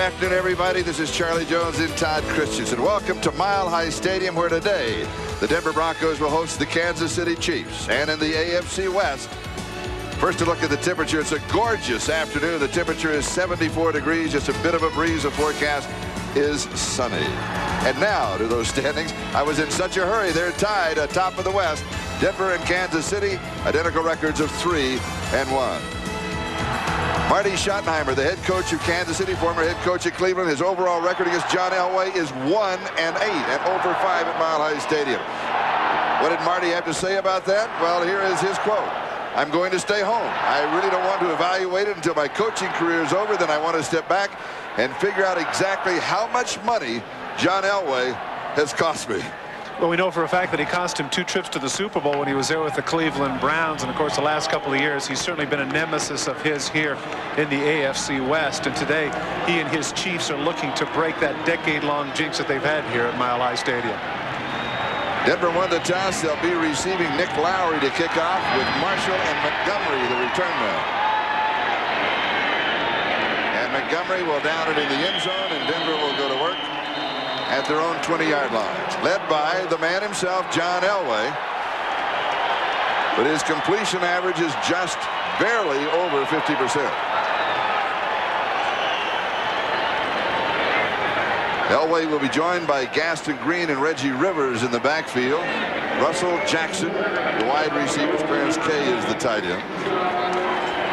afternoon, everybody. This is Charlie Jones in Todd Christensen. Welcome to Mile High Stadium, where today the Denver Broncos will host the Kansas City Chiefs. And in the AFC West, first a look at the temperature. It's a gorgeous afternoon. The temperature is 74 degrees. Just a bit of a breeze. The forecast is sunny. And now to those standings. I was in such a hurry. They're tied atop of the West. Denver and Kansas City, identical records of 3-1. Marty Schottenheimer, the head coach of Kansas City, former head coach of Cleveland. His overall record against John Elway is 1-8 and 0-5 at Mile High Stadium. What did Marty have to say about that? Well, here is his quote. I'm going to stay home. I really don't want to evaluate it until my coaching career is over. Then I want to step back and figure out exactly how much money John Elway has cost me. Well, we know for a fact that he cost him 2 trips to the Super Bowl when he was there with the Cleveland Browns. And, of course, the last couple of years, he's certainly been a nemesis of his here in the AFC West. And today, he and his Chiefs are looking to break that decade-long jinx that they've had here at Mile High Stadium. Denver won the toss. They'll be receiving Nick Lowry to kick off with Marshall and Montgomery, the return man. And Montgomery will down it in the end zone, and Denver will go to work at their own 20-yard line, led by the man himself, John Elway. But his completion average is just barely over 50%. Elway will be joined by Gaston Green and Reggie Rivers in the backfield. Russell Jackson, the wide receivers. Clarence Kay is the tight end.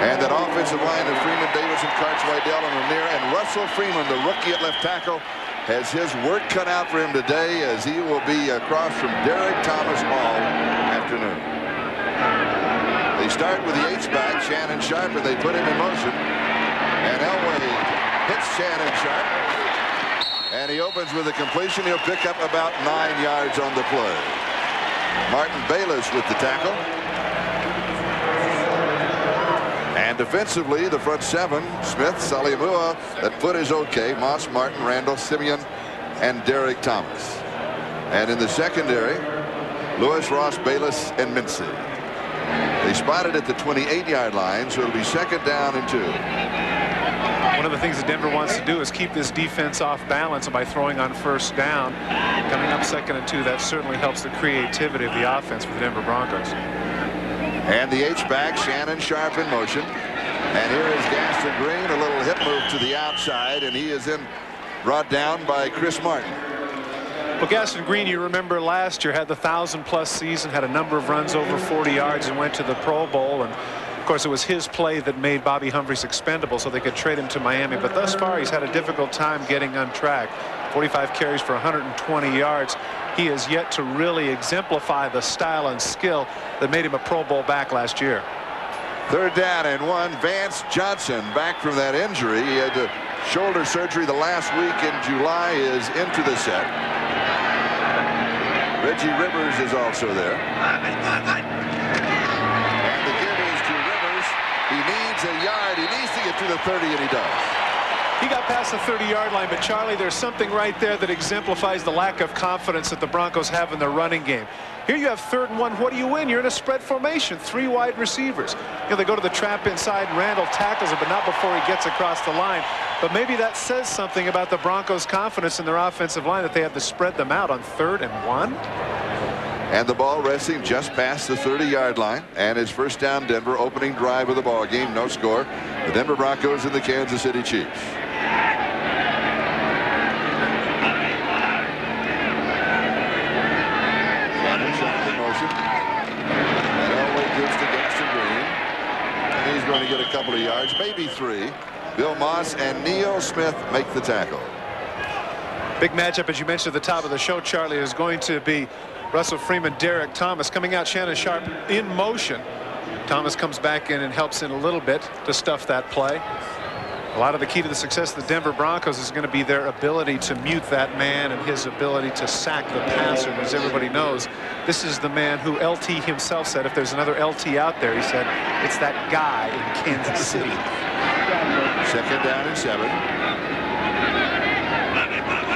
And that offensive line of Freeman, Davidson, Karts, Wydell, and Lanier. And Russell Freeman, the rookie at left tackle, has his work cut out for him today, as he will be across from Derek Thomas all afternoon. They start with the H-back, Shannon Sharpe, and they put him in motion. And Elway hits Shannon Sharpe. And he opens with a completion. He'll pick up about 9 yards on the play. Martin Bayless with the tackle. And defensively, the front 7, Smith, Salimua, that foot is okay. Moss, Martin, Randall, Simeon, and Derek Thomas. And in the secondary, Lewis, Ross, Bayless, and Mincy. They spotted at the 28-yard line, so it'll be 2nd down and 2. One of the things that Denver wants to do is keep this defense off balance, and by throwing on 1st down, coming up 2nd and 2, that certainly helps the creativity of the offense for the Denver Broncos. And the H-back, Shannon Sharpe in motion. And here is Gaston Green, a little hip move to the outside, and he is then brought down by Chris Martin. Well, Gaston Green, you remember last year, had the 1,000-plus season, had a number of runs over 40 yards, and went to the Pro Bowl. And of course, it was his play that made Bobby Humphries expendable so they could trade him to Miami. But thus far, he's had a difficult time getting on track. 45 carries for 120 yards. He has yet to really exemplify the style and skill that made him a Pro Bowl back last year. 3rd down and 1. Vance Johnson back from that injury. He had the shoulder surgery the last week in July, is into the set. Reggie Rivers is also there. And the give is to Rivers. He needs a yard. He needs to get to the 30, and he does. He got past the 30-yard line, but Charlie, there's something right there that exemplifies the lack of confidence that the Broncos have in their running game. Here you have 3rd and 1. What do you win? You're in a spread formation, 3 wide receivers. You know, they go to the trap inside. Randall tackles it, but not before he gets across the line. But maybe that says something about the Broncos' confidence in their offensive line, that they have to spread them out on 3rd and 1. And the ball resting just past the 30-yard line. And it's 1st down Denver, opening drive of the ball game. No score. The Denver Broncos and the Kansas City Chiefs. Shannon Sharpe in motion. And Elway gives to Gaston Green. And he's going to get a couple of yards, maybe 3. Bill Moss and Neil Smith make the tackle. Big matchup, as you mentioned at the top of the show, Charlie, is going to be Russell Freeman, Derek Thomas. Coming out, Shannon Sharpe in motion. Thomas comes back in and helps in a little bit to stuff that play. A lot of the key to the success of the Denver Broncos is going to be their ability to mute that man and his ability to sack the passer. And as everybody knows, this is the man who LT himself said, if there's another LT out there, he said, it's that guy in Kansas City. 2nd down and 7.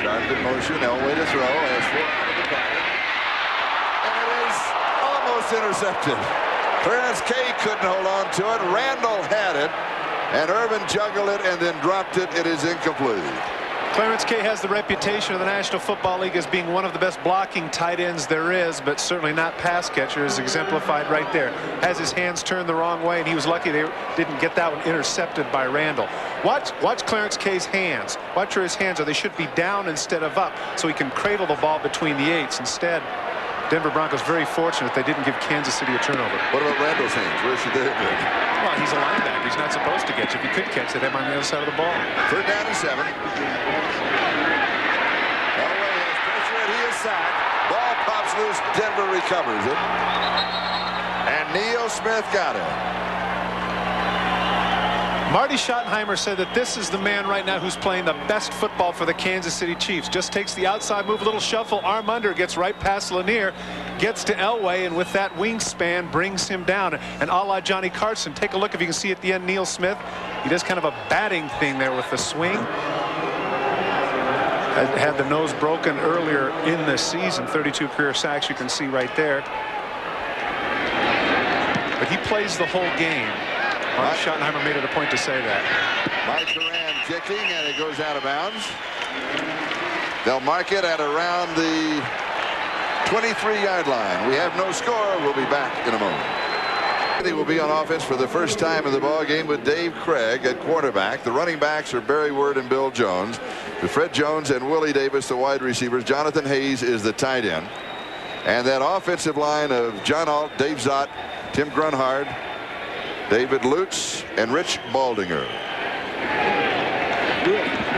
Sharpe in motion, Elway to throw, has 4 out of the pocket. And it is almost intercepted. Clarence Kay couldn't hold on to it. Randall had it. And Irvin juggled it and then dropped it. It is incomplete. Clarence Kay has the reputation of the National Football League as being one of the best blocking tight ends there is, but certainly not pass catchers, exemplified right there. Has his hands turned the wrong way, and he was lucky they didn't get that one intercepted by Randall. Watch Clarence Kay's hands. Watch where his hands are. They should be down instead of up, so he can cradle the ball between the eights. Instead, Denver Broncos very fortunate they didn't give Kansas City a turnover. What about Randall's hands? Where should they have been? Well, he's a linebacker. He's not supposed to catch. If he could catch, they'd have him on the other side of the ball. 3rd down and 7. Elway has pressure and he is sacked. Ball pops loose. Denver recovers it. And Neil Smith got it. Marty Schottenheimer said that this is the man right now who's playing the best football for the Kansas City Chiefs. Just takes the outside move, a little shuffle, arm under, gets right past Lanier, gets to Elway, and with that wingspan brings him down. And a la Johnny Carson, take a look if you can see at the end, Neil Smith. He does kind of a batting thing there with the swing. Had the nose broken earlier in the season, 32 career sacks, you can see right there. But he plays the whole game. Marty Schottenheimer made it a point to say that. Mike Duran kicking, and it goes out of bounds. They'll mark it at around the 23-yard line. We have no score. We'll be back in a moment. He will be on offense for the first time in the ball game with Dave Craig at quarterback. The running backs are Barry Word and Bill Jones. With Fred Jones and Willie Davis, the wide receivers. Jonathan Hayes is the tight end. And that offensive line of John Alt, Dave Zott, Tim Grunhard, David Lutz, and Rich Baldinger.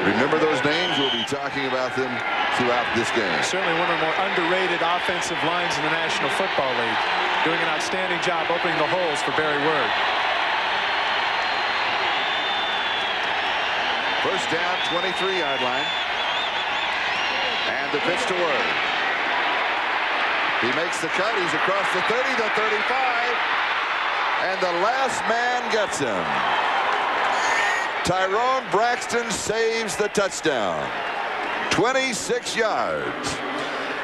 Remember those names? We'll be talking about them throughout this game. Certainly one of the more underrated offensive lines in the National Football League. Doing an outstanding job opening the holes for Barry Word. First down, 23-yard line. And the pitch to Word. He makes the cut. He's across the 30, the 35. And the last man gets him. Tyrone Braxton saves the touchdown. 26 yards.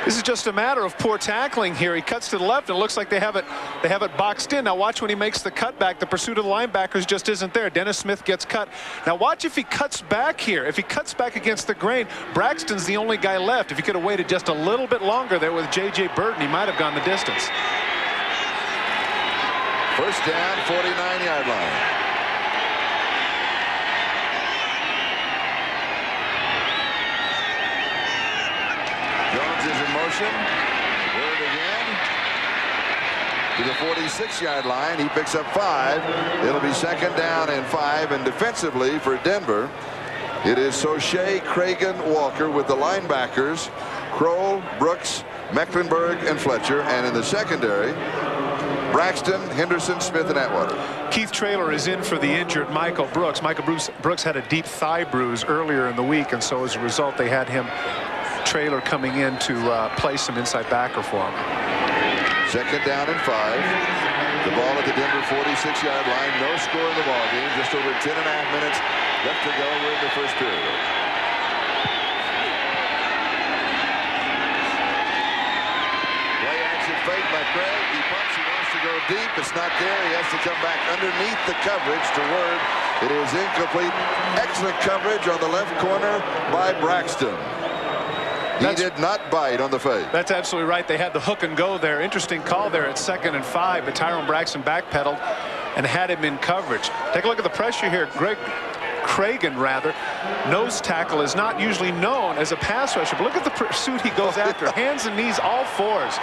This is just a matter of poor tackling here. He cuts to the left, and it looks like they have it boxed in. Now watch when he makes the cutback. The pursuit of the linebackers just isn't there. Dennis Smith gets cut. Now watch if he cuts back here. If he cuts back against the grain, Braxton's the only guy left. If he could have waited just a little bit longer there with J.J. Burton, he might have gone the distance. First down, 49-yard line. Jones is in motion. Word again. To the 46-yard line. He picks up 5. It'll be 2nd down and 5. And defensively for Denver, it is Soche, Cragen, Walker with the linebackers, Kroll, Brooks, Mecklenburg, and Fletcher. And in the secondary, Braxton, Henderson, Smith, and Atwater. Keith Traylor is in for the injured Michael Brooks. Brooks had a deep thigh bruise earlier in the week, and so as a result, they had Traylor coming in to play some inside backer for him. 2nd down and 5. The ball at the Denver 46-yard line. No score in the ball game. Just over 10.5 minutes left to go. We're in the first period. Play action fake by Craig. He pumps. He wants to go deep. It's not there. He has to come back underneath the coverage to Word. It is incomplete. Excellent coverage on the left corner by Braxton. He did not bite on the fake. That's absolutely right. They had the hook and go there. Interesting call there at 2nd and 5, but Tyrone Braxton backpedaled and had him in coverage. Take a look at the pressure here. Cragen, nose tackle, is not usually known as a pass rusher, but look at the pursuit he goes after. Hands and knees, all fours.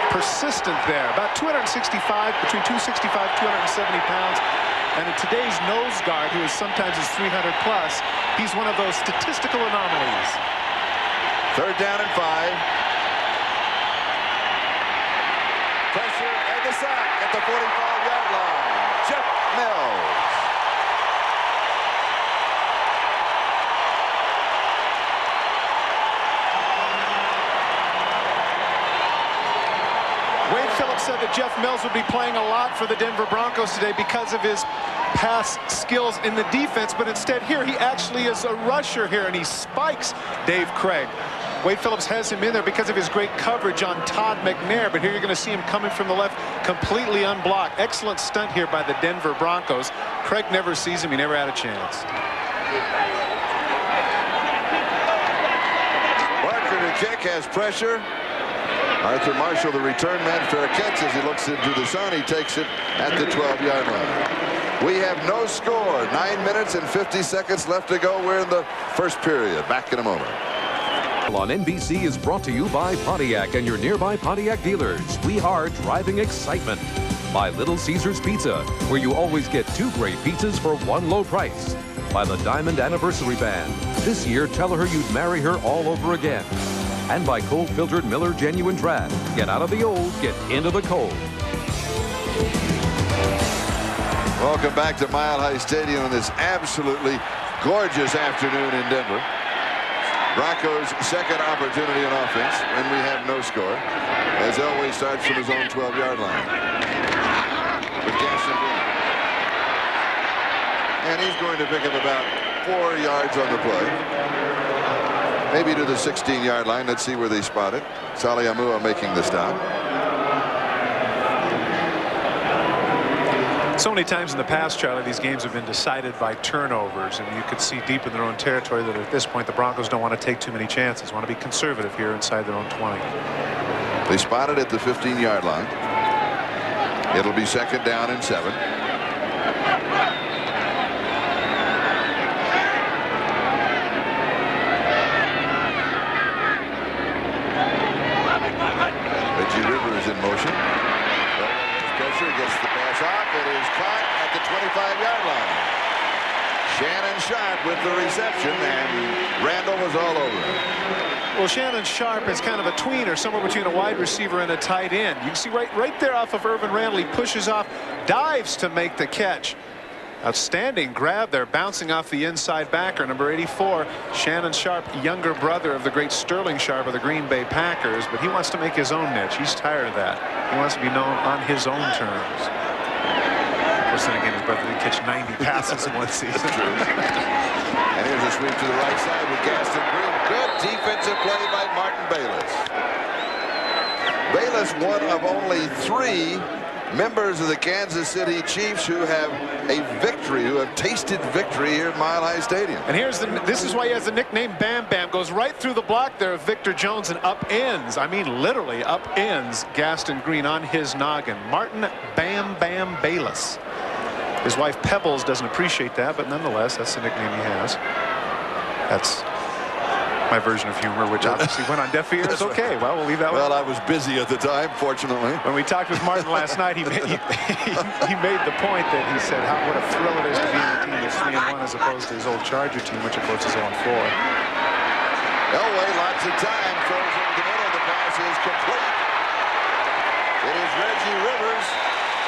Persistent there. About 265, between 265 270 pounds. And in today's nose guard, who is sometimes 300 plus, he's one of those statistical anomalies. 3rd down and 5. Pressure and the sack at the 45-yard line. Jeff Mills. Wade Phillips said that Jeff Mills would be playing a lot for the Denver Broncos today because of his pass skills in the defense, but instead here he actually is a rusher here, and he spikes Dave Craig. Wade Phillips has him in there because of his great coverage on Todd McNair, but here you're going to see him coming from the left completely unblocked. Excellent stunt here by the Denver Broncos. Craig never sees him. He never had a chance. Barker to kick, has pressure. Arthur Marshall, the return man, fair catch as he looks into the sun. He takes it at the 12-yard line. We have no score. 9 minutes and 50 seconds left to go. We're in the first period. Back in a moment. On NBC is brought to you by Pontiac and your nearby Pontiac dealers. We are driving excitement. By Little Caesars Pizza, where you always get 2 great pizzas for 1 low price. By the Diamond Anniversary Band. This year, tell her you'd marry her all over again. And by cold filtered Miller Genuine Draft. Get out of the old, get into the cold. Welcome back to Mile High Stadium on this absolutely gorgeous afternoon in Denver. Broncos' second opportunity on offense when we have no score, as Elway starts from his own 12-yard line. With Gaston Green. And he's going to pick up about 4 yards on the play. Maybe to the 16-yard line. Let's see where they spot it. Salih Amua making the stop. So many times in the past, Charlie, these games have been decided by turnovers, and you could see deep in their own territory that at this point the Broncos don't want to take too many chances, want to be conservative here inside their own 20. They spot it at the 15-yard line. It'll be 2nd down and 7. Reggie Rivers in motion. Pressure, gets the pass off. It is caught at the 25-yard line. Shannon Sharp with the reception, and Randall was all over it. Well, Shannon Sharp is kind of a tweener, somewhere between a wide receiver and a tight end. You can see right there off of Irvin Randall, he pushes off, dives to make the catch. Outstanding grab there, bouncing off the inside backer, number 84, Shannon Sharp, younger brother of the great Sterling Sharp of the Green Bay Packers, but he wants to make his own niche. He's tired of that. He wants to be known on his own terms. Of course, then again, his brother did catch 90 passes in one season. And here's a sweep to the right side with Gaston Green. Good defensive play by Martin Bayless. Bayless, one of only 3 members of the Kansas City Chiefs who have a victory, who have tasted victory here at Mile High Stadium. And this is why he has the nickname Bam Bam. Goes right through the block there of Victor Jones and upends, I mean literally upends Gaston Green on his noggin. Martin Bam Bam Bayless. His wife Pebbles doesn't appreciate that, but nonetheless, that's the nickname he has. That's my version of humor, which obviously went on deaf ears. Okay, well, we'll leave that one. Well, I was busy at the time, fortunately. When we talked with Martin last night, he made the point that he said what a thrill it is to be in a team that's 3-1 as opposed to his old Charger team, which of course is 0-4. Elway, lots of time, throws over the middle. The pass is complete. It is Reggie Rivers,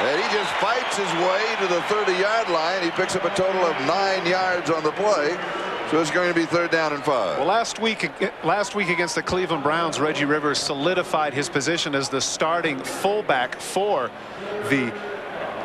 and he just fights his way to the 30-yard line. He picks up a total of 9 yards on the play. So it's going to be 3rd down and 5. Well, last week against the Cleveland Browns, Reggie Rivers solidified his position as the starting fullback for the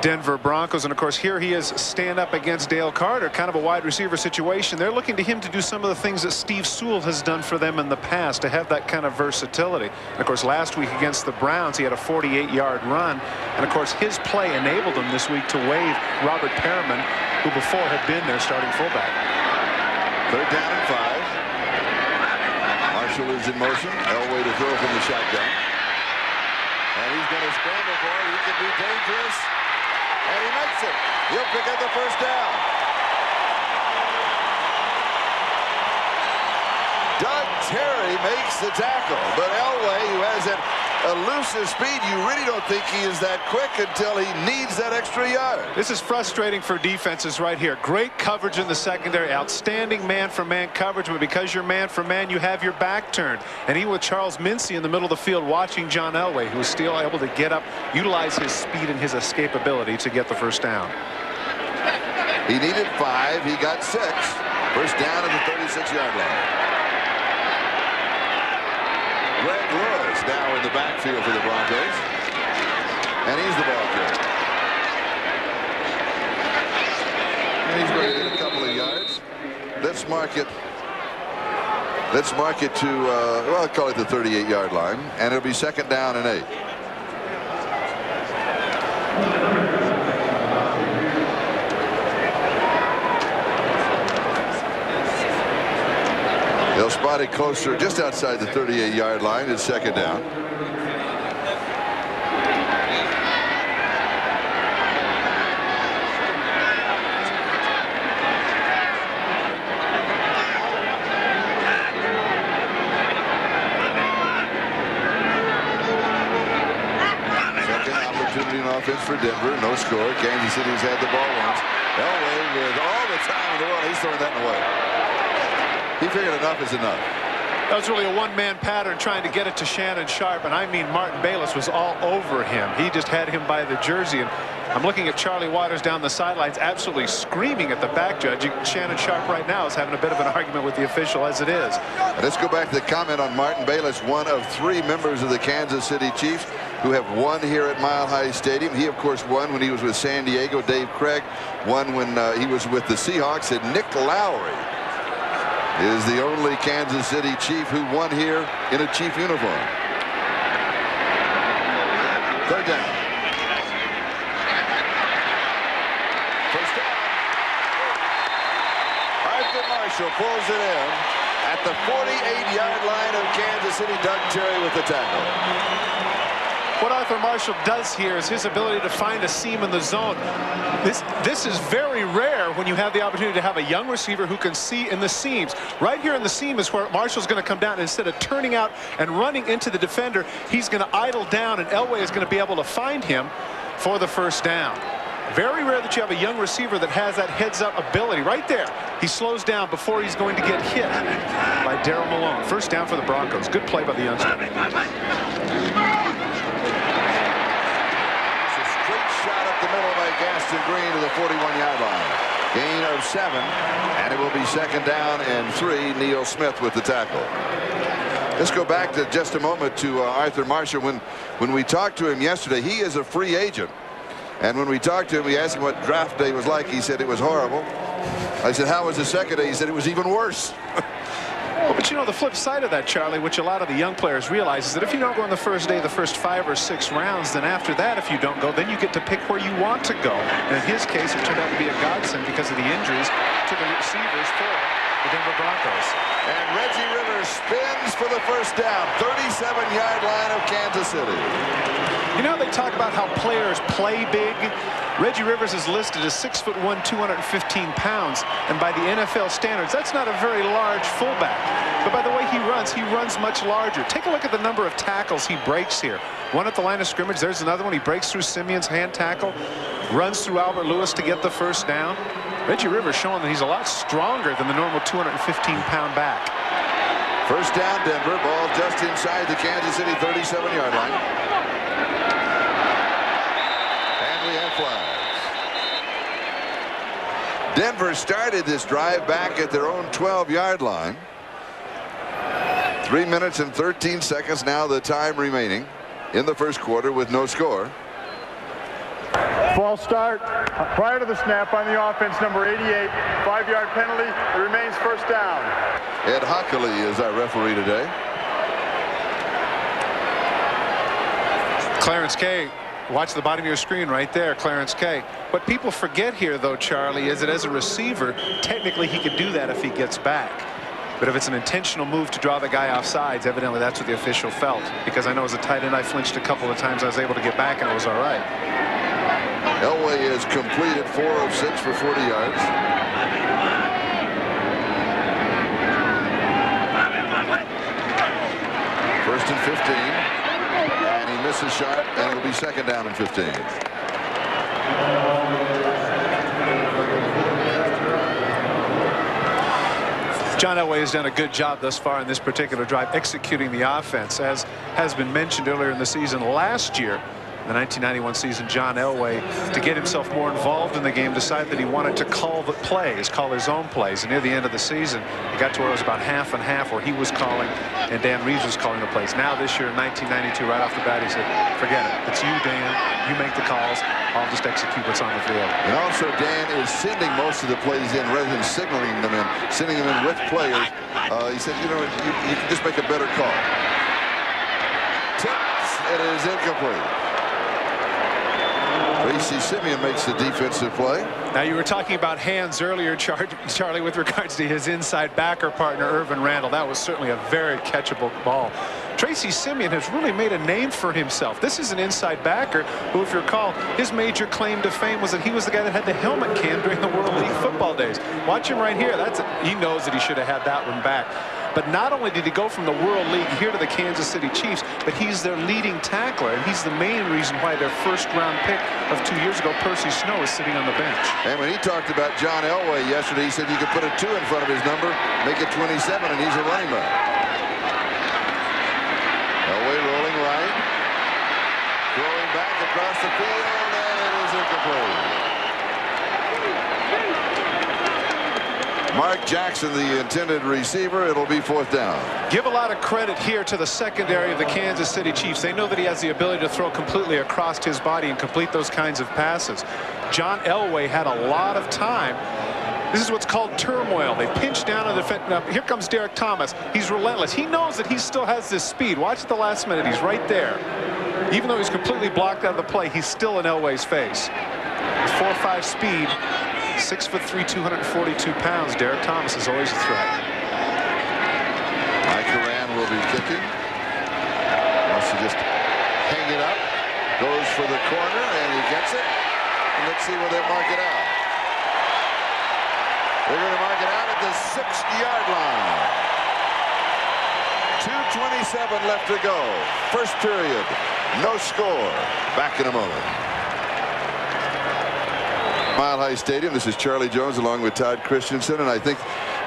Denver Broncos. And of course, here he is stand up against Dale Carter, kind of a wide receiver situation. They're looking to him to do some of the things that Steve Sewell has done for them in the past, to have that kind of versatility. And of course, last week against the Browns, he had a 48-yard run. And of course, his play enabled him this week to waive Robert Perriman, who before had been their starting fullback. 3rd down and 5. Marshall is in motion. Elway to throw from the shotgun. And he's going to scramble for it. He can be dangerous. And he makes it. He'll pick up the 1st down. Doug Terry makes the tackle. But Elway, who has an elusive speed, you really don't think he is that quick until he needs that extra yard. This is frustrating for defenses right here. Great coverage in the secondary, outstanding man-for-man coverage, but because you're man-for-man, you have your back turned. And he with Charles Mincy in the middle of the field watching John Elway, who is still able to get up, utilize his speed and his escapability to get the 1st down. He needed 5. He got 6. 1st down at the 36-yard line. Greg Lewis now in the backfield for the Broncos. And he's the ball carrier. And he's going to get a couple of yards. Let's mark it Let's mark it to, well, I'll call it the 38-yard line, and it'll be 2nd down and 8. They'll spot it closer, just outside the 38-yard line. It's 2nd down. Offense for Denver. No score. Kansas City's had the ball once. Elway with all the time in the world. He's throwing that away. He figured enough is enough. That was really a one-man pattern trying to get it to Shannon Sharpe, and I mean Martin Bayless was all over him. He just had him by the jersey, and I'm looking at Charlie Waters down the sidelines absolutely screaming at the back judge. Shannon Sharpe right now is having a bit of an argument with the official as it is. And let's go back to the comment on Martin Bayless, one of 3 members of the Kansas City Chiefs who have won here at Mile High Stadium. He, of course, won when he was with San Diego. Dave Craig won when he was with the Seahawks. And Nick Lowry is the only Kansas City Chief who won here in a Chief uniform. 3rd down. First down. Arthur Marshall pulls it in at the 48-yard line of Kansas City. Doug Terry with the tackle. What Arthur Marshall does here is his ability to find a seam in the zone. This is very rare when you have the opportunity to have a young receiver who can see in the seams. Right here in the seam is where Marshall's going to come down. And instead of turning out and running into the defender, he's going to idle down, and Elway is going to be able to find him for the first down. Very rare that you have a young receiver that has that heads-up ability. Right there, he slows down before he's going to get hit by Darryl Malone. First down for the Broncos. Good play by the youngster. Gaston Green to the 41-yard line. Gain of 7, and it will be 2nd down and 3. Neil Smith with the tackle. Let's go back to just a moment to Arthur Marshall. When we talked to him yesterday, he is a free agent. And when we talked to him, we asked him what draft day was like. He said it was horrible. I said, how was the 2nd day? He said it was even worse. Well, but you know, the flip side of that, Charlie, which a lot of the young players realize, is that if you don't go on the first day, the first 5 or 6 rounds, then after that, if you don't go, then you get to pick where you want to go. And in his case, it turned out to be a godsend because of the injuries to the receivers for the Denver Broncos. And Reggie Rivers spins for the first down. 37-yard line of Kansas City. You know, they talk about how players play big. Reggie Rivers is listed as 6'1", 215 pounds, and by the NFL standards, that's not a very large fullback. But by the way he runs much larger. Take a look at the number of tackles he breaks here. One at the line of scrimmage. There's another one. He breaks through Simeon's hand tackle, runs through Albert Lewis to get the first down. Reggie Rivers showing that he's a lot stronger than the normal 215-pound back. First down, Denver. Ball just inside the Kansas City 37-yard line. And we have flags. Denver started this drive back at their own 12-yard line. 3 minutes and 13 seconds now the time remaining in the first quarter with no score. False start prior to the snap on the offense, number 88, 5-yard penalty. It remains first down. Ed Hockley is our referee today. Clarence Kay, watch the bottom of your screen right there, Clarence Kay. What people forget here, though, Charlie, is that as a receiver, technically he could do that if he gets back. But if it's an intentional move to draw the guy off sides, evidently that's what the official felt. Because I know as a tight end, I flinched a couple of times. I was able to get back, and it was all right. Elway is completed 4 of 6 for 40 yards. First and 15. And he misses Sharp, and it'll be 2nd down and 15. John Elway has done a good job thus far in this particular drive executing the offense. As has been mentioned earlier in the season, last year the 1991 season, John Elway, to get himself more involved in the game, decided that he wanted to call the plays, call his own plays. And near the end of the season, it got to where it was about half and half, where he was calling and Dan Reeves was calling the plays. Now this year in 1992, right off the bat, he said, forget it. It's you, Dan. You make the calls. I'll just execute what's on the field. And also, Dan is sending most of the plays in rather than signaling them in, sending them in with players. He said, you know, you can just make a better call. Tips, it is incomplete. Tracy Simeon makes the defensive play. Now, you were talking about hands earlier, Charlie, with regards to his inside backer partner, Irvin Randall. That was certainly a very catchable ball. Tracy Simeon has really made a name for himself. This is an inside backer who, if you recall, his major claim to fame was that he was the guy that had the helmet cam during the World League football days. Watch him right here. He knows that he should have had that one back. But not only did he go from the World League here to the Kansas City Chiefs, but he's their leading tackler, and he's the main reason why their first-round pick of 2 years ago, Percy Snow, is sitting on the bench. And when he talked about John Elway yesterday, he said you could put a 2 in front of his number, make it 27, and he's a running back. Elway rolling right, throwing back across the field, and it is incomplete. Mark Jackson, the intended receiver. It'll be 4th down. Give a lot of credit here to the secondary of the Kansas City Chiefs. They know that he has the ability to throw completely across his body and complete those kinds of passes. John Elway had a lot of time. This is what's called turmoil. They pinch down on the defense. Now, here comes Derek Thomas. He's relentless. He knows that he still has this speed. Watch at the last minute. He's right there. Even though he's completely blocked out of the play, he's still in Elway's face. 4.5 speed. 6'3", 242 pounds. Derek Thomas is always a threat. Mike Horan will be kicking. Wants to just hang it up. Goes for the corner, and he gets it. And let's see where they mark it out. They're going to mark it out at the 6-yard line. 2:27 left to go. First period. No score. Back in a moment. Mile High Stadium. This is Charlie Jones along with Todd Christensen, and I think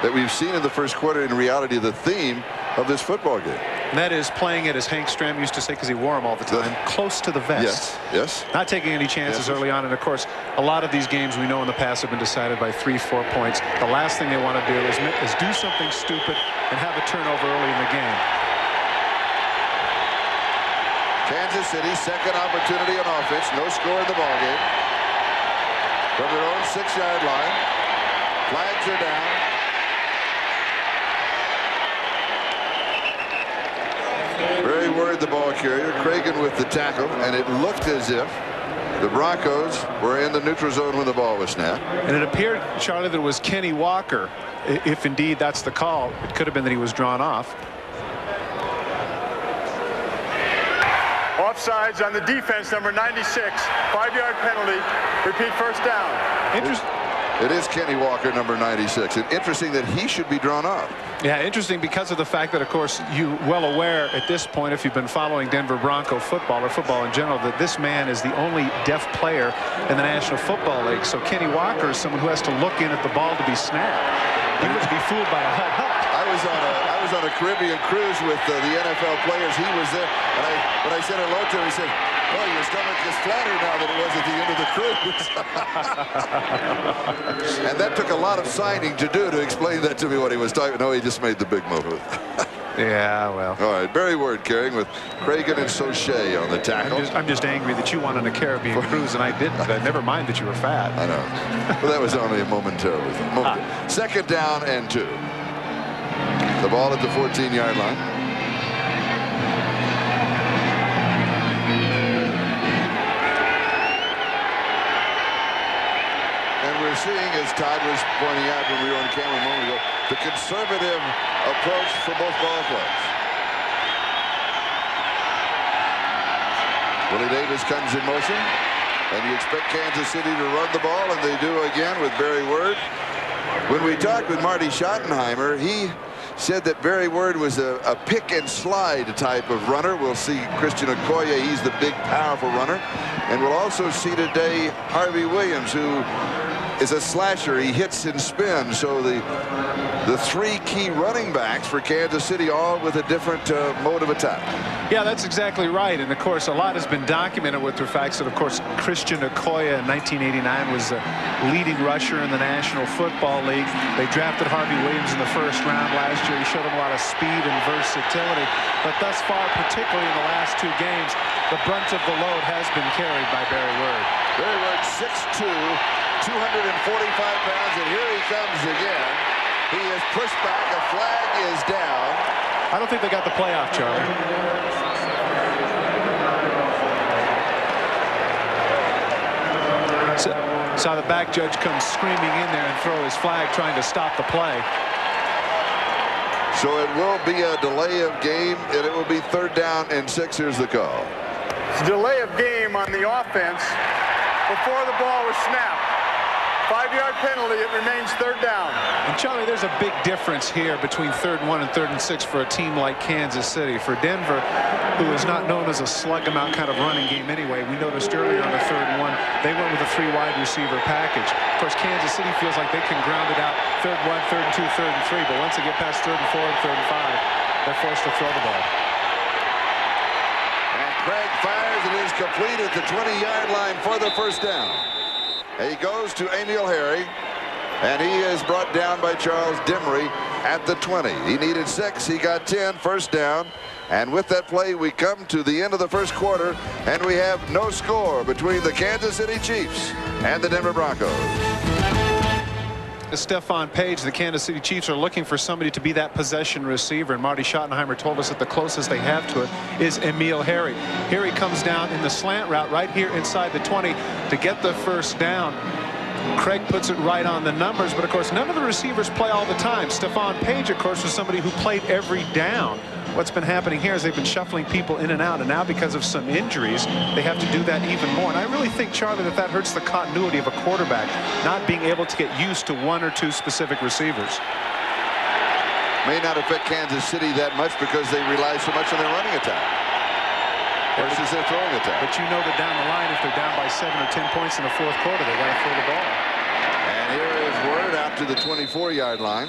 that we've seen in the first quarter in reality the theme of this football game. And that is playing it, as Hank Stram used to say, because he wore them all the time, close to the vest. Yes. Not taking any chances early on. And of course, a lot of these games we know in the past have been decided by 3-4 points. The last thing they want to do is do something stupid and have a turnover early in the game. Kansas City, second opportunity on offense. No score in the ball game. From their own 6-yard line. Flags are down. Very worried, the ball carrier. Cragen with the tackle, and it looked as if the Broncos were in the neutral zone when the ball was snapped. And it appeared, Charlie, that it was Kenny Walker. If indeed that's the call, it could have been that he was drawn off. Offsides on the defense, number 96. 5-yard penalty. Repeat, first down. It is Kenny Walker, number 96. And interesting that he should be drawn off. Yeah, interesting because of the fact that, of course, you're well aware at this point, if you've been following Denver Bronco football or football in general, that this man is the only deaf player in the National Football League. So Kenny Walker is someone who has to look in at the ball to be snapped. He wouldn't be fooled by a hut. I was on a Caribbean cruise with the NFL players. He was there, and when I said hello to him, he said, "Well, your stomach is flatter now than it was at the end of the cruise." And that took a lot of signing to do to explain that to me what he was talking. No, he just made the big move. Yeah, well. All right, Barry Word carrying with Cragen and Soche on the tackle. I'm just angry that you went on a Caribbean cruise and I didn't. Never mind that you were fat. I know. But that was only a momentarily. Second down and 2. The ball at the 14-yard line. And we're seeing, as Todd was pointing out when we were on camera a moment ago, the conservative approach for both ball clubs. Willie Davis comes in motion, and you expect Kansas City to run the ball, and they do again with Barry Word. When we talked with Marty Schottenheimer, he said that Barry Word was a pick and slide type of runner. We'll see Christian Okoye. He's the big, powerful runner. And we'll also see today Harvey Williams, who is a slasher. He hits and spins. So the three key running backs for Kansas City, all with a different mode of attack. Yeah, that's exactly right. And of course, a lot has been documented with the facts that, of course, Christian Okoye in 1989 was a leading rusher in the National Football League. They drafted Harvey Williams in the first round last year. He showed them a lot of speed and versatility. But thus far, particularly in the last two games, the brunt of the load has been carried by Barry Word. Barry Word, 6'2", 245 pounds, and here he comes again. He is pushed back. A flag is down. I don't think they got the playoff, Charlie. Saw the back judge come screaming in there and throw his flag, trying to stop the play. So it will be a delay of game, and it will be 3rd down and 6. Here's the call. It's a delay of game on the offense before the ball was snapped. 5-yard penalty. It remains 3rd down. And Charlie, there's a big difference here between 3rd and 1 and 3rd and 6 for a team like Kansas City. For Denver, who is not known as a slug 'em out kind of running game anyway, we noticed earlier on the 3rd and 1, they went with a 3 wide receiver package. Of course, Kansas City feels like they can ground it out 3rd and 1, 3rd and 2, 3rd and 3. But once they get past 3rd and 4 and 3rd and 5, they're forced to throw the ball. And Craig fires. It is complete at the 20-yard line for the 1st down. He goes to Emil Harry, and he is brought down by Charles Dimry at the 20. He needed 6. He got 10. 1st down. And with that play, we come to the end of the 1st quarter, and we have no score between the Kansas City Chiefs and the Denver Broncos. Stephon Page, the Kansas City Chiefs are looking for somebody to be that possession receiver, and Marty Schottenheimer told us that the closest they have to it is Emil Harry. Here he comes down in the slant route right here inside the 20 to get the 1st down. Craig puts it right on the numbers, but of course none of the receivers play all the time. Stephon Page, of course, was somebody who played every down. What's been happening here is they've been shuffling people in and out, and now because of some injuries, they have to do that even more. And I really think, Charlie, that hurts the continuity of a quarterback, not being able to get used to 1 or 2 specific receivers. May not affect Kansas City that much because they rely so much on their running attack versus their throwing attack. But you know that down the line, if they're down by 7 or 10 points in the 4th quarter, they got to throw the ball. And here is Word out to the 24-yard line.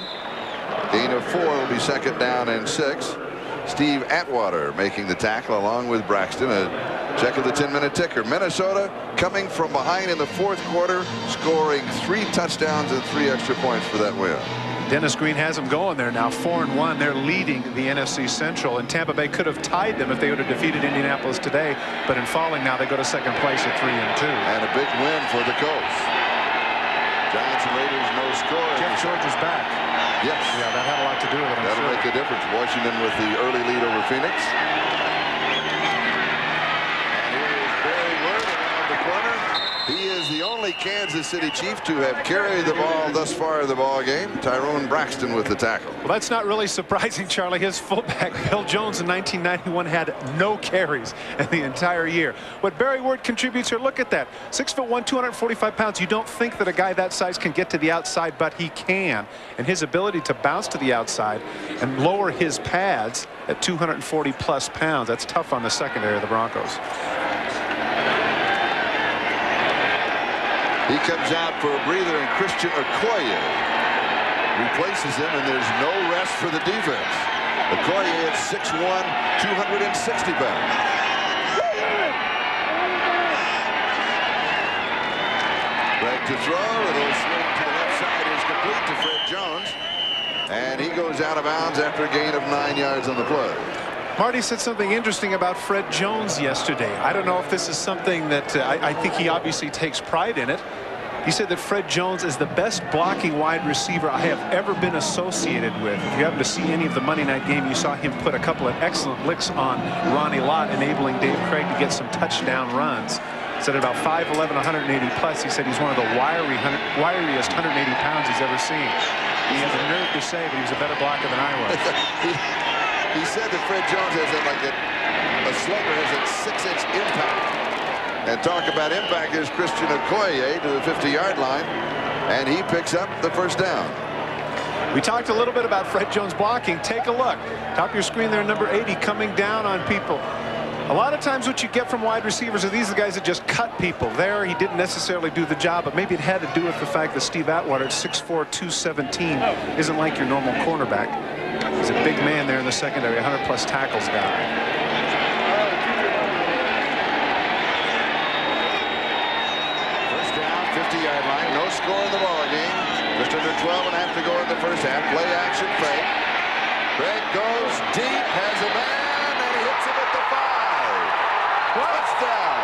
Gain of 4 will be 2nd down and 6. Steve Atwater making the tackle along with Braxton. A check of the 10-minute ticker. Minnesota coming from behind in the 4th quarter, scoring 3 touchdowns and 3 extra points for that win. Dennis Green has them going there now, 4-1. They're leading the NFC Central, and Tampa Bay could have tied them if they would have defeated Indianapolis today. But in falling now, they go to 2nd place at 3-2. And a big win for the Colts. Giants and Raiders no score. Jeff George is back. Yes. Yeah, that had a lot to do with it. That'll make a difference. Washington with the early lead over Phoenix. And here is Barry Word around the corner. He is the only Kansas City Chief to have carried the ball thus far in the ball game. Tyrone Braxton with the tackle. Well, that's not really surprising, Charlie. His fullback, Bill Jones, in 1991 had no carries in the entire year. What Barry Word contributes here, look at that. 6'1", 245 pounds. You don't think that a guy that size can get to the outside, but he can. And his ability to bounce to the outside and lower his pads at 240-plus pounds, that's tough on the secondary of the Broncos. He comes out for a breather, and Christian Okoye replaces him, and there's no rest for the defense. Okoye at 6'1", 260 pounds. Back to throw. It'll swing to the left side. Is complete to Fred Jones. And he goes out of bounds after a gain of 9 yards on the play. Marty said something interesting about Fred Jones yesterday. I don't know if this is something that I think he obviously takes pride in it. He said that Fred Jones is the best blocking wide receiver I have ever been associated with. If you happen to see any of the Monday night game, you saw him put a couple of excellent licks on Ronnie Lott, enabling Dave Craig to get some touchdown runs. Said at about 5'11", 180 plus, he said he's one of the wiriest 180 pounds he's ever seen. He has a nerve to say that he was a better blocker than I was. He said that Fred Jones has a slugger has a 6-inch impact. And talk about impact, is Christian Okoye to the 50-yard line, and he picks up the 1st down. We talked a little bit about Fred Jones blocking. Take a look. Top of your screen there, number 80 coming down on people. A lot of times what you get from wide receivers are these are the guys that just cut people. There, he didn't necessarily do the job, but maybe it had to do with the fact that Steve Atwater at 6'4", 217 isn't like your normal cornerback. He's a big man there in the secondary, 100-plus tackles guy. First down, 50-yard line, no score in the ball game. Just under 12 and a half to go in the first half. Play action fake. Craig goes deep, has a man, and he hits him at the 5. Touchdown.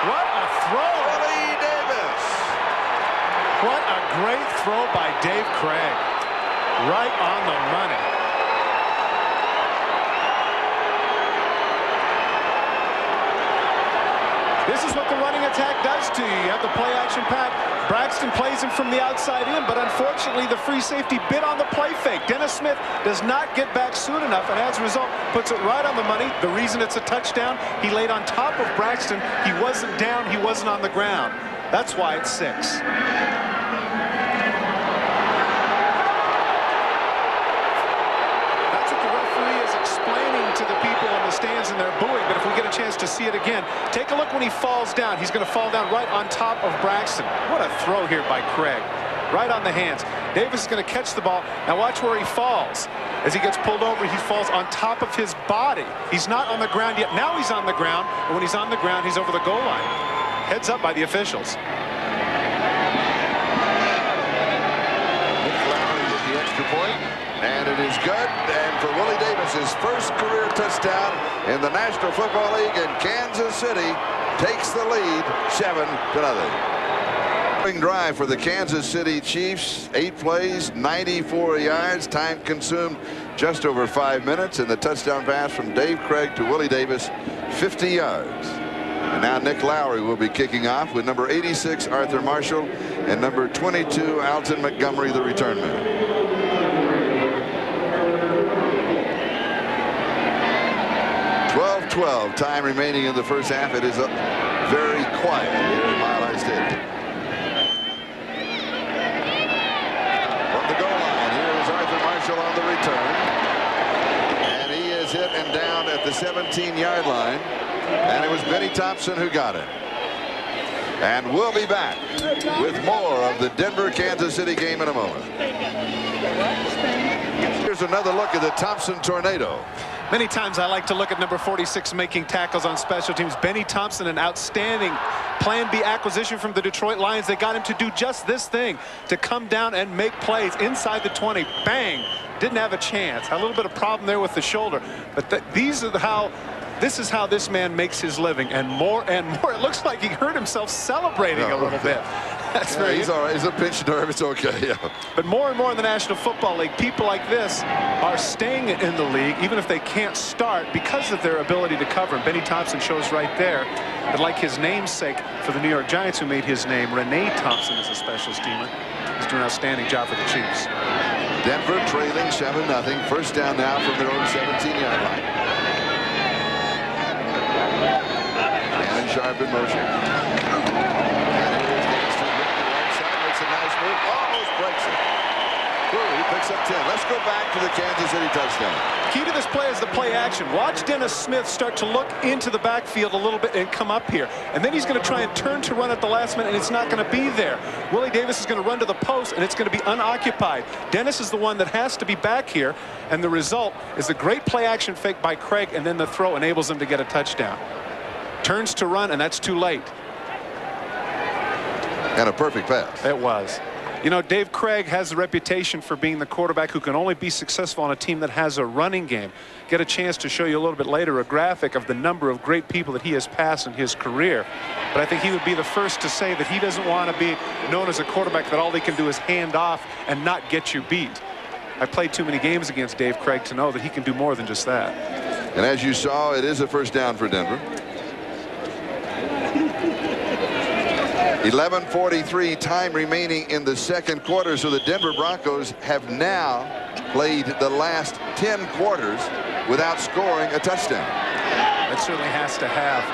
What a throw. Willie Davis. What a great throw by Dave Craig. Right on the money. This is what the running attack does to you. You have the play action pack. Braxton plays him from the outside in, but unfortunately the free safety bit on the play fake. Dennis Smith does not get back soon enough, and as a result puts it right on the money. The reason it's a touchdown, he laid on top of Braxton. He wasn't down, he wasn't on the ground. That's why it's 6. To the people in the stands, and they're booing, but if we get a chance to see it again, take a look when he falls down. He's going to fall down right on top of Braxton. What a throw here by Craig. Right on the hands. Davis is going to catch the ball. Now watch where he falls. As he gets pulled over, he falls on top of his body. He's not on the ground yet. Now he's on the ground, and when he's on the ground, he's over the goal line. Heads up by the officials. With the extra point. And it is good, and for Willie Davis, his first career touchdown in the National Football League, and Kansas City takes the lead 7-0. Drive for the Kansas City Chiefs, 8 plays, 94 yards, time consumed just over 5 minutes, and the touchdown pass from Dave Craig to Willie Davis, 50 yards. And now Nick Lowry will be kicking off with number 86, Arthur Marshall, and number 22, Alton Montgomery, the return man. 12 time remaining in the first half. It is very quiet here at Mile High Stadium. From the goal line, here is Arthur Marshall on the return. And he is hit and down at the 17-yard line. And it was Benny Thompson who got it. And we'll be back with more of the Denver-Kansas City game in a moment. Here's another look at the Thompson tornado. Many times I like to look at number 46 making tackles on special teams. Benny Thompson, an outstanding Plan B acquisition from the Detroit Lions. They got him to do just this thing, to come down and make plays inside the 20. Bang! Didn't have a chance. Had a little bit of problem there with the shoulder. But this is how this man makes his living, and more and more. It looks like he hurt himself celebrating a little bit. That's very. He's all right. He's a pinched nerve. It's okay. Yeah. But more and more in the National Football League, people like this are staying in the league, even if they can't start, because of their ability to cover. And Benny Thompson shows right there that, like his namesake for the New York Giants, who made his name, Renee Thompson, is a specialist teamer. He's doing an outstanding job for the Chiefs. Denver trailing 7-0. First down now from their own 17-yard line. And Sharp in motion. A nice move, almost breaks it. He picks up 10. Let's go back to the Kansas City touchdown. Key to this play is the play action. Watch Dennis Smith start to look into the backfield a little bit and come up here. And then he's going to try and turn to run at the last minute, and it's not going to be there. Willie Davis is going to run to the post, and it's going to be unoccupied. Dennis is the one that has to be back here, and the result is a great play action fake by Craig, and then the throw enables him to get a touchdown. Turns to run, and that's too late. And a perfect pass. It was. You know, Dave Craig has a reputation for being the quarterback who can only be successful on a team that has a running game. Get a chance to show you a little bit later a graphic of the number of great people that he has passed in his career. But I think he would be the first to say that he doesn't want to be known as a quarterback that all they can do is hand off and not get you beat. I played too many games against Dave Craig to know that he can do more than just that. And as you saw, it is a first down for Denver. 11:43 time remaining in the second quarter, so the Denver Broncos have now played the last 10 quarters without scoring a touchdown. That certainly has to have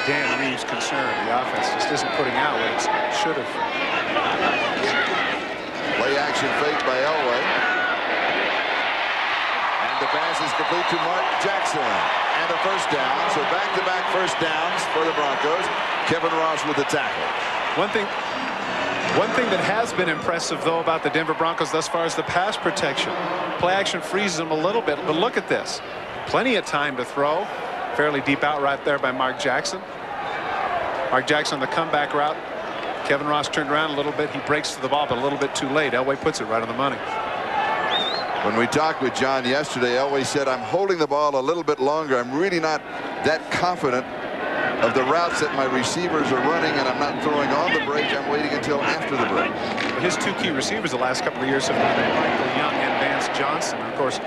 Dan Reeves concerned. The offense just isn't putting out what it should have. Play action fake by Elway. And the pass is complete to Mark Jackson. And a first down. So back-to-back first downs for the Broncos. Kevin Ross with the tackle. One thing that has been impressive, though, about the Denver Broncos thus far is the pass protection. Play action freezes them a little bit, but look at this. Plenty of time to throw. Fairly deep out right there by Mark Jackson. Mark Jackson on the comeback route. Kevin Ross turned around a little bit. He breaks to the ball, but a little bit too late. Elway puts it right on the money. When we talked with John yesterday, Elway said, I'm holding the ball a little bit longer. I'm really not that confident of the routes that my receivers are running, and I'm not throwing on the break. I'm waiting until after the break. But his two key receivers the last couple of years have been Michael Young and Vance Johnson. Of course,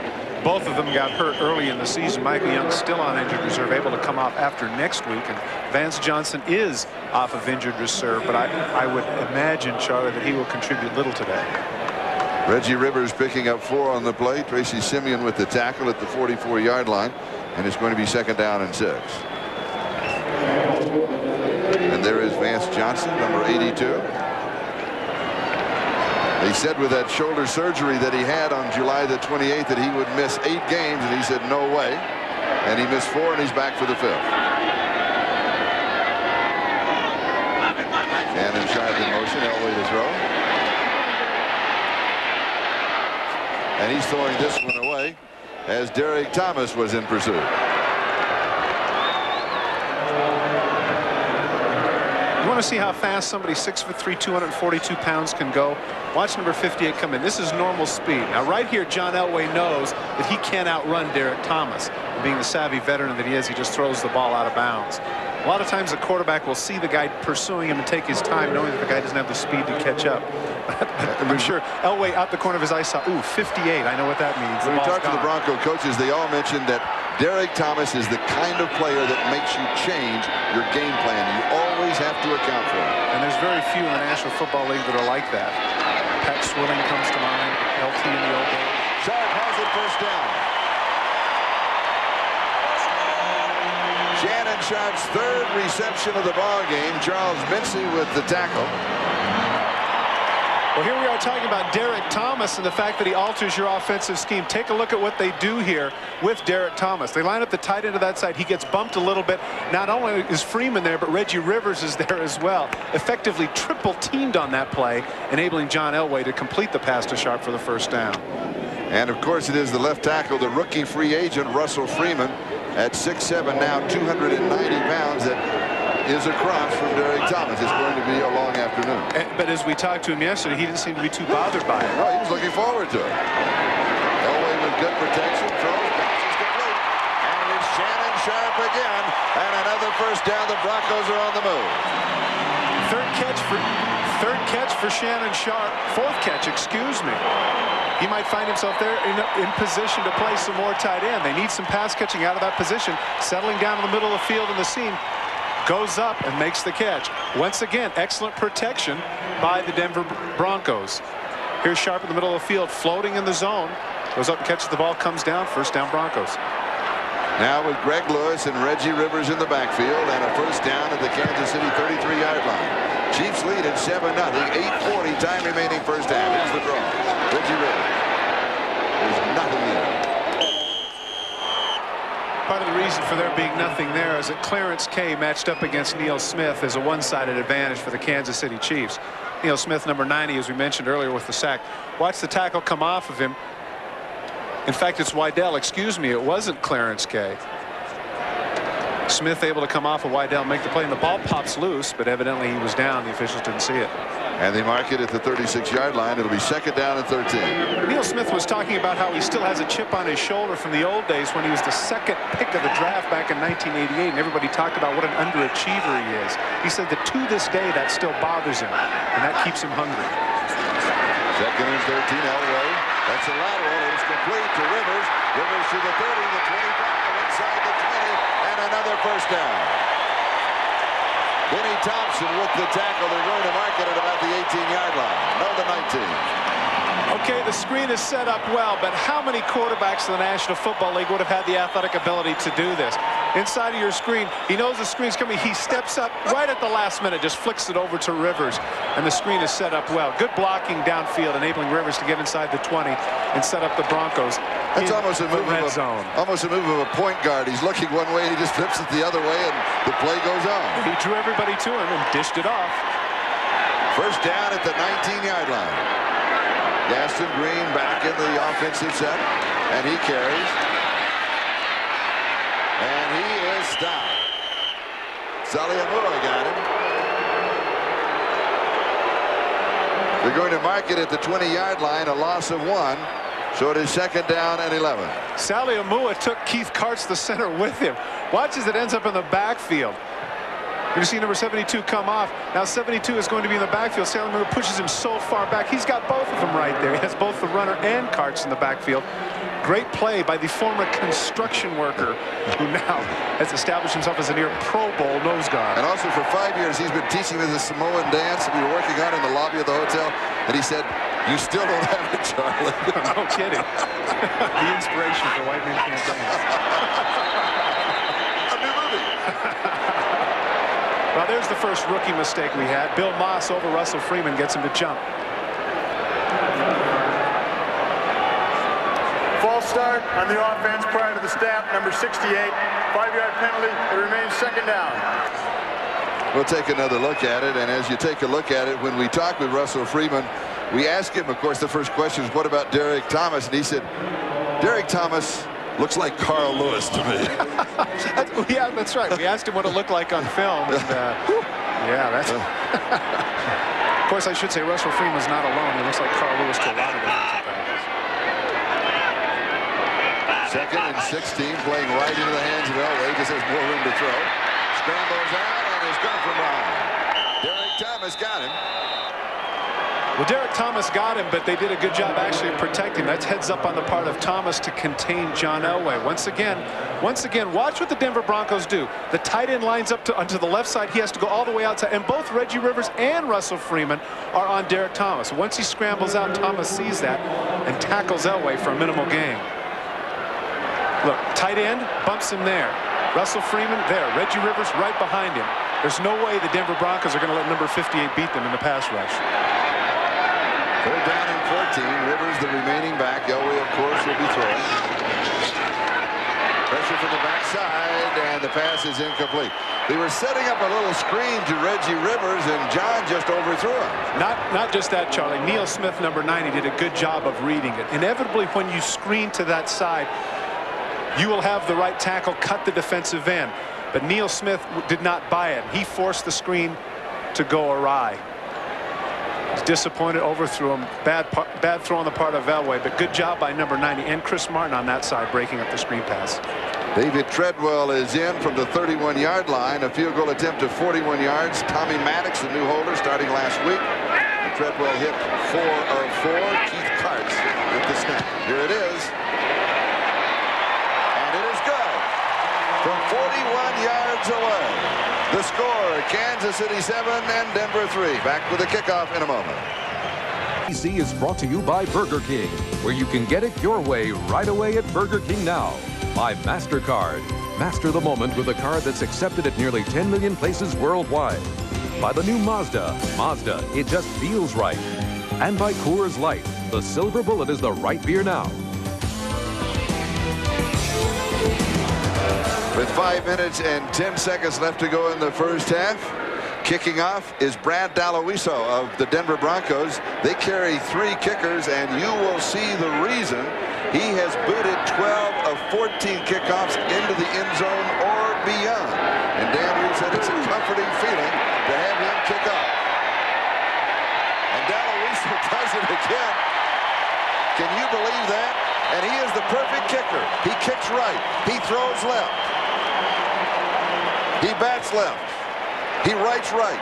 both of them got hurt early in the season. Michael Young still on injured reserve, able to come off after next week, and Vance Johnson is off of injured reserve, but I would imagine, Charlie, that he will contribute little today. Reggie Rivers picking up 4 on the play. Tracy Simeon with the tackle at the 44-yard line, and it's going to be 2nd down and 6. And there is Vance Johnson, number 82. They said with that shoulder surgery that he had on July the 28th that he would miss 8 games, and he said no way. And he missed 4, and he's back for the 5th. Shannon Sharp in motion, Elway to throw. And he's throwing this one away as Derek Thomas was in pursuit. You want to see how fast somebody 6'3", 242 pounds can go? Watch number 58 come in. This is normal speed. Now right here, John Elway knows that he can't outrun Derek Thomas. And being the savvy veteran that he is, he just throws the ball out of bounds. A lot of times the quarterback will see the guy pursuing him and take his time, knowing that the guy doesn't have the speed to catch up. I'm sure Elway out the corner of his eye saw, ooh, 58. I know what that means. When we talked to the Bronco coaches, they all mentioned that Derek Thomas is the kind of player that makes you change your game plan. You always have to account for it. And there's very few in the National Football League that are like that. Pat Swilling comes to mind, LT in the old days. Sharp has it, first down. Shannon Sharp's 3rd reception of the ball game. Charles Mincy with the tackle. Well, here we are talking about Derek Thomas and the fact that he alters your offensive scheme. Take a look at what they do here with Derek Thomas. They line up the tight end to that side. He gets bumped a little bit. Not only is Freeman there, but Reggie Rivers is there as well. Effectively triple teamed on that play, enabling John Elway to complete the pass to Sharp for the first down. And of course it is the left tackle, the rookie free agent Russell Freeman, at 6'7" now, 290 pounds. That is across from Derek Thomas. It's going to be a long afternoon. But as we talked to him yesterday, he didn't seem to be too bothered by it. No, he was looking forward to it. Elway with good protection, throws, passes complete. And it's Shannon Sharp again. And another first down. The Broncos are on the move. Third catch for Shannon Sharp. 4th catch, excuse me. He might find himself there in position to play some more tight end. They need some pass catching out of that position. Settling down in the middle of the field in the seam. Goes up and makes the catch. Once again, excellent protection by the Denver Broncos. Here's Sharp in the middle of the field, floating in the zone. Goes up and catches the ball, comes down. First down, Broncos. Now with Greg Lewis and Reggie Rivers in the backfield, and a first down at the Kansas City 33-yard line. Chiefs lead at 7-0. 8:40 time remaining first half. Here's the draw. Reggie Rivers. There's nothing there. Part of the reason for there being nothing there is that Clarence Kay matched up against Neil Smith as a one-sided advantage for the Kansas City Chiefs. Neil Smith, number 90, as we mentioned earlier, with the sack. Watch the tackle come off of him. In fact, it's Wydell. Excuse me, it wasn't Clarence Kay. Smith able to come off of Wydell, make the play, and the ball pops loose, but evidently he was down. The officials didn't see it. And they mark it at the 36-yard line. It'll be 2nd down and 13. Neil Smith was talking about how he still has a chip on his shoulder from the old days when he was the 2nd pick of the draft back in 1988, and everybody talked about what an underachiever he is. He said that to this day that still bothers him, and that keeps him hungry. 2nd and 13, Elway. That's a lateral. It's complete to Rivers. Rivers to the 30, the 25, inside the 20, and another first down. Benny Thompson with the tackle. They're going to mark it at about the 18-yard line. No, the 19. Okay, the screen is set up well, but how many quarterbacks in the National Football League would have had the athletic ability to do this? Inside of your screen, he knows the screen's coming. He steps up right at the last minute, just flicks it over to Rivers, and the screen is set up well. Good blocking downfield, enabling Rivers to get inside the 20 and set up the Broncos. That's almost a move of a point guard. He's looking one way and he just flips it the other way and the play goes on. He drew everybody to him and dished it off. First down at the 19-yard line. Gaston Green back in the offensive set, and he carries. And he is stopped. Saliamua got him. They're going to mark it at the 20-yard line, a loss of 1. So it is second down and 11. Saliamua took Keith Karts, the center, with him. Watch as it ends up in the backfield. You see number 72 come off. Now 72 is going to be in the backfield. Saliamua pushes him so far back. He's got both of them right there. He has both the runner and Karts in the backfield. Great play by the former construction worker who now has established himself as a near Pro Bowl nose guard. And also for 5 years he's been teaching me the Samoan dance that we were working on in the lobby of the hotel. And he said, "You still don't have it, Charlie." No kidding. The inspiration for White Men Can't Dance. A new movie. Well, there's the first rookie mistake we had. Bill Moss over Russell Freeman gets him to jump. False start on the offense prior to the snap, number 68. 5-yard penalty. It remains second down. We'll take another look at it, and as you take a look at it, when we talked with Russell Freeman, we asked him, of course, the first question is, what about Derek Thomas? And he said, Derek Thomas looks like Carl Lewis to me. Yeah, that's right. We asked him what it looked like on film. And, yeah, that's... Of course, I should say Russell Freeman's not alone. He looks like Carl Lewis to a lot of defensive tackles. Second and 16, playing right into the hands of Elway. Just has more room to throw. Scrambles out and is gone from behind. Derek Thomas got him. Well, Derek Thomas got him, but they did a good job actually protecting. That's heads up on the part of Thomas to contain John Elway. Once again, watch what the Denver Broncos do. The tight end lines up onto the left side. He has to go all the way outside. And both Reggie Rivers and Russell Freeman are on Derek Thomas. Once he scrambles out, Thomas sees that and tackles Elway for a minimal gain. Look, tight end bumps him there. Russell Freeman there. Reggie Rivers right behind him. There's no way the Denver Broncos are going to let number 58 beat them in the pass rush. Third down and 14. Rivers, the remaining back. Elway, of course, will be throwing. Pressure from the backside, and the pass is incomplete. They were setting up a little screen to Reggie Rivers, and John just overthrew him. Not just that, Charlie. Neil Smith, number 90, did a good job of reading it. Inevitably, when you screen to that side, you will have the right tackle cut the defensive end. But Neil Smith did not buy it. He forced the screen to go awry. Disappointed, overthrew him. Bad throw on the part of Elway, but good job by number 90 and Chris Martin on that side, breaking up the screen pass. David Treadwell is in from the 31-yard line. A field goal attempt of 41 yards. Tommy Maddox, the new holder, starting last week. And Treadwell hit 4 of 4. Keith Karts with the snap. Here it is. And it is good. From 41 yards away. The score, Kansas City 7 and Denver 3. Back with the kickoff in a moment. NBC is brought to you by Burger King, where you can get it your way right away at Burger King now. By MasterCard. Master the moment with a card that's accepted at nearly 10 million places worldwide. By the new Mazda. Mazda, it just feels right. And by Coors Light. The Silver Bullet is the right beer now. With 5 minutes and 10 seconds left to go in the first half, kicking off is Brad Dalowiso of the Denver Broncos. They carry 3 kickers, and you will see the reason. He has booted 12 of 14 kickoffs into the end zone or beyond. And Dan Reed said it's a comforting feeling to have him kick off. And Dalowiso does it again. Can you believe that? And he is the perfect kicker. He kicks right. He throws left. He bats left. He writes right.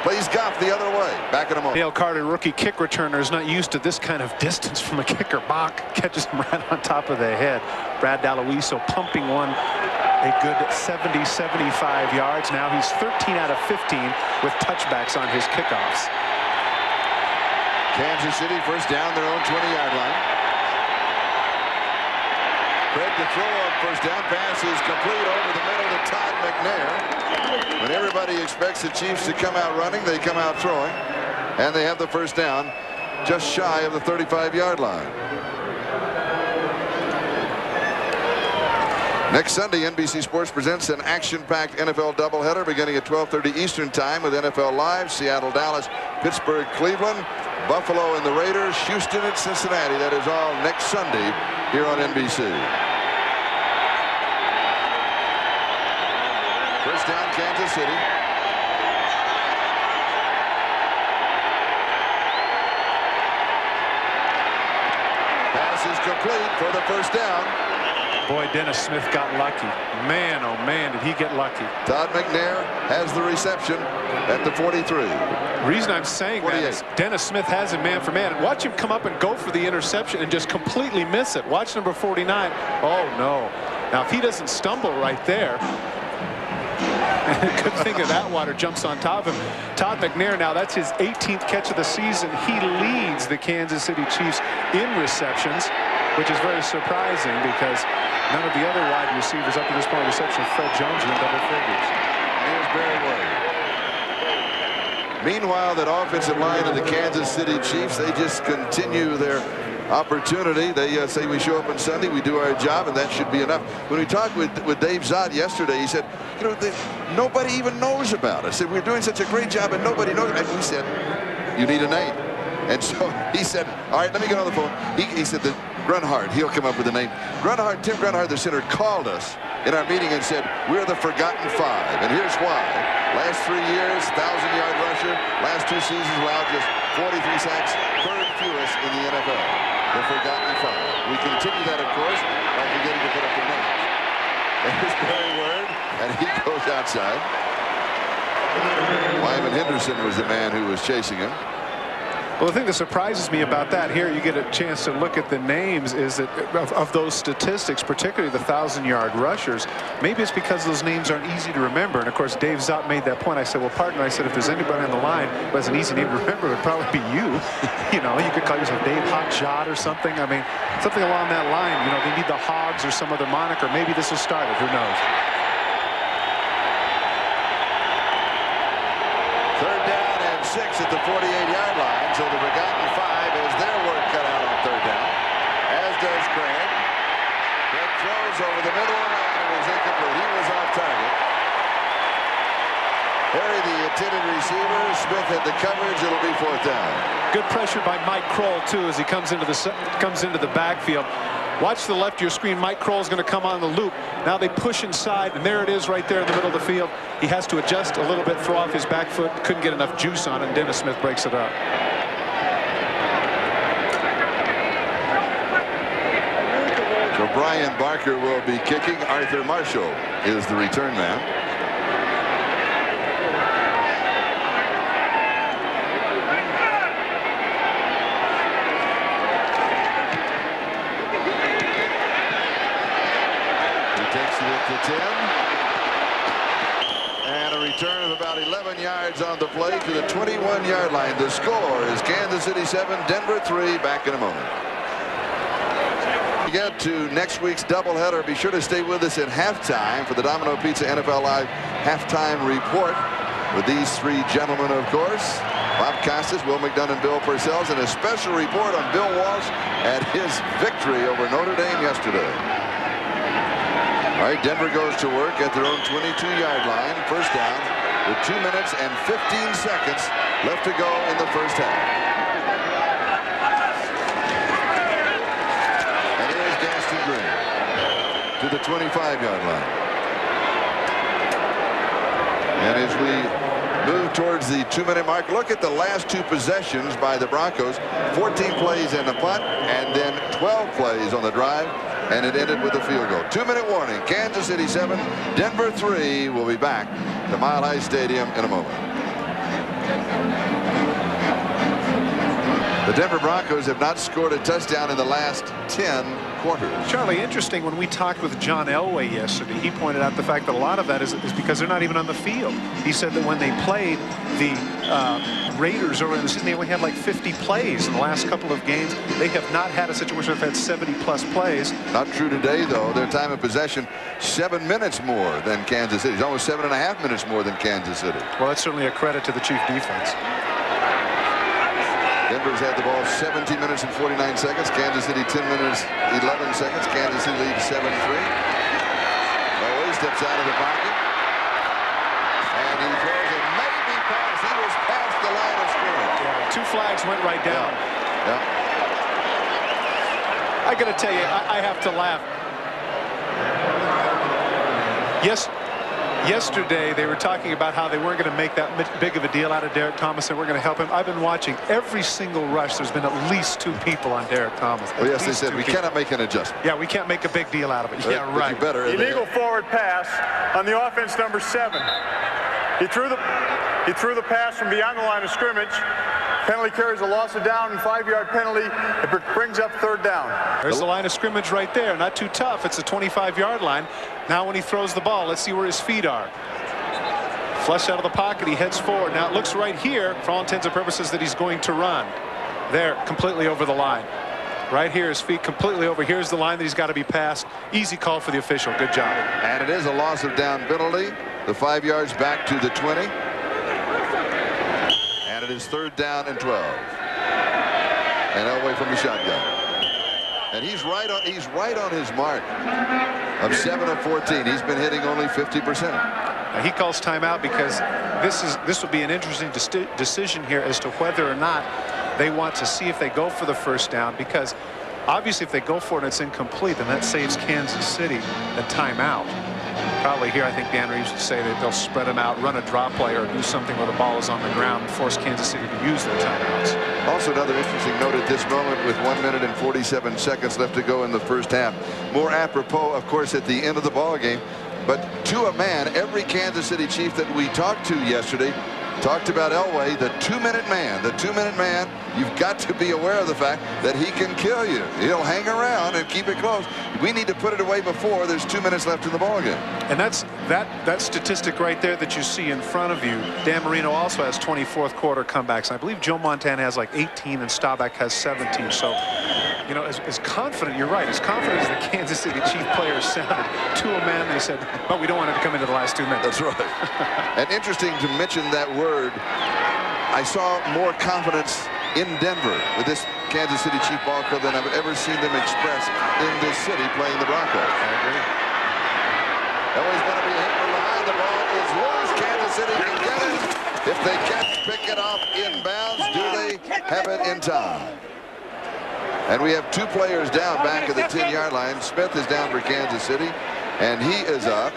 Plays golf the other way. Back in a moment. Dale Carter, rookie kick returner, is not used to this kind of distance from a kicker. Bach catches him right on top of the head. Brad Dalowiso pumping one a good 70, 75 yards. Now he's 13 out of 15 with touchbacks on his kickoffs. Kansas City first down their own 20-yard line. Craig to throw on first down. Pass is complete over the middle to Todd McNair. When everybody expects the Chiefs to come out running, they come out throwing. And they have the first down just shy of the 35-yard line. Next Sunday, NBC Sports presents an action-packed NFL doubleheader beginning at 12:30 Eastern Time with NFL Live, Seattle, Dallas, Pittsburgh, Cleveland, Buffalo and the Raiders, Houston and Cincinnati. That is all next Sunday here on NBC. First down, Kansas City. Pass is complete for the first down. Boy, Dennis Smith got lucky. Man, oh man, did he get lucky. Todd McNair has the reception at the 43. The reason I'm saying 48. that is Dennis Smith has him man for man. And watch him come up and go for the interception and just completely miss it. Watch number 49. Oh, no. Now, if he doesn't stumble right there, good thing that Atwater jumps on top of him. Todd McNair, now that's his 18th catch of the season. He leads the Kansas City Chiefs in receptions, which is very surprising because none of the other wide receivers up to this point, reception of Fred Jones, are in double figures. Here's Barry White. Meanwhile, that offensive line of the Kansas City Chiefs, they just continue their opportunity. They say we show up on Sunday, we do our job, and that should be enough. When we talked with Dave Zott yesterday, he said, you know, nobody even knows about us. I said, we're doing such a great job and nobody knows. And we said, you need a name. And so he said, all right, let me get on the phone. He said that Grunhard, he'll come up with a name. Grunhard, Tim Grunhard, the center, called us in our meeting and said, we're the Forgotten Five. And here's why. Last 3 years, 1,000-yard rusher. Last 2 seasons allowed just 43 sacks, third fewest in the NFL. The Forgotten Five. We continue that, of course, by forgetting to put up their names. There's Barry Word, and he goes outside. Wyman Henderson was the man who was chasing him. Well, the thing that surprises me about that, here you get a chance to look at the names, is that of those statistics, particularly the 1,000-yard rushers, maybe it's because those names aren't easy to remember. And of course, Dave Zott made that point. I said, well, partner, I said, if there's anybody on the line who has an easy name to remember, it would probably be you. You know, you could call yourself Dave Hotshot or something. I mean, something along that line. You know, they need the Hogs or some other moniker. Maybe this will start it. Who knows? Third down and 6 at the 48-yard line. So the Forgotten Five has their work cut out on third down, as does Craig. Craig throws over the middle, and it was incomplete. He was off target. Harry, the intended receiver. Smith had the coverage. It'll be fourth down. Good pressure by Mike Kroll, too, as he comes into the backfield. Watch the left of your screen. Mike Kroll's going to come on the loop. Now they push inside, and there it is right there in the middle of the field. He has to adjust a little bit, throw off his back foot. Couldn't get enough juice on it, and Dennis Smith breaks it up. So Brian Barker will be kicking. Arthur Marshall is the return man. To 10, and a return of about 11 yards on the play to the 21-yard line. The score is Kansas City 7, Denver 3. Back in a moment. To get to next week's doubleheader, be sure to stay with us at halftime for the Domino Pizza NFL Live halftime report with these three gentlemen, of course. Bob Costas, Will McDonough, and Bill Parcells, and a special report on Bill Walsh at his victory over Notre Dame yesterday. All right, Denver goes to work at their own 22-yard line. First down with 2 minutes and 15 seconds left to go in the first half. And here's Gaston Green to the 25-yard line. And as we move towards the 2-minute mark, look at the last 2 possessions by the Broncos. 14 plays in the punt and then 12 plays on the drive. And it ended with a field goal. 2-minute warning. Kansas City 7, Denver 3. We'll be back to Mile High Stadium in a moment. The Denver Broncos have not scored a touchdown in the last 10 quarters. Charlie, interesting, when we talked with John Elway yesterday, he pointed out the fact that a lot of that is because they're not even on the field. He said that when they played the Raiders earlier in the season, they only had like 50 plays in the last couple of games. They have not had a situation where they've had 70-plus plays. Not true today, though. Their time of possession, 7 minutes more than Kansas City. It's almost 7.5 minutes more than Kansas City. Well, that's certainly a credit to the Chief defense. Denver's had the ball 17 minutes and 49 seconds. Kansas City 10 minutes 11 seconds. Kansas City leads 7-3. steps out of the pocket. And he throws a maybe pass. He was past the line of scrimmage. Yeah, 2 flags went right down. Yeah. I got to tell you, I have to laugh. Yes. Yesterday, they were talking about how they weren't going to make that big of a deal out of Derek Thomas and we're going to help him. I've been watching every single rush. There's been at least 2 people on Derek Thomas. Well, yes, they said we cannot make an adjustment. Yeah, we can't make a big deal out of it. Yeah, but right. You better. Illegal forward pass on the offense, number 7. He threw the pass from beyond the line of scrimmage. Penalty carries a loss of down and 5-yard penalty. It brings up 3rd down. There's the line of scrimmage right there. Not too tough. It's a 25-yard line. Now when he throws the ball, let's see where his feet are. Flush out of the pocket. He heads forward. Now it looks right here, for all intents and purposes, that he's going to run. There, completely over the line. Right here, his feet completely over. Here's the line that he's got to be passed. Easy call for the official. Good job. And it is a loss of down penalty. The 5 yards back to the 20. And it is 3rd down and 12. And Elway from the shotgun. And he's right on his mark of 7 of 14. He's been hitting only 50%. Now he calls timeout because this will be an interesting decision here as to whether or not they want to see if they go for the 1st down, because obviously if they go for it and it's incomplete, then that saves Kansas City a timeout. Probably here, I think Dan Reeves would say that they'll spread them out, run a drop play, or do something where the ball is on the ground and force Kansas City to use their timeouts. Also, another interesting note at this moment, with 1 minute and 47 seconds left to go in the 1st half. More apropos, of course, at the end of the ball game. But to a man, every Kansas City Chief that we talked to yesterday talked about Elway, the 2-minute man. The 2-minute man, you've got to be aware of the fact that he can kill you. He'll hang around and keep it close. We need to put it away before there's 2 minutes left in the ball game. And that statistic right there that you see in front of you. Dan Marino also has 24th quarter comebacks. I believe Joe Montana has like 18 and Staubach has 17. So, you know, as confident, you're right, as confident as the Kansas City Chief players sounded, to a man they said, but we don't want it to come into the last 2 minutes. That's right. And interesting to mention that word. I saw more confidence in Denver with this Kansas City Chief ball club than I've ever seen them express in this city playing the Broncos. I agree. Elway's going to be hit from behind. The ball is loose. Kansas City can get it. If they can't pick it off inbounds, do they have it in time? And we have 2 players down back at the 10-yard line. Smith is down for Kansas City, and he is up.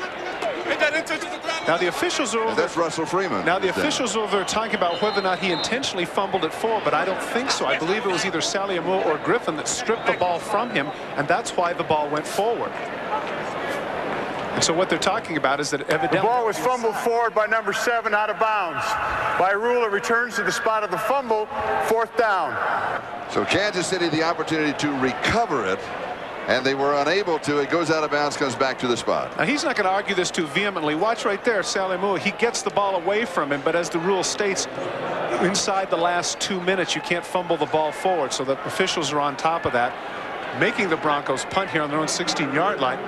Now the officials are over. That's Russell Freeman. Now the officials are over there talking about whether or not he intentionally fumbled it forward, but I don't think so. I believe it was either Saliamu or Griffin that stripped the ball from him, and that's why the ball went forward. And so what they're talking about is that evidently the ball was fumbled forward by number 7 out of bounds. By rule, it returns to the spot of the fumble, 4th down. So Kansas City the opportunity to recover it, and they were unable to. It goes out of bounds, comes back to the spot. Now he's not going to argue this too vehemently. Watch right there, Saliamu. He gets the ball away from him, but as the rule states, inside the last 2 minutes, you can't fumble the ball forward. So the officials are on top of that, making the Broncos punt here on their own 16-yard line.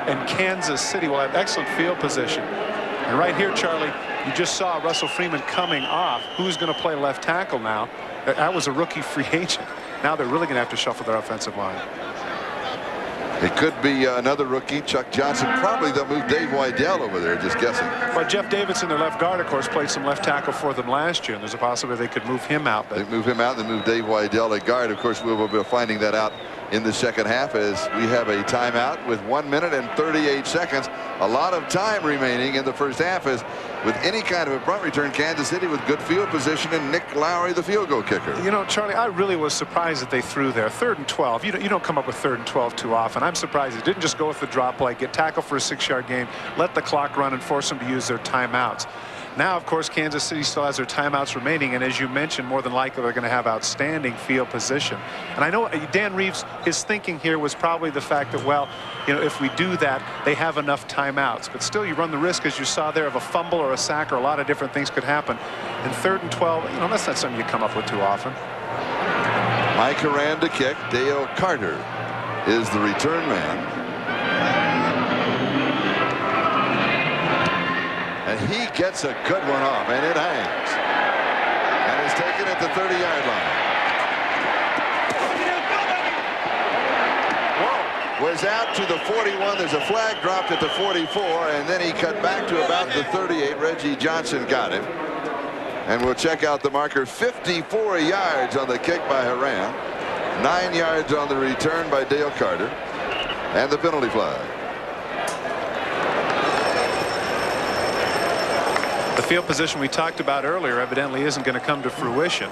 And Kansas City will have excellent field position. And right here, Charlie, you just saw Russell Freeman coming off. Who's going to play left tackle now? That was a rookie free agent. Now they're really going to have to shuffle their offensive line. It could be another rookie, Chuck Johnson. Probably they'll move Dave Wydell over there, just guessing. Well, Jeff Davidson, their left guard, of course, played some left tackle for them last year, and there's a possibility they could move him out. But they move him out, then move Dave Wydell at guard. Of course, we will be finding that out in the 2nd half as we have a timeout with 1 minute and 38 seconds. A lot of time remaining in the 1st half, as with any kind of a punt return, Kansas City with good field position and Nick Lowry, the field goal kicker. You know, Charlie, I really was surprised that they threw there. 3rd and 12. You don't come up with 3rd and 12 too often. I'm surprised they didn't just go with the drop play, get tackled for a 6-yard gain, let the clock run, and force them to use their timeouts. Now, of course, Kansas City still has their timeouts remaining, and as you mentioned, more than likely they're going to have outstanding field position. And I know Dan Reeves, his thinking here was probably the fact that, well, you know, if we do that, they have enough timeouts. But still, you run the risk, as you saw there, of a fumble or a sack, or a lot of different things could happen. And 3rd and 12, you know, that's not something you come up with too often. Mike Haran to kick. Dale Carter is the return man. And he gets a good one off, and it hangs. And is taken at the 30-yard line. Whoa. was out to the 41. There's a flag dropped at the 44, and then he cut back to about the 38. Reggie Johnson got him. And we'll check out the marker. 54 yards on the kick by Haran. 9 yards on the return by Dale Carter. And the penalty flag. The field position we talked about earlier evidently isn't going to come to fruition.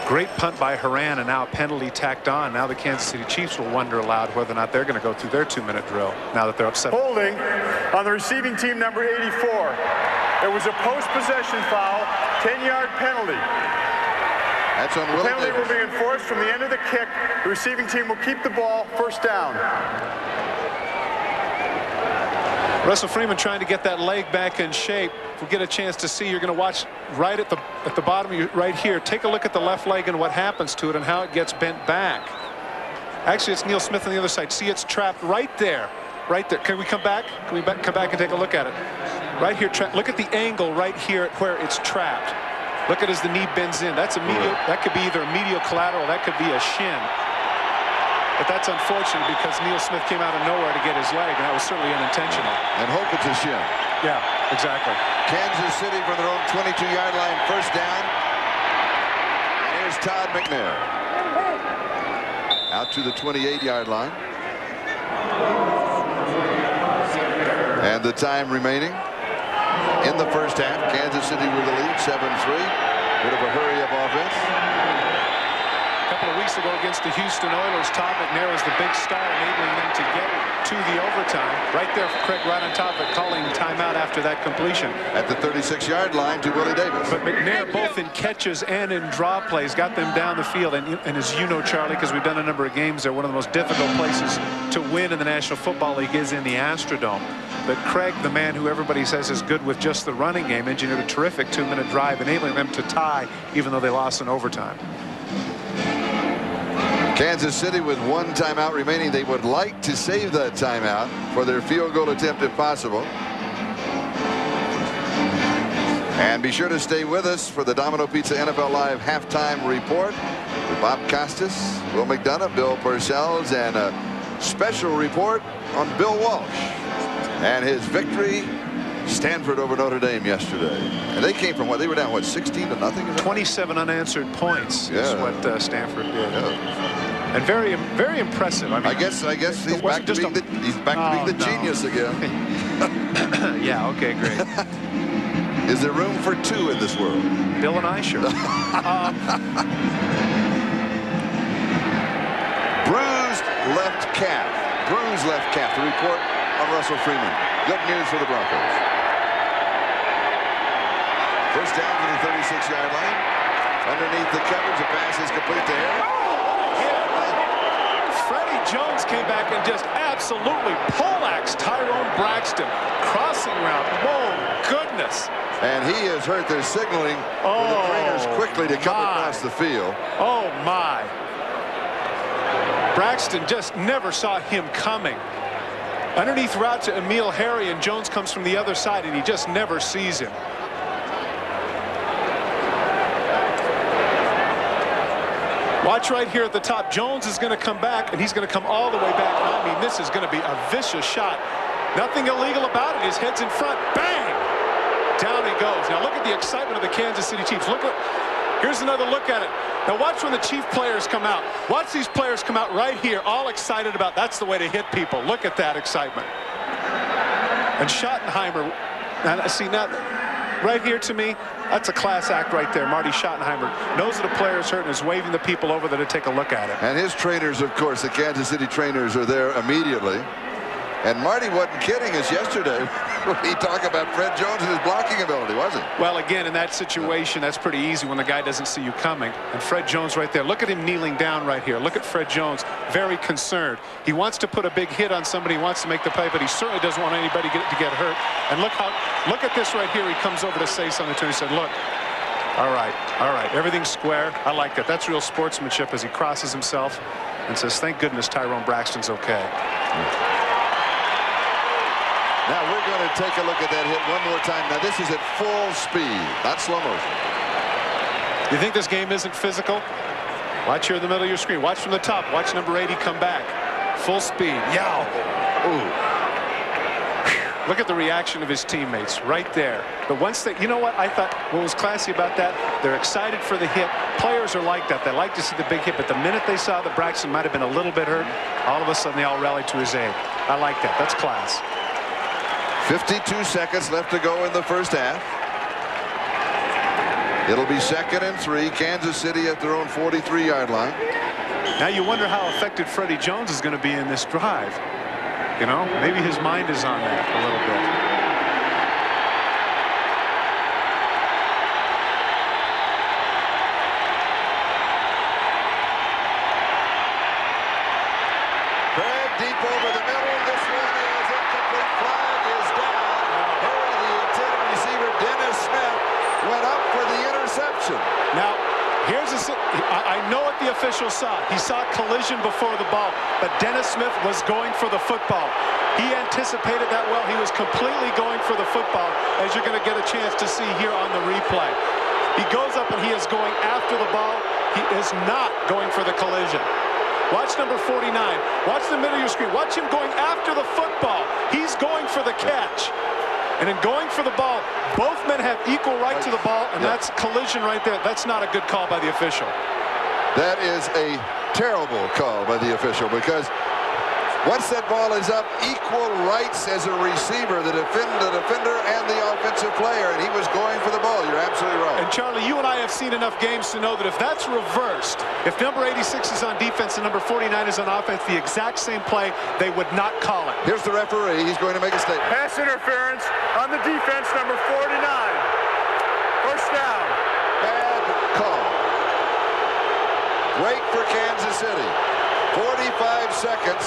Great punt by Haran, and now a penalty tacked on. Now the Kansas City Chiefs will wonder aloud whether or not they're going to go through their 2-minute drill now that they're upset. Holding on the receiving team, number 84. It was a post-possession foul, 10-yard penalty. That's on Willie The penalty Davis. will be enforced from the end of the kick. The receiving team will keep the ball, first down. Russell Freeman trying to get that leg back in shape. If we get a chance to see, you're going to watch right at the bottom right here. Take a look at the left leg and what happens to it and how it gets bent back. Actually, it's Neil Smith on the other side. See, it's trapped right there. Right there. Can we come back? Can we come back and take a look at it? Right here. Look at the angle right here where it's trapped. Look at as the knee bends in. That's a medial. That could be either a medial collateral. That could be a shin. But that's unfortunate because Neil Smith came out of nowhere to get his leg, and that was certainly unintentional. And hope it's a shin. Yeah, exactly. Kansas City from their own 22-yard line, first down. And here's Todd McNair. Out to the 28-yard line. And the time remaining in the first half. Kansas City with the lead, 7-3. Bit of a hurry-up offense. A couple of weeks ago against the Houston Oilers, Todd McNair was the big star, enabling them to get to the overtime. Right there, Craig, right on top of it, calling timeout after that completion. At the 36-yard line to Willie Davis. But McNair, both in catches and in draw plays, got them down the field. And as you know, Charlie, because we've done a number of games there, one of the most difficult places to win in the National Football League is in the Astrodome. But Craig, the man who everybody says is good with just the running game, engineered a terrific 2-minute drive, enabling them to tie, even though they lost in overtime. Kansas City with one timeout remaining. They would like to save that timeout for their field goal attempt if possible. And be sure to stay with us for the Domino Pizza NFL Live halftime report with Bob Costas, Will McDonough, Bill Parcells, and a special report on Bill Walsh and his victory. Stanford over Notre Dame yesterday. And they came from what? They were down, what, 16-0? 27 unanswered points is what Stanford did. Yeah. And very, very impressive. I mean, I guess he's back to being the genius again. Yeah, okay, great. Is there room for two in this world? Bill and I, sure. Bruised left calf. Bruised left calf. The report on Russell Freeman. Good news for the Broncos. First down to the 36-yard line. Underneath the coverage, the pass is complete to Harris. Freddie Jones came back and just absolutely poleaxed Tyrone Braxton. Crossing route. Oh, goodness. And he has hurt their signaling for the trainers quickly to come across the field. Oh, my. Braxton just never saw him coming. Underneath route to Emil Harry, and Jones comes from the other side, and he just never sees him. Watch right here at the top. Jones is going to come back, and he's going to come all the way back. I mean, this is going to be a vicious shot. Nothing illegal about it. His head's in front. Bang! Down he goes. Now look at the excitement of the Kansas City Chiefs. Here's another look at it. Now watch when the Chief players come out. Watch these players come out right here, all excited about. That's the way to hit people. Look at that excitement. And Schottenheimer. Now see now. Right here to me, that's a class act right there. Marty Schottenheimer knows that a player is hurt and is waving the people over there to take a look at it. And his trainers, of course, the Kansas City trainers are there immediately. And Marty wasn't kidding us yesterday when he talked about Fred Jones and his blocking ability, was he? Well, again, in that situation, that's pretty easy when the guy doesn't see you coming. And Fred Jones right there. Look at him kneeling down right here. Look at Fred Jones, very concerned. He wants to put a big hit on somebody. He wants to make the play, but he certainly doesn't want anybody to get hurt. And look at this right here. He comes over to say something to him. He said, look, all right, everything's square. I like that. That's real sportsmanship as he crosses himself and says, thank goodness Tyrone Braxton's okay. Now we're going to take a look at that hit one more time. Now this is at full speed, not slow motion. You think this game isn't physical? Watch here in the middle of your screen. Watch from the top. Watch number 80 come back. full speed. Yow. Ooh. Look at the reaction of his teammates right there. But once they, you know what I thought, what was classy about that? They're excited for the hit. Players are like that. They like to see the big hit. But the minute they saw that Braxton might have been a little bit hurt, all of a sudden they all rallied to his aid. I like that. That's class. 52 seconds left to go in the first half. It'll be 2nd and 3. Kansas City at their own 43-yard line. Now you wonder how affected Freddie Jones is going to be in this drive. You know, maybe his mind is on that a little bit. Craig deep over the middle. This one is incomplete. Flag is down. Hurry, the intended receiver, Dennis Smith, went up for the interception. Now, here's I know what the official saw. He saw collision before the ball, but Dennis Smith was going for the football. He anticipated that well. He was completely going for the football, as you're going to get a chance to see here on the replay. He goes up and he is going after the ball. He is not going for the collision. Watch number 49. Watch the middle of your screen. Watch him going after the football. He's going for the catch. And in going for the ball, both men have equal right to the ball, and that's collision right there. That's not a good call by the official. That is a terrible call by the official, because once that ball is up, equal rights as a receiver, the defender and the offensive player, and he was going for the ball. You're absolutely right. And Charlie, you and I have seen enough games to know that if that's reversed, if number 86 is on defense and number 49 is on offense, the exact same play, they would not call it. Here's the referee. He's going to make a statement. Pass interference on the defense, number 49. First down. Bad call. Wait for Kansas City. 45 seconds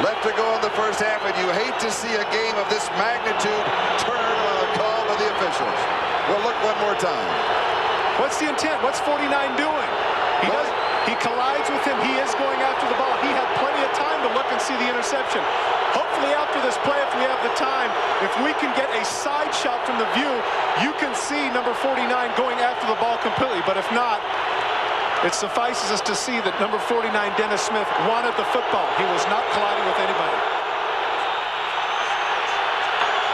left to go in the first half, and you hate to see a game of this magnitude turn on a call by the officials. Well, look one more time. What's the intent? What's 49 doing? He collides with him. He is going after the ball. He had plenty of time to look and see the interception. Hopefully after this play, if we have the time, if we can get a side shot from the view, you can see number 49 going after the ball completely. But if not, it suffices us to see that number 49, Dennis Smith, wanted the football. He was not colliding with anybody.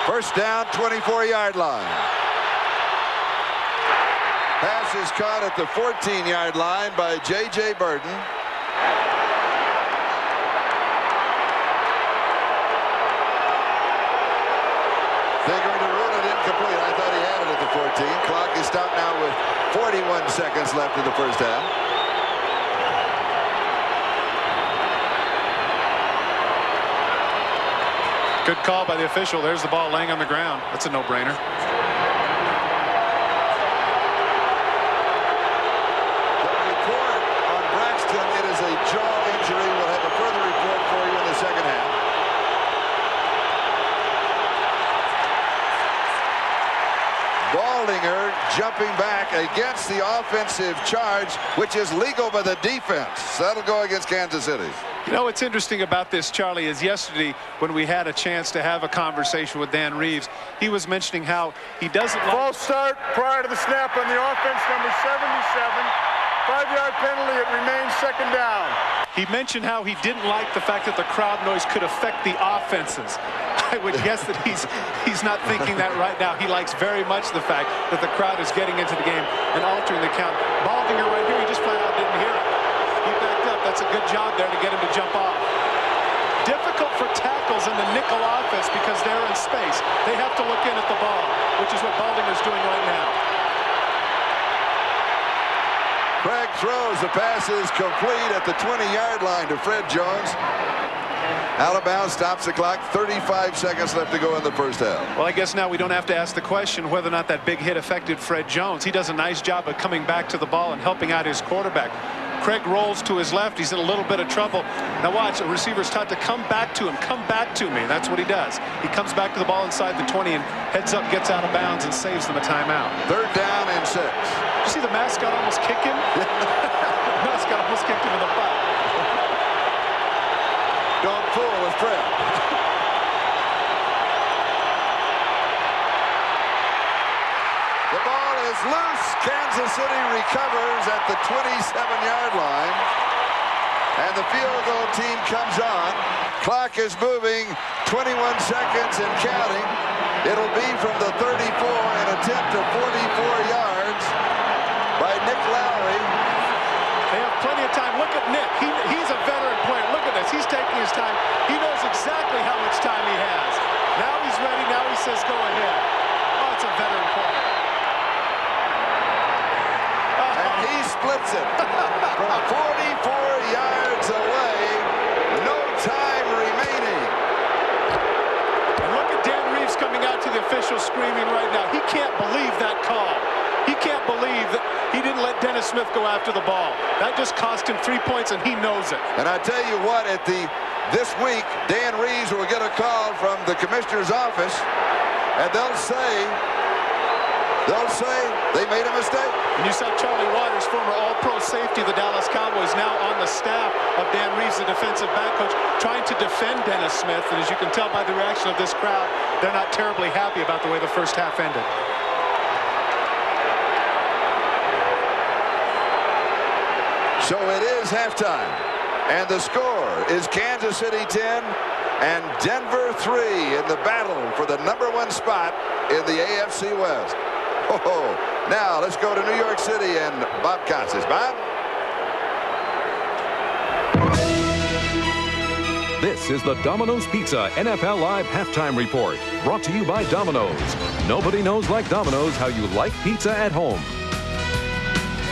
First down, 24-yard line. Pass is caught at the 14-yard line by J.J. Burton. They're going to rule it incomplete. I thought he had it at the 14. Clock is stopped now with 41 seconds left in the first half. Good call by the official. There's the ball laying on the ground. That's a no-brainer. The report on Braxton, it is a jaw injury. We'll have a further report for you in the second half. Baldinger jumping back against the offensive charge, which is legal by the defense. That'll go against Kansas City. You know what's interesting about this, Charlie, is yesterday when we had a chance to have a conversation with Dan Reeves, he was mentioning how he doesn't like... False start prior to the snap on the offense, number 77. 5-yard penalty. It remains second down. He mentioned how he didn't like the fact that the crowd noise could affect the offenses. I would guess that he's not thinking that right now. He likes very much the fact that the crowd is getting into the game and altering the count. Baldinger right here, he just flat out didn't hear it. He backed up. That's a good job there to get him to jump off. Difficult for tackles in the nickel offense because they're in space. They have to look in at the ball, which is what Baldinger's doing right now. Craig throws. The pass is complete at the 20-yard line to Fred Jones. Alabama stops the clock. 35 seconds left to go in the first half. Well, I guess now we don't have to ask the question whether or not that big hit affected Fred Jones. He does a nice job of coming back to the ball and helping out his quarterback. Craig rolls to his left. He's in a little bit of trouble. Now watch, the receiver's taught to come back to him. Come back to me. That's what he does. He comes back to the ball inside the 20 and heads up, gets out of bounds, and saves them a timeout. Third down and 6. Did you see the mascot almost kick him? The mascot almost kicked him in the butt. Don't fool with Fred. The ball is loose. Kansas City recovers at the 27-yard line. And the field goal team comes on. Clock is moving, 21 seconds and counting. It'll be from the 34, an attempt of 44 yards by Nick Lowry. They have plenty of time. Look at Nick. He's a veteran player. Look at this. He's taking his time. He knows exactly how much time he has. Now he's ready. Now he says, go ahead. Oh, it's a veteran player. And he splits it from 44 yards away. No time remaining. And look at Dan Reeves coming out to the official screaming right now. He can't believe that call. He can't believe that he didn't let Dennis Smith go after the ball. That just cost him 3 points, and he knows it. And I tell you what, this week, Dan Reeves will get a call from the commissioner's office, and they'll say they made a mistake. And you saw Charlie Waters, former all-pro safety of the Dallas Cowboys, now on the staff of Dan Reeves, the defensive back coach, trying to defend Dennis Smith. And as you can tell by the reaction of this crowd, they're not terribly happy about the way the first half ended. So it is halftime, and the score is Kansas City 10 and Denver 3 in the battle for the #1 spot in the AFC West. Oh, now let's go to New York City and Bob Costas. Bob? This is the Domino's Pizza NFL Live Halftime Report, brought to you by Domino's. Nobody knows like Domino's how you like pizza at home.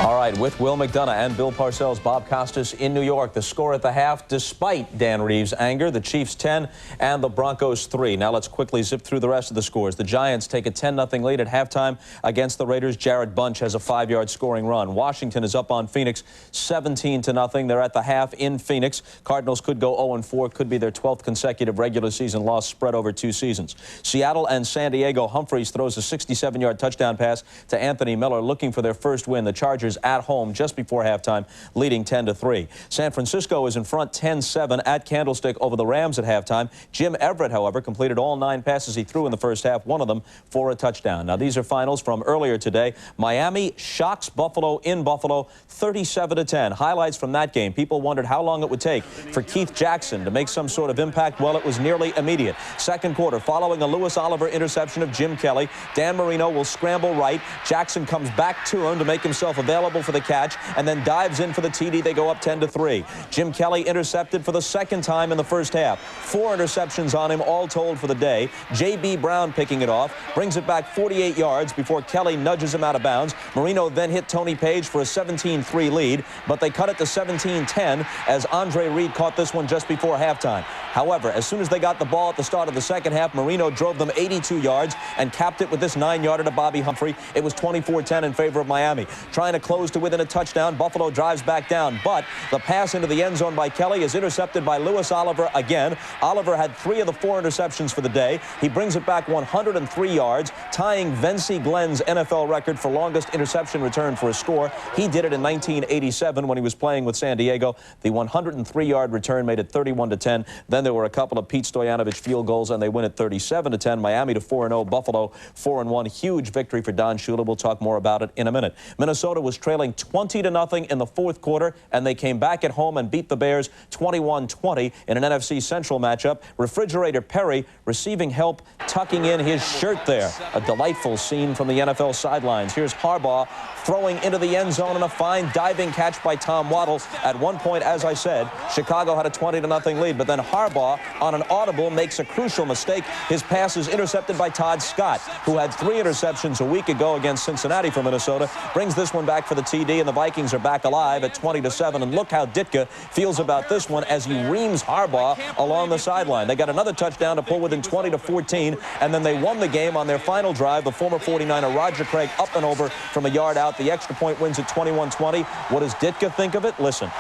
All right, with Will McDonough and Bill Parcells, Bob Costas in New York. The score at the half, despite Dan Reeves' anger, the Chiefs 10 and the Broncos 3. Now let's quickly zip through the rest of the scores. The Giants take a 10-0 lead at halftime against the Raiders. Jared Bunch has a 5-yard scoring run. Washington is up on Phoenix 17-0. They're at the half in Phoenix. Cardinals could go 0-4, could be their 12th consecutive regular season loss spread over 2 seasons. Seattle and San Diego. Humphreys throws a 67-yard touchdown pass to Anthony Miller, looking for their first win. The Chargers at home just before halftime, leading 10-3. San Francisco is in front 10-7 at Candlestick over the Rams at halftime. Jim Everett, however, completed all 9 passes he threw in the first half, one of them for a touchdown. Now, these are finals from earlier today. Miami shocks Buffalo in Buffalo 37-10. Highlights from that game. People wondered how long it would take for Keith Jackson to make some sort of impact. Well, it was nearly immediate. Second quarter, following a Lewis Oliver interception of Jim Kelly, Dan Marino will scramble right. Jackson comes back to him to make himself available for the catch, and then dives in for the TD. They go up 10-3. Jim Kelly intercepted for the second time in the first half. 4 interceptions on him, all told for the day. J.B. Brown picking it off, brings it back 48 yards before Kelly nudges him out of bounds. Marino then hit Tony Page for a 17-3 lead, but they cut it to 17-10 as Andre Reed caught this one just before halftime. However, as soon as they got the ball at the start of the second half, Marino drove them 82 yards and capped it with this 9-yarder to Bobby Humphrey. It was 24-10 in favor of Miami. Trying to close to within a touchdown. Buffalo drives back down, but the pass into the end zone by Kelly is intercepted by Lewis Oliver again. Oliver had 3 of the 4 interceptions for the day. He brings it back 103 yards, tying Vency Glenn's NFL record for longest interception return for a score. He did it in 1987 when he was playing with San Diego. The 103-yard return made it 31-10. Then there were a couple of Pete Stoyanovich field goals, and they win at 37-10. Miami to 4-0. Buffalo 4-1. Huge victory for Don Shula. We'll talk more about it in a minute. Minnesota was trailing 20-0 in the fourth quarter, and they came back at home and beat the Bears 21-20 in an NFC Central matchup. Refrigerator Perry receiving help, tucking in his shirt there. A delightful scene from the NFL sidelines. Here's Harbaugh throwing into the end zone, and a fine diving catch by Tom Waddle. At one point, as I said, Chicago had a 20-0 lead, but then Harbaugh on an audible makes a crucial mistake. His pass is intercepted by Todd Scott, who had 3 interceptions a week ago against Cincinnati for Minnesota. Brings this one back for the TD, and the Vikings are back alive at 20-7. And look how Ditka feels about this one as he reams Harbaugh along the sideline. They got another touchdown to pull within 20-14, and then they won the game on their final drive. The former 49er Roger Craig up and over from a yard out. The extra point wins at 21-20. What does Ditka think of it? Listen.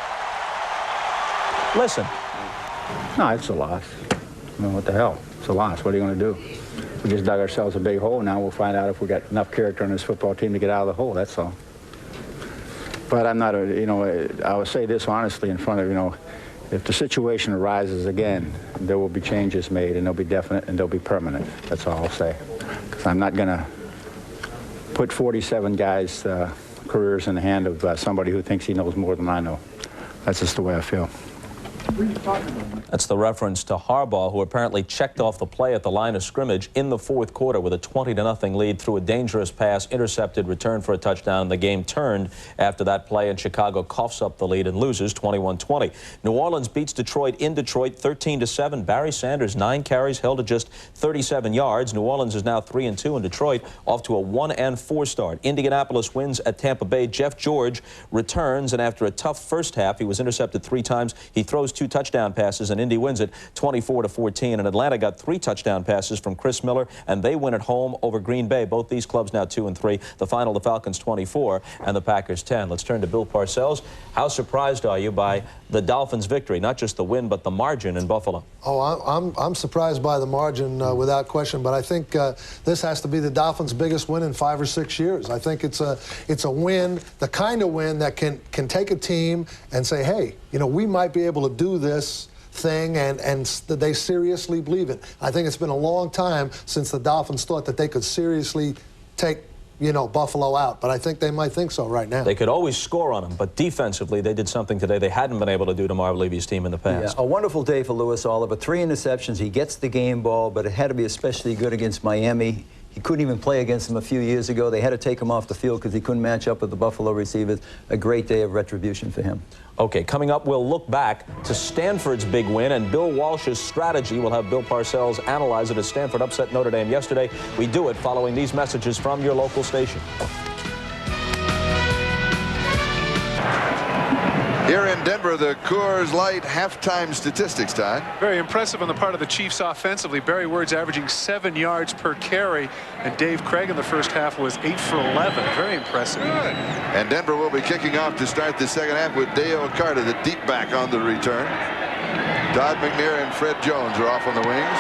Listen. No, it's a loss. I mean, what the hell? It's a loss. What are you going to do? We just dug ourselves a big hole. Now we'll find out if we got enough character in this football team to get out of the hole. That's all. But I'm not I will say this honestly in front of, if the situation arises again, there will be changes made, and they'll be definite and they'll be permanent. That's all I'll say. Because I'm not going to put 47 guys' careers in the hand of somebody who thinks he knows more than I know. That's just the way I feel. That's the reference to Harbaugh, who apparently checked off the play at the line of scrimmage in the fourth quarter with a 20-0 lead through a dangerous pass, intercepted, return for a touchdown, and the game turned after that play, and Chicago coughs up the lead and loses 21-20. New Orleans beats Detroit in Detroit 13-7. Barry Sanders, 9 carries, held to just 37 yards. New Orleans is now 3-2, and Detroit off to a 1-4 start. Indianapolis wins at Tampa Bay. Jeff George returns, and after a tough first half, he was intercepted 3 times. He throws 2 touchdown passes, and Indy wins it 24-14. And Atlanta got 3 touchdown passes from Chris Miller, and they win at home over Green Bay. Both these clubs now 2-3. The final, the Falcons 24 and the Packers 10. Let's turn to Bill Parcells. How surprised are you by the Dolphins' victory? Not just the win, but the margin in Buffalo. Oh, I'm surprised by the margin without question, but I think this has to be the Dolphins' biggest win in 5 or 6 years. I think it's a win, the kind of win that can take a team and say, hey, you know, we might be able to do this thing, and they seriously believe it. I think it's been a long time since the Dolphins thought that they could seriously take, you know, Buffalo out, but I think they might think so right now. They could always score on them, but defensively they did something today they hadn't been able to do to Marv Levy's team in the past. Yeah, a wonderful day for Louis Oliver. 3 interceptions. He gets the game ball, but it had to be especially good against Miami. He couldn't even play against them a few years ago. They had to take him off the field because he couldn't match up with the Buffalo receivers. A great day of retribution for him. Okay, coming up, we'll look back to Stanford's big win and Bill Walsh's strategy. We'll have Bill Parcells analyze it as Stanford upset Notre Dame yesterday. We do it following these messages from your local station. Here in Denver, the Coors Light halftime statistics, Todd. Very impressive on the part of the Chiefs offensively. Barry Word's averaging 7 yards per carry, and Dave Craig in the first half was 8 for 11. Very impressive. Good. And Denver will be kicking off to start the second half with Dale Carter, the deep back, on the return. Todd McNair and Fred Jones are off on the wings.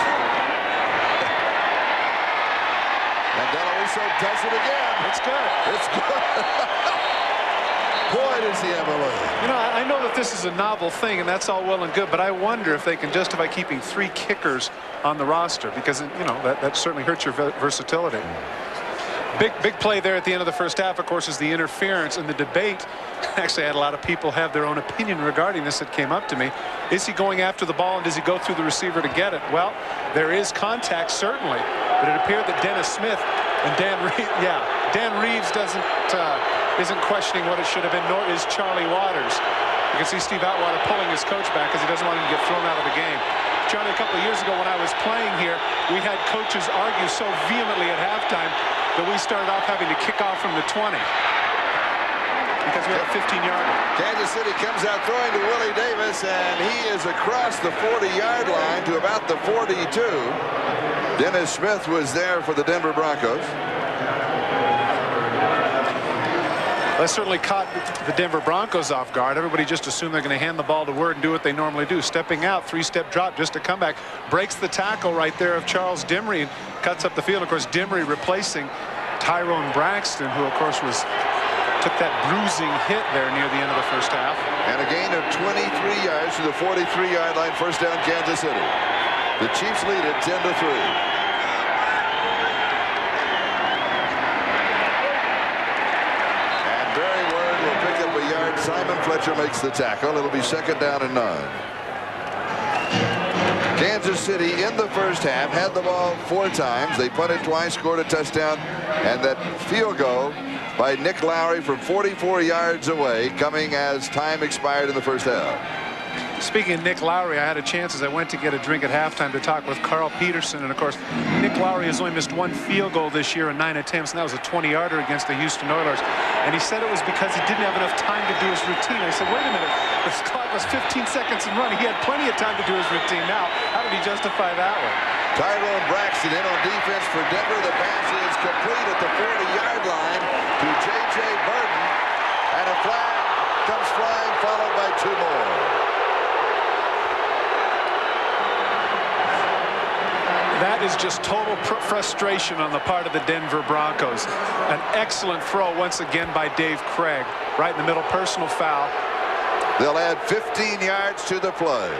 And Deloiso does it again. It's good. It's good. Boy, does he have a look. You know, I know that this is a novel thing, and that's all well and good, but I wonder if they can justify keeping 3 kickers on the roster, because, you know, that certainly hurts your versatility. Big play there at the end of the first half, of course, is the interference. And the debate, actually I had a lot of people have their own opinion regarding this that came up to me. Is he going after the ball, and does he go through the receiver to get it? Well, there is contact, certainly, but it appeared that Dennis Smith and Dan Reeves isn't questioning what it should have been, nor is Charlie Waters. You can see Steve Atwater pulling his coach back because he doesn't want him to get thrown out of the game. Charlie, a couple of years ago when I was playing here, we had coaches argue so vehemently at halftime that we started off having to kick off from the 20 because we had a 15-yarder. Kansas City comes out throwing to Willie Davis, and he is across the 40-yard line to about the 42. Dennis Smith was there for the Denver Broncos. That certainly caught the Denver Broncos off guard. Everybody just assumed they're going to hand the ball to Word and do what they normally do. Stepping out, 3-step drop, just a comeback. Breaks the tackle right there of Charles Dimry and cuts up the field. Of course, Dimry replacing Tyrone Braxton, who, of course, took that bruising hit there near the end of the first half. And a gain of 23 yards to the 43-yard line. First down, Kansas City. The Chiefs lead it 10-3. Simon Fletcher makes the tackle. It'll be second down and 9. Kansas City in the first half had the ball 4 times. They punted twice, scored a touchdown, and that field goal by Nick Lowry from 44 yards away coming as time expired in the first half. Speaking of Nick Lowry, I had a chance as I went to get a drink at halftime to talk with Carl Peterson. And, of course, Nick Lowry has only missed 1 field goal this year in 9 attempts, and that was a 20-yarder against the Houston Oilers. And he said it was because he didn't have enough time to do his routine. I said, wait a minute, the clock was 15 seconds and running. He had plenty of time to do his routine. Now, how did he justify that one? Tyrone Braxton in on defense for Denver. The pass is complete at the 40-yard line to J.J. Burton. And a flag comes flying, followed by 2 more. That is just total frustration on the part of the Denver Broncos. An excellent throw once again by Dave Craig. Right in the middle, personal foul. They'll add 15 yards to the play.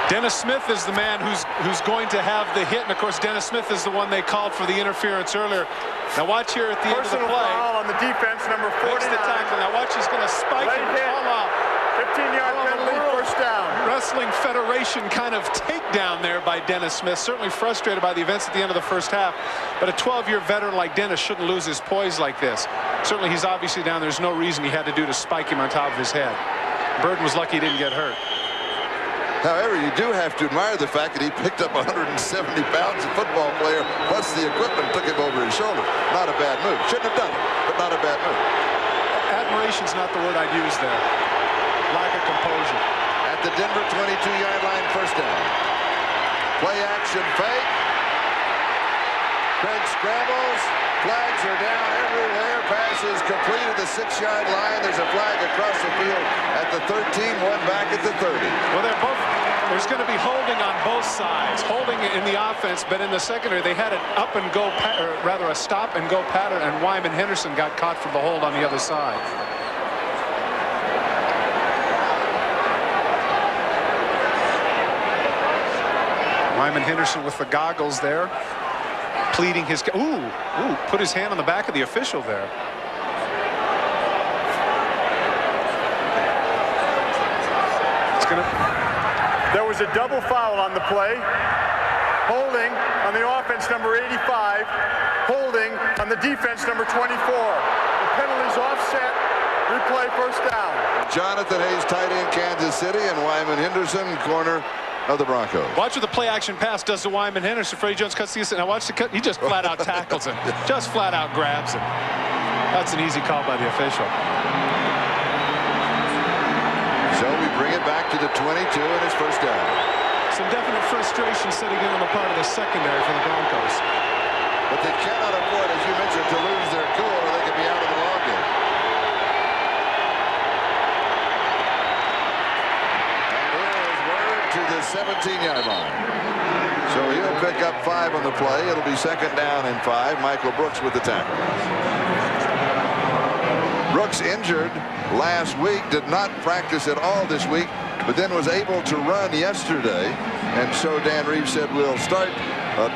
Dennis Smith is the man who's going to have the hit. And, of course, Dennis Smith is the one they called for the interference earlier. Now watch here at the end of the play. Personal foul on the defense, number 49. Makes the tackle. Now watch, he's going to spike him. Hold on. 15-yard penalty, first down. Wrestling Federation kind of takedown there by Dennis Smith. Certainly frustrated by the events at the end of the first half. But a 12-year veteran like Dennis shouldn't lose his poise like this. Certainly he's obviously down. There's no reason he had to do to spike him on top of his head. Burton was lucky he didn't get hurt. However, you do have to admire the fact that he picked up 170 pounds of football player, plus the equipment took him over his shoulder. Not a bad move. Shouldn't have done it, but not a bad move. Admiration's not the word I'd use there. Lack of composure. At the Denver 22-yard line, first down. Play action fake. Craig scrambles. Flags are down everywhere. Pass is complete at the 6-yard line. There's a flag across the field at the 13, one back at the 30. Well, they're both. There's going to be holding on both sides. Holding in the offense, but in the secondary, they had an up-and-go, or rather a stop-and-go pattern, and Wyman Henderson got caught for the hold on the other side. Wyman Henderson with the goggles there, pleading his. Put his hand on the back of the official there. It's gonna. There was a double foul on the play. Holding on the offense, number 85. Holding on the defense, number 24. The penalty's offset. Replay, first down. Jonathan Hayes, tight end, Kansas City, and Wyman Henderson, corner of the Broncos. Watch what the play action pass does to Wyman Henderson. Freddie Jones cuts the. Now watch the cut. He just flat out tackles him. Just flat out grabs him. That's an easy call by the official. So we bring it back to the 22 and it's first down. Some definite frustration setting in on the part of the secondary for the Broncos. But they cannot afford, as you mentioned, to lose their cool or they could be out of the ball game. And here's Word to the 17-yard line. So he'll pick up 5 on the play. It'll be second down and 5. Michael Brooks with the tackle. Brooks injured last week, did not practice at all this week, but then was able to run yesterday. And so Dan Reeves said we'll start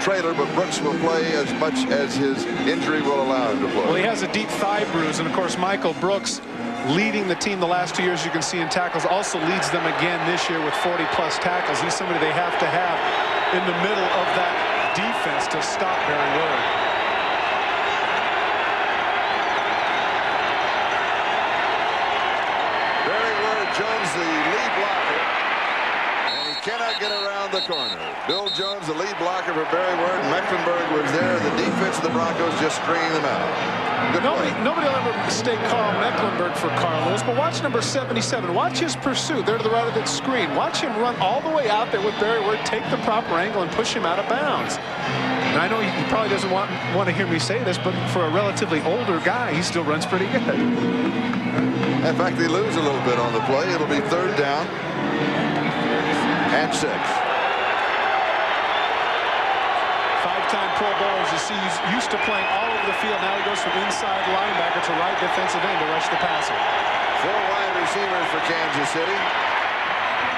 Traylor, but Brooks will play as much as his injury will allow him to play. Well, he has a deep thigh bruise, and of course Michael Brooks, leading the team the last 2 years, you can see in tackles, also leads them again this year with 40-plus tackles. He's somebody they have to have in the middle of that defense to stop Barry Word. Jones, the lead blocker, and he cannot get around the corner. Bill Jones, the lead blocker for Barry Word. Mecklenburg was there. The defense of the Broncos just stringing them out. Nobody will ever mistake Carl Mecklenburg for Carl Lewis, but watch number 77. Watch his pursuit. There to the right of that screen. Watch him run all the way out there with Barry Word, take the proper angle, and push him out of bounds. And I know he probably doesn't want to hear me say this, but for a relatively older guy, he still runs pretty good. In fact, they lose a little bit on the play. It'll be third down and 6. Five-time Pro Bowler, as you see, he's used to playing all over the field. Now he goes from inside linebacker to right defensive end to rush the passer. 4 wide receivers for Kansas City.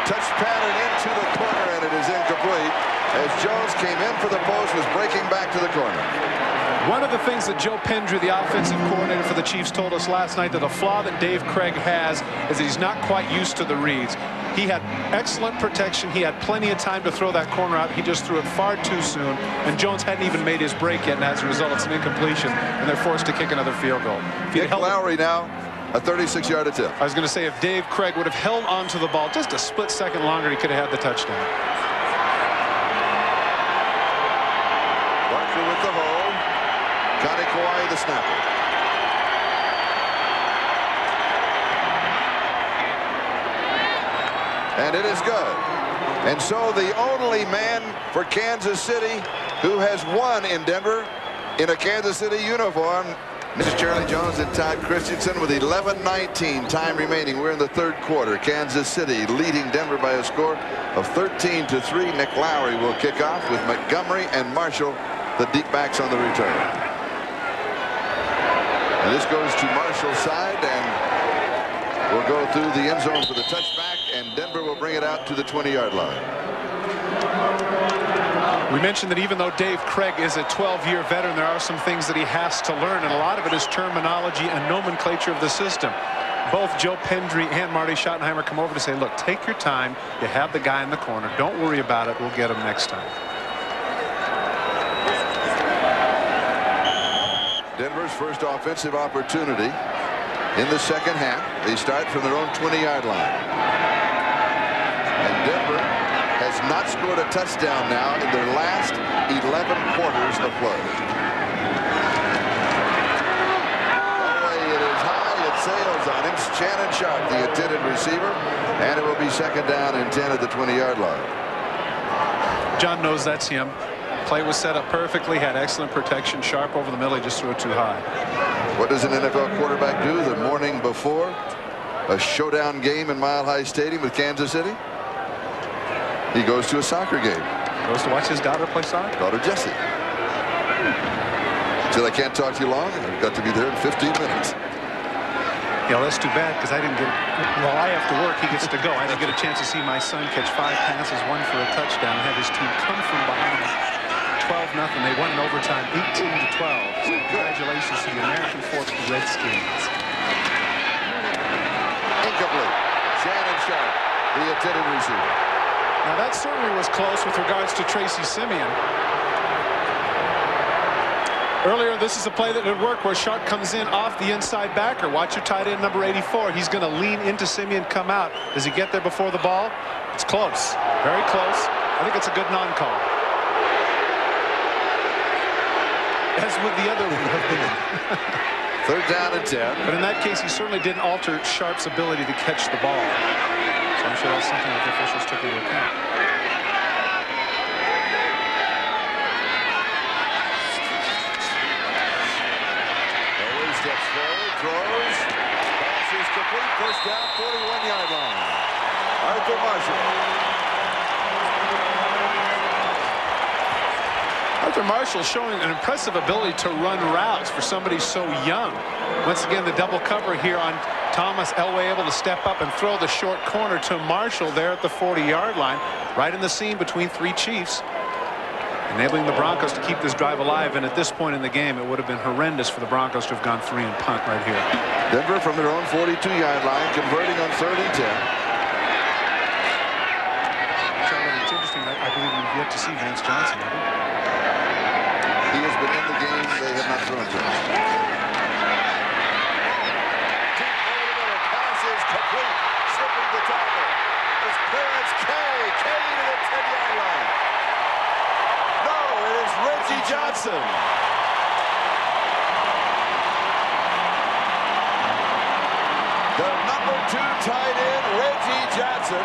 Touch pattern into the corner, and it is incomplete as Jones came in for the post, was breaking back to the corner. One of the things that Joe Pendry, the offensive coordinator for the Chiefs, told us last night, that the flaw that Dave Craig has is that he's not quite used to the reads. He had excellent protection. He had plenty of time to throw that corner out. He just threw it far too soon, and Jones hadn't even made his break yet, and as a result, it's an incompletion, and they're forced to kick another field goal. Nick Lowry now, a 36-yard attempt. I was going to say, if Dave Craig would have held onto the ball just a split second longer, he could have had the touchdown. Barker with the hold. Connie Kawhi, the snapper. And it is good. And so the only man for Kansas City who has won in Denver in a Kansas City uniform. This is Charlie Jones and Todd Christensen with 11:19 time remaining. We're in the third quarter. Kansas City leading Denver by a score of 13-3. Nick Lowry will kick off with Montgomery and Marshall, the deep backs, on the return. And this goes to Marshall's side and will go through the end zone for the touchback, and Denver will bring it out to the 20-yard line. We mentioned that even though Dave Craig is a 12-year veteran, there are some things that he has to learn, and a lot of it is terminology and nomenclature of the system. both Joe Pendry and Marty Schottenheimer come over to say, look, take your time. You have the guy in the corner. Don't worry about it. We'll get him next time. Denver's first offensive opportunity in the second half. They start from their own 20-yard line. And Denver has not scored a touchdown now in their last 11 quarters of play. It is high. It sails on him. Shannon Sharp, the intended receiver. And it will be second down and 10 at the 20-yard line. John knows that's him. Play was set up perfectly, had excellent protection. Sharp over the middle, he just threw it too high. What does an NFL quarterback do the morning before a showdown game in Mile High Stadium with Kansas City? He goes to a soccer game. Goes to watch his daughter play soccer? Daughter Jessie. Said, I can't talk to you long. I've got to be there in 15 minutes. Yeah, well, that's too bad because I didn't get. While I have to work, he gets to go. I didn't get a chance to see my son catch 5 passes, 1 for a touchdown, and have his team come from behind 12-0. They won in overtime, 18-12. So congratulations to the American football Redskins. Incomplete. Shannon Sharp, the intended receiver. Now that certainly was close with regards to Tracy Simeon. Earlier, this is a play that would work where Sharp comes in off the inside backer. Watch your tight end number 84. He's going to lean into Simeon, come out. Does he get there before the ball? It's close. Very close. I think it's a good non-call. As with the other one. Third down and 10. But in that case, he certainly didn't alter Sharp's ability to catch the ball. So I'm sure that's something that the officials took into account. Always steps forward, throws, passes complete, first down, 41-yard line. Arthur Marshall. Arthur Marshall showing an impressive ability to run routes for somebody so young. Once again, the double cover here on Thomas. Elway able to step up and throw the short corner to Marshall there at the 40-yard line, right in the seam between 3 Chiefs, enabling the Broncos to keep this drive alive. And at this point in the game, it would have been horrendous for the Broncos to have gone 3 and punt right here. Denver from their own 42-yard line, converting on 3rd and 10. Charlie, it's interesting. I believe we've yet to see Vance Johnson. He has been in the game. They have not thrown to him. Deep over the middle. Pass is complete. Slipping the tackle. It's clearance K. K to the 10-yard line. No, it is Reggie Johnson. The number 2 tight end, Reggie Johnson.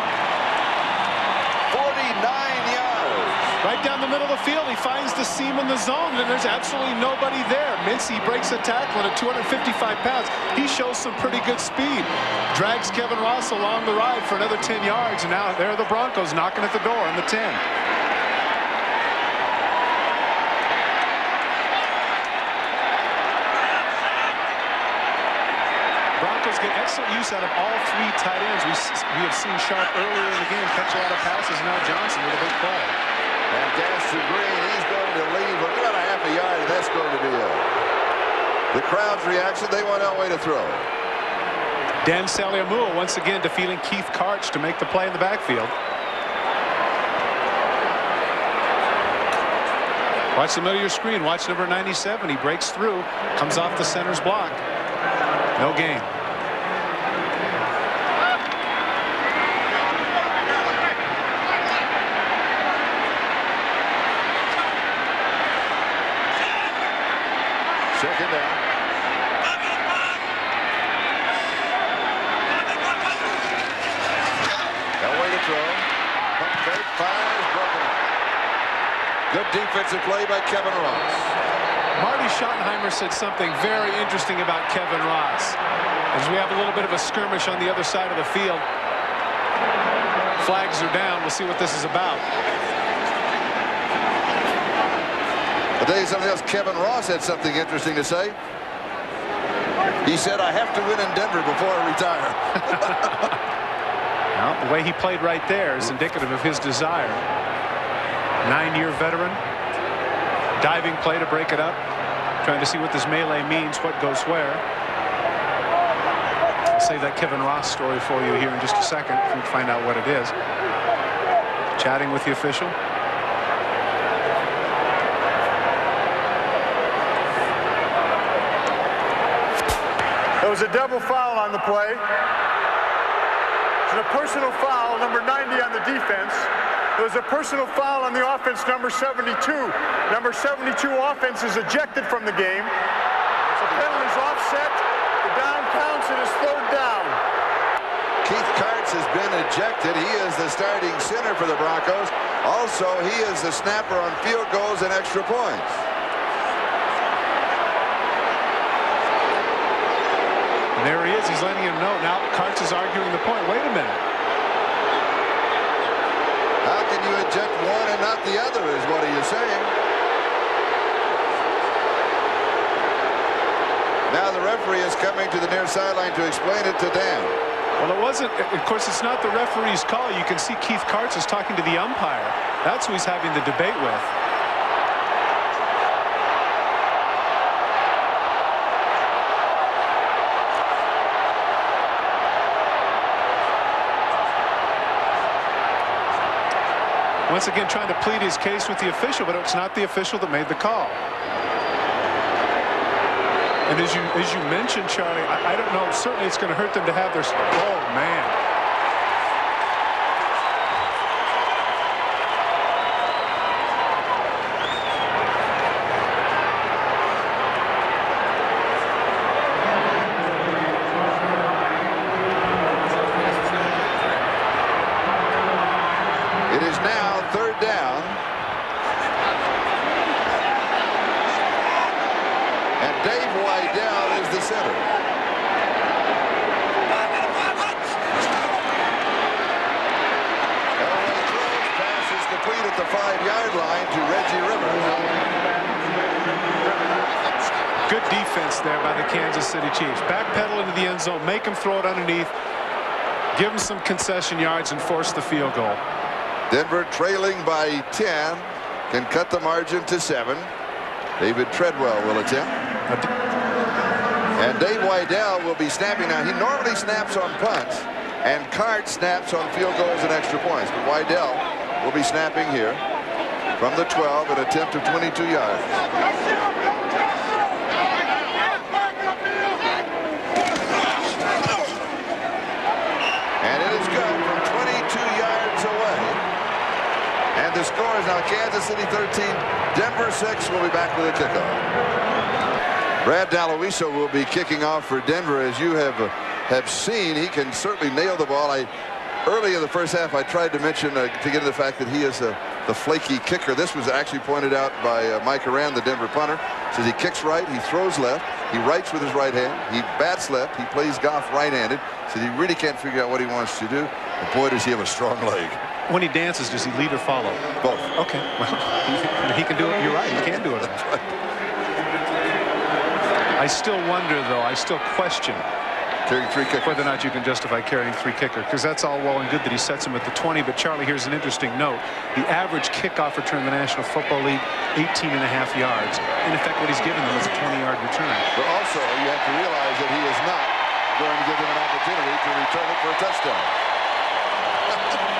49 yards. Right down the middle of the field, he finds the seam in the zone, and there's absolutely nobody there. Mincy breaks a tackle at 255 pounds. He shows some pretty good speed. Drags Kevin Ross along the ride for another 10 yards, and now there are the Broncos knocking at the door in the 10. Broncos get excellent use out of all 3 tight ends. We have seen Sharp earlier in the game catch a lot of passes. Now Johnson with a big play. And Gas to Green, he's going to leave about a half a yard, and that's going to be it. The crowd's reaction, they want Elway to throw. Dan Saliamua once again defeating Keith Karch to make the play in the backfield. Watch the middle of your screen. Watch number 97. He breaks through, comes off the center's block. No gain. Second down. Elway to throw. Pump fake, fires, broken up. Good defensive play by Kevin Ross. Marty Schottenheimer said something very interesting about Kevin Ross. As we have a little bit of a skirmish on the other side of the field. Flags are down. We'll see what this is about. I'll tell you something else. Kevin Ross had something interesting to say. He said, I have to win in Denver before I retire. Well, the way he played right there is indicative of his desire. 9-year veteran. Diving play to break it up. Trying to see what this melee means, what goes where. save that Kevin Ross story for you here in just a second. We can find out what it is. Chatting with the official. There was a double foul on the play. And a personal foul, number 90 on the defense. There was a personal foul on the offense, number 72. Number 72 offense is ejected from the game. The penalty's offset. The down counts. It is third down. Keith Karts has been ejected. He is the starting center for the Broncos. Also, he is the snapper on field goals and extra points. And there he is. He's letting him know. Now Karts is arguing the point. Wait a minute. How can you eject one and not the other is what are you saying? Now the referee is coming to the near sideline to explain it to Dan. Well, it wasn't. Of course, it's not the referee's call. You can see Keith Karts is talking to the umpire. That's who he's having the debate with. Once again, trying to plead his case with the official, but it's not the official that made the call. And as you mentioned, Charlie, I don't know. Certainly, it's going to hurt them to have their. Oh man. It is now third down. And Dave Wydell is the center. Elway throws, pass is complete at the 5-yard line to Reggie Rivers. Good defense there by the Kansas City Chiefs. Backpedal into the end zone, make him throw it underneath, give him some concession yards, and force the field goal. Denver trailing by 10, can cut the margin to 7. David Treadwell will attempt. And Dave Wydell will be snapping now. He normally snaps on punts, and Karts snaps on field goals and extra points. But Wydell will be snapping here from the 12, an attempt of 22 yards. And it is good from 22 yards away. And the score is now Kansas City 13, Denver 6. We'll be back with a kickoff. Brad Daloiso will be kicking off for Denver. As you have seen, he can certainly nail the ball. Early in the first half, I tried to mention to get into the fact that he is the flaky kicker. This was actually pointed out by Mike Aran, the Denver punter. Says he kicks right, he throws left, he writes with his right hand, he bats left, he plays golf right-handed. So he really can't figure out what he wants to do. And boy, does he have a strong leg. When he dances, does he lead or follow? Both. Okay. Well, he can do it. You're right. He can do it. That's right. I still wonder, though, I still question carrying 3 kickers. Whether or not you can justify carrying 3 kickers, because that's all well and good that he sets him at the 20. But Charlie, here's an interesting note. The average kickoff return in the National Football League, 18.5 yards. In effect, what he's given them is a 20-yard return. But also, you have to realize that he is not going to give them an opportunity to return it for a touchdown.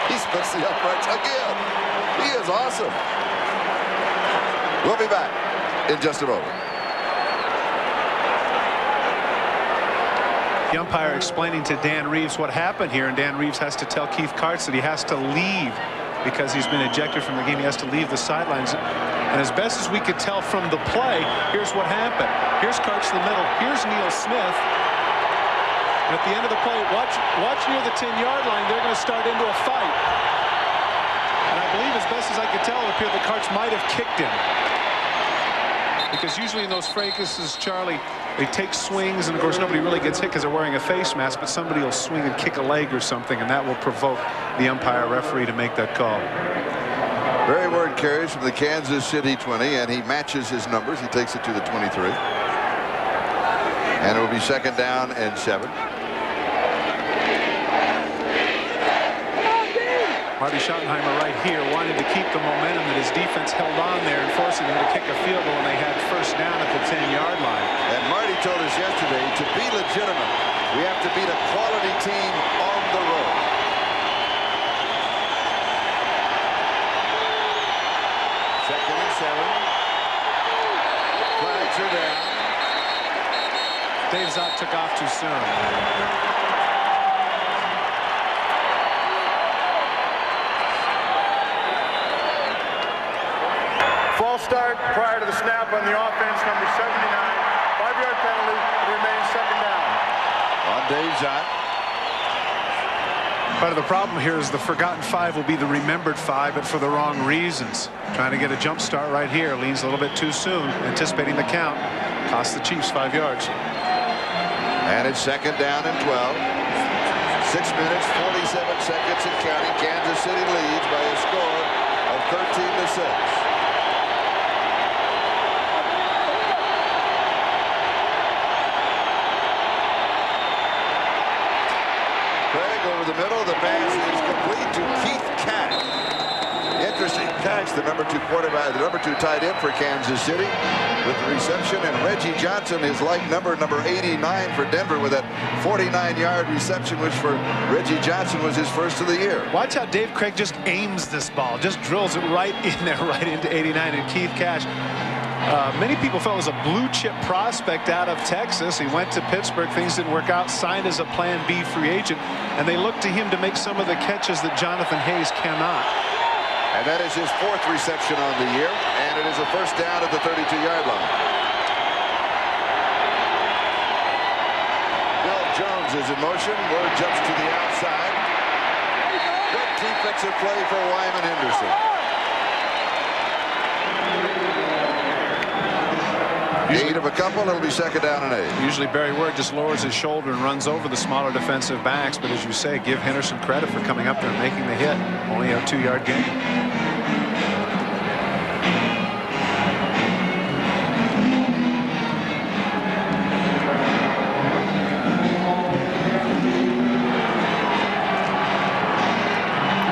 He splits the uprights again. He is awesome. We'll be back in just a moment. The umpire explaining to Dan Reeves what happened here, and Dan Reeves has to tell Keith Karts that he has to leave because he's been ejected from the game. He has to leave the sidelines. And as best as we could tell from the play, here's what happened. Here's Karts in the middle. Here's Neil Smith. And at the end of the play, watch near the 10-yard line. They're going to start into a fight. And I believe, as best as I could tell, it appeared that Karts might have kicked him. Because usually in those fracases, Charlie, they take swings, and of course nobody really gets hit because they're wearing a face mask, but somebody will swing and kick a leg or something, and that will provoke the umpire referee to make that call. Barry Ward carries from the Kansas City 20, and he matches his numbers. He takes it to the 23. And it will be 2nd down and 7. Marty Schottenheimer right here wanted to keep the momentum that his defense held on there and forcing them to kick a field goal when they had 1st down at the 10-yard line. And Marty told us yesterday, to be legitimate, We have to beat a quality team on the road. Second and 7. Flags are down. Dave Zott took off too soon. False start prior to the snap on the offense, number 79. 5-yard penalty. It remains second down. On Dave Zott. Part of the problem here is the forgotten 5 will be the remembered 5, but for the wrong reasons. Trying to get a jump start right here. Leans a little bit too soon, anticipating the count. Cost the Chiefs 5 yards. And it's second down and 12. 6 minutes, 47 seconds and counting. Kansas City leads by a score of 13-6. Over the middle, the pass is complete to Keith Cash. Interesting catch, the number 2 quarterback, the number 2 tight end for Kansas City with the reception, and Reggie Johnson is like number 89 for Denver with that 49-yard reception, which for Reggie Johnson was his first of the year. Watch how Dave Craig just aims this ball, just drills it right in there, right into 89, and Keith Cash. Many people felt it was a blue chip prospect out of Texas. He went to Pittsburgh. Things didn't work out. Signed as a Plan B free agent. And they looked to him to make some of the catches that Jonathan Hayes cannot. And that is his 4th reception on the year. And it is a first down at the 32-yard line. Bill Jones is in motion. Word jumps to the outside. Good defensive play for Wyman Henderson. Eight of a couple, it'll be second down and 8. Usually Barry Word just lowers his shoulder and runs over the smaller defensive backs, but as you say, give Henderson credit for coming up there and making the hit. Only a 2-yard gain.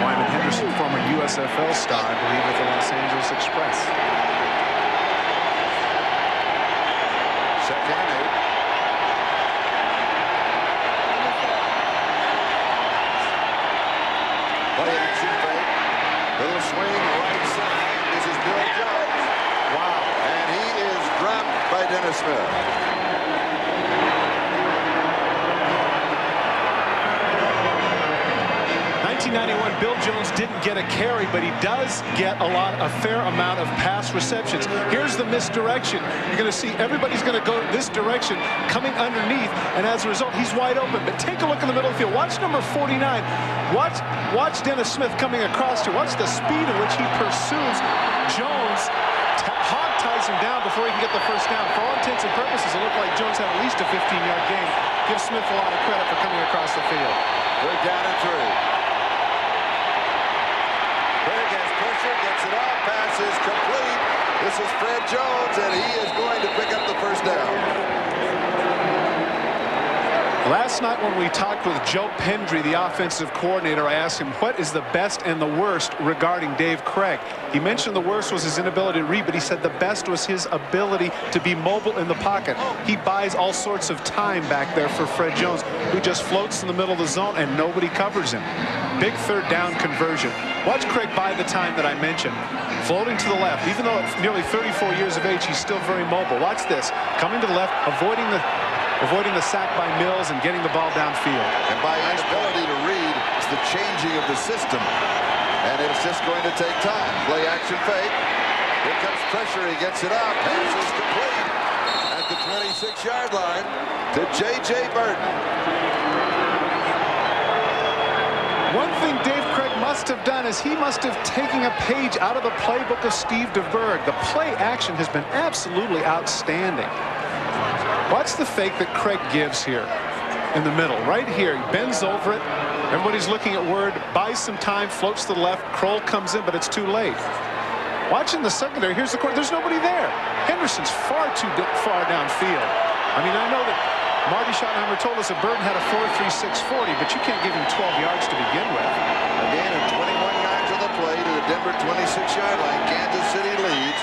Wyman Henderson, former USFL star, I believe, with the Los Angeles Express. Second and 8. Play action fake. Little swing right side. This is Bill Jones. Wow. And he is dropped by Dennis Smith. 1991, Bill Jones didn't get a carry, but he does get a fair amount of pass receptions. Here's the misdirection. You're going to see everybody's going to go this direction, coming underneath, and as a result, he's wide open. But take a look in the middle of the field. Watch number 49. Watch Dennis Smith coming across here. Watch the speed in which he pursues Jones. Hog ties him down before he can get the first down. For all intents and purposes, it looked like Jones had at least a 15-yard gain. Give Smith a lot of credit for coming across the field. They're down and 3. Craig has pressure, gets it off, pass is complete. This is Fred Jones, and he is going to pick up the first down. Last night when we talked with Joe Pendry, the offensive coordinator, I asked him what is the best and the worst regarding Dave Craig. He mentioned the worst was his inability to read, but he said the best was his ability to be mobile in the pocket. He buys all sorts of time back there for Fred Jones, who just floats in the middle of the zone and nobody covers him. Big third down conversion. Watch Craig buy the time that I mentioned. Floating to the left. Even though at nearly 34 years of age, he's still very mobile. Watch this. Coming to the left, avoiding the sack by Mills and getting the ball downfield. And by his ability to read, it's the changing of the system. And it's just going to take time. Play action fake. Here comes pressure. He gets it up. Pass is complete at the 26-yard line to J.J. Burton. One thing Dave Craig must have done is he must have taken a page out of the playbook of Steve DeBerg. The play action has been absolutely outstanding. Watch the fake that Craig gives here in the middle. Right here, he bends over it. Everybody's looking at Word, buys some time, floats to the left. Kroll comes in, but it's too late. Watching the secondary, here's the corner. There's nobody there. Henderson's far too far downfield. I mean, I know that Marty Schottenheimer told us that Burton had a 4.3640, but you can't give him 12 yards to begin with. Again, at 21 yards of the play to the Denver 26-yard line. Kansas City leads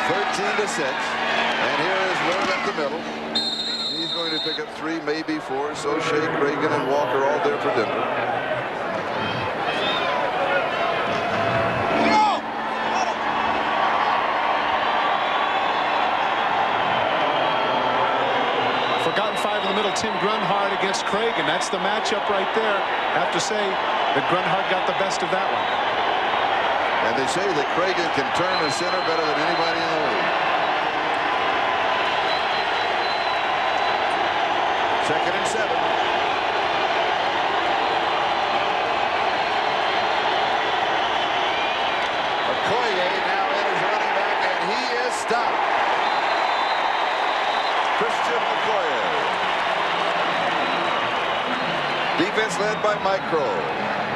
13-6. And here is Word up the middle. He's going to pick up 3, maybe 4. So Shea, Reagan, and Walker all there for Denver. Forgotten 5 in the middle, Tim Grunhard against Craig, and that's the matchup right there. I have to say that Grunhard got the best of that one. And they say that Cragen can turn the center better than anybody in the league. Second and 7. Okoye now enters running back, and he is stopped. Christian Okoye. Defense led by Mike Crow.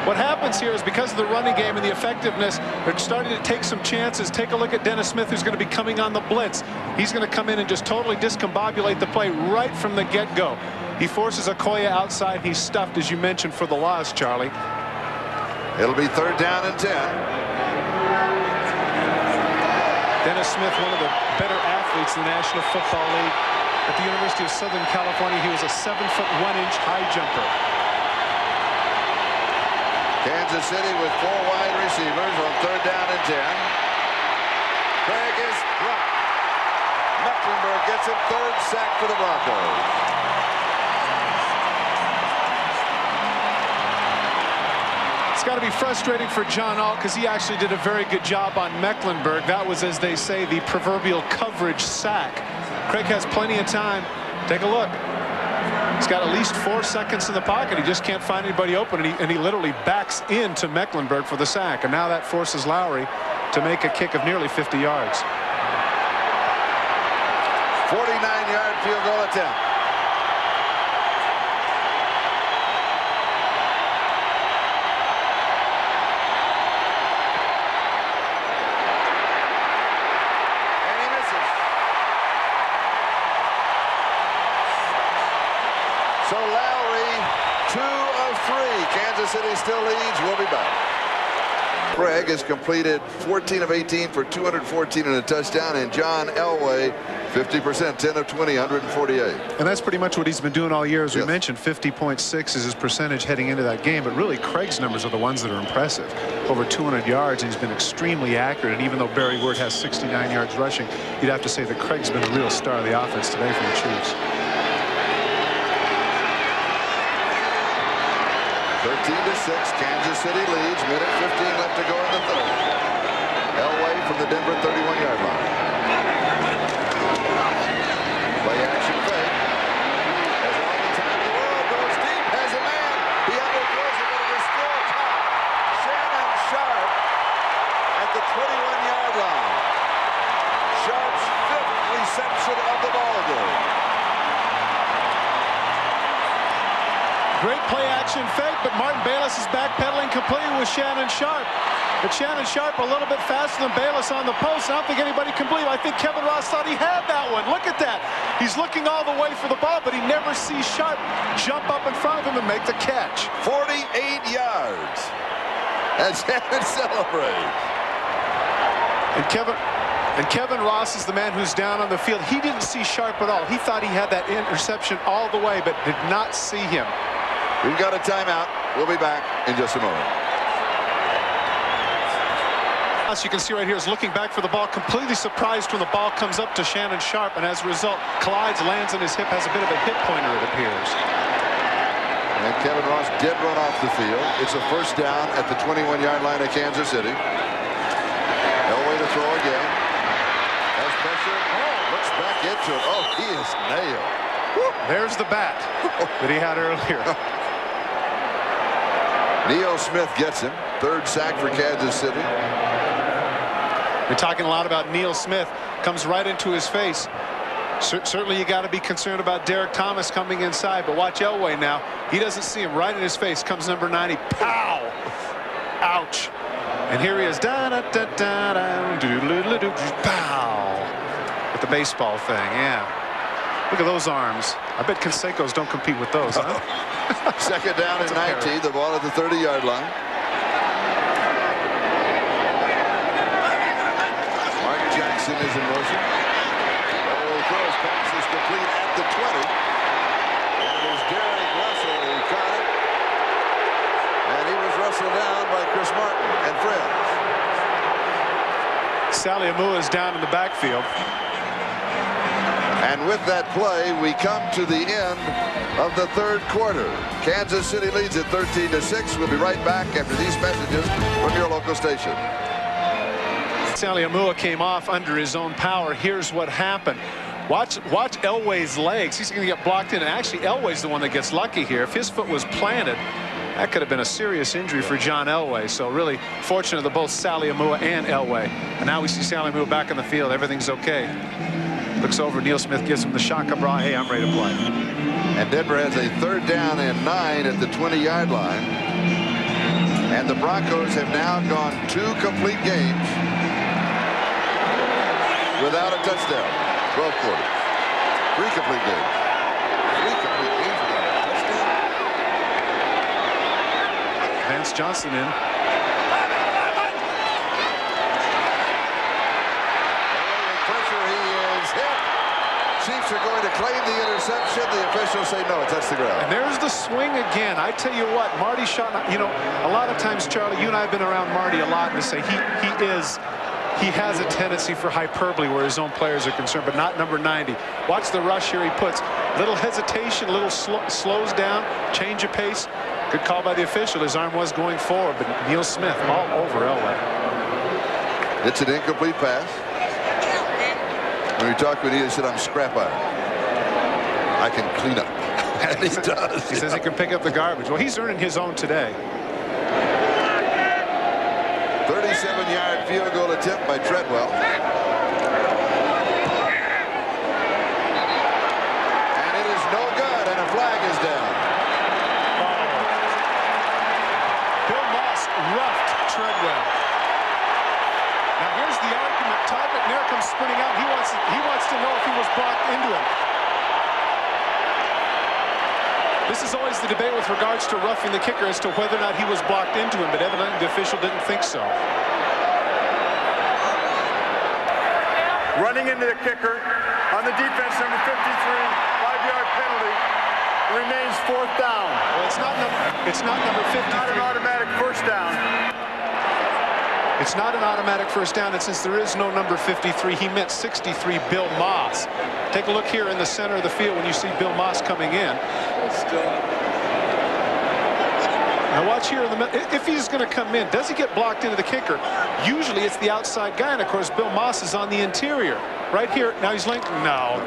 What happens here is because of the running game and the effectiveness, they're starting to take some chances. Take a look at Dennis Smith, who's going to be coming on the blitz. He's going to come in and just totally discombobulate the play right from the get-go. He forces Okoye outside. He's stuffed, as you mentioned, for the loss, Charlie. It'll be 3rd down and 10. Dennis Smith, one of the better athletes in the National Football League. At the University of Southern California, he was a 7-foot 1-inch high jumper. Kansas City with 4 wide receivers on 3rd down and 10. Craig is dropped. Mecklenburg gets a 3rd sack for the Broncos. It's got to be frustrating for John Alt because he actually did a very good job on Mecklenburg. That was, as they say, the proverbial coverage sack. Craig has plenty of time. Take a look. He's got at least 4 seconds in the pocket. He just can't find anybody open, and he literally backs into Mecklenburg for the sack. And now that forces Lowry to make a kick of nearly 50 yards. 49-yard field goal attempt. And he misses. So Lowry, 2 of 3. Kansas City still leads. We'll be back. Craig has completed 14 of 18 for 214 and a touchdown, and John Elway 50%, 10 of 20, 148. And that's pretty much what he's been doing all year. As we mentioned, 50.6 is his percentage heading into that game. But really, Craig's numbers are the ones that are impressive. Over 200 yards, and he's been extremely accurate. And even though Barry Word has 69 yards rushing, you'd have to say that Craig's been a real star of the offense today for the Chiefs. 13-6, Kansas City leads. Minute 15 left to go in the 3rd. Elway from the Denver 31-yard line. Play action fake. Has all the time in the world. Goes deep. Has a man. He underthrows it, but it is still caught. Shannon Sharp at the 21-yard line. Sharp's 5th reception of the ball game. Great play action fake, but Martin Bayless is backpedaling completely with Shannon Sharp. But Shannon Sharp a little bit faster than Bayless on the post. I don't think anybody can believe. I think Kevin Ross thought he had that one. Look at that. He's looking all the way for the ball, but he never sees Sharp jump up in front of him and make the catch. 48 yards as Shannon celebrates. And Kevin Ross is the man who's down on the field. He didn't see Sharp at all. He thought he had that interception all the way, but did not see him. We've got a timeout. We'll be back in just a moment. As you can see right here is looking back for the ball, completely surprised when the ball comes up to Shannon Sharp, and as a result, collides, lands on his hip, has a bit of a hip pointer, it appears. And Kevin Ross did run off the field. It's a 1st down at the 21-yard line of Kansas City. Elway to throw again. Has pressure. Looks back into it. Oh, he is nailed. There's the bat that he had earlier. Neil Smith gets him. 3rd sack for Kansas City. We're talking a lot about Neil Smith. Comes right into his face. Certainly you got to be concerned about Derek Thomas coming inside, but watch Elway now. He doesn't see him. Right in his face comes number 90. Pow! Ouch. And here he is. Pow! With the baseball thing, yeah. Look at those arms. I bet Canseco's don't compete with those, huh? 2nd down and 19. The ball at the 30-yard line. Mark Jackson is in motion. Throws, pass is complete at the 20. Sally Amua is down in the backfield. And with that play, we come to the end of the third quarter. Kansas City leads at 13-6. We'll be right back after these messages from your local station. Sally Amua came off under his own power. Here's what happened. Watch Elway's legs. He's going to get blocked in. And actually, Elway's the one that gets lucky here. If his foot was planted, that could have been a serious injury for John Elway. So really fortunate to both Sally Amua and Elway. And now we see Sally Amua back in the field. Everything's okay. Looks over. Neil Smith gives him the shaka bra. Hey, I'm ready to play. And Denver has a 3rd down and 9 at the 20-yard line. And the Broncos have now gone 2 complete games without a touchdown. 12 quarters. 3 complete games. 3 complete games without a touchdown. Vance Johnson in. Pressure, he is hit. Chiefs are going to claim the interception. The officials say no, touch the ground. And there's the swing again. I tell you what, Marty shot. You know, a lot of times, Charlie, you and I have been around Marty a lot, and to say he has a tendency for hyperbole where his own players are concerned, but not number 90. Watch the rush here. He puts little hesitation, little slows down, change of pace. Good call by the official. His arm was going forward, but Neil Smith all over Elway. It's an incomplete pass. When we talked with Neil, he said, I'm scrap iron. I can clean up. And he does. He says he can pick up the garbage. Well, he's earning his own today. 37-yard field goal attempt by Treadwell. And it is no good, and a flag is down. Bill Moss roughed Treadwell. Now here's the argument. Todd McNair comes sprinting out. He wants to know if he was blocked into him. This is always the debate with regards to roughing the kicker as to whether or not he was blocked into him, but evidently the official didn't think so. Running into the kicker on the defense, number 53, 5-yard penalty. Remains 4th down. Well, it's not number 53. Not an automatic first down. It's not an automatic first down, and since there is no number 53, he meant 63, Bill Moss. Take a look here in the center of the field when you see Bill Moss coming in. Now watch here in the middle. If he's going to come in, does he get blocked into the kicker? Usually it's the outside guy, and of course Bill Moss is on the interior. Right here, now he's linked. No.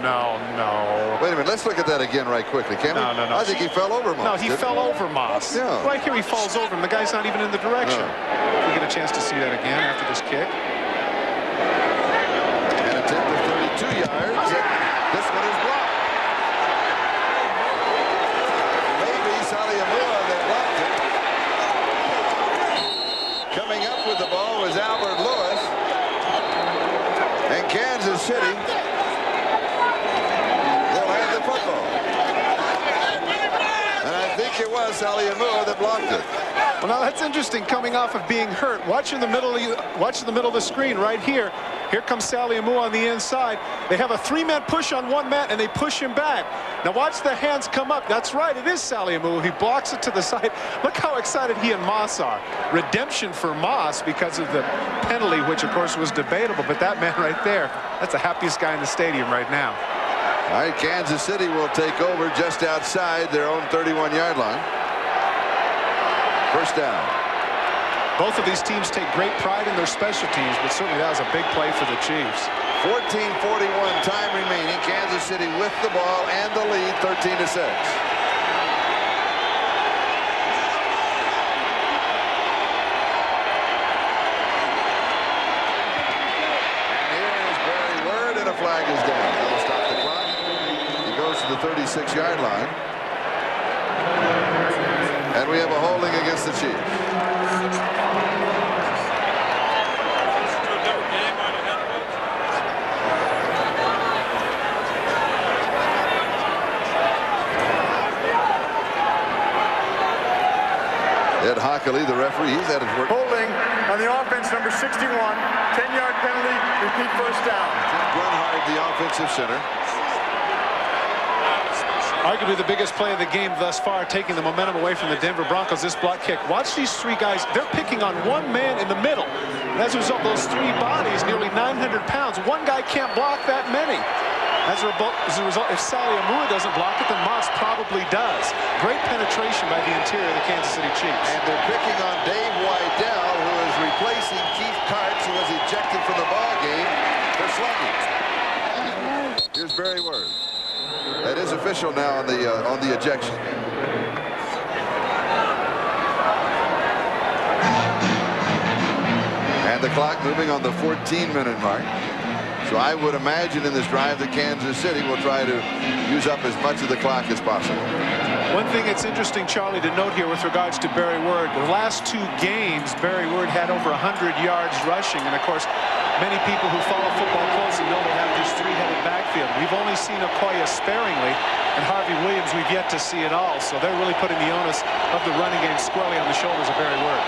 Wait a minute, let's look at that again right quickly, can we? No. I think he fell over Moss. No, he fell over Moss. Yeah. Right here he falls over him. The guy's not even in the direction. We get a chance to see that again after this kick. And a attempt of 32 yards. This one is blocked. Maybe Sally Amua that blocked it. Coming up with the ball was Albert Lewis. And Kansas City, they'll have the football. And I think it was Sally Amua that blocked it. Well, now that's interesting. Coming off of being hurt, watch in the middle of the screen right here. Here comes Sally Amua on the inside. They have a 3-man push on one man, and they push him back. Now watch the hands come up. That's right, it is Sally Amua. He blocks it to the side. Look how excited he and Moss are. Redemption for Moss because of the penalty, which of course was debatable. But that man right there, that's the happiest guy in the stadium right now. All right, Kansas City will take over just outside their own 31-yard line. First down. Both of these teams take great pride in their special teams, but certainly that was a big play for the Chiefs. 14:41 time remaining. Kansas City with the ball and the lead, 13-6. And here is Barry Word, and a flag is down. That'll stop the clock. He goes to the 36-yard line. And we have a holding against the Chiefs. Ed Hockley, the referee, he's at his work. Holding on the offense, number 61, 10-yard penalty, repeat first down. Tim Grunhard, the offensive center. Arguably the biggest play of the game thus far, taking the momentum away from the Denver Broncos, this block kick. Watch these three guys. They're picking on one man in the middle. And as a result, those three bodies, nearly 900 pounds. One guy can't block that many. As a result, if Sally Amua doesn't block it, then Moss probably does. Great penetration by the interior of the Kansas City Chiefs. And they're picking on Dave Wydell, who is replacing Keith Karts, who was ejected from the ball game for slugging. Here's Barry Word. That is official now on the ejection. And the clock moving on the 14-minute mark. So I would imagine in this drive that Kansas City will try to use up as much of the clock as possible. One thing that's interesting, Charlie, to note here with regards to Barry Word, the last two games, Barry Word had over 100 yards rushing. And, of course, many people who follow football closely know they have this three-headed backfield. We've only seen Okoye sparingly, and Harvey Williams we've yet to see it all. So they're really putting the onus of the running game squarely on the shoulders of Barry Word.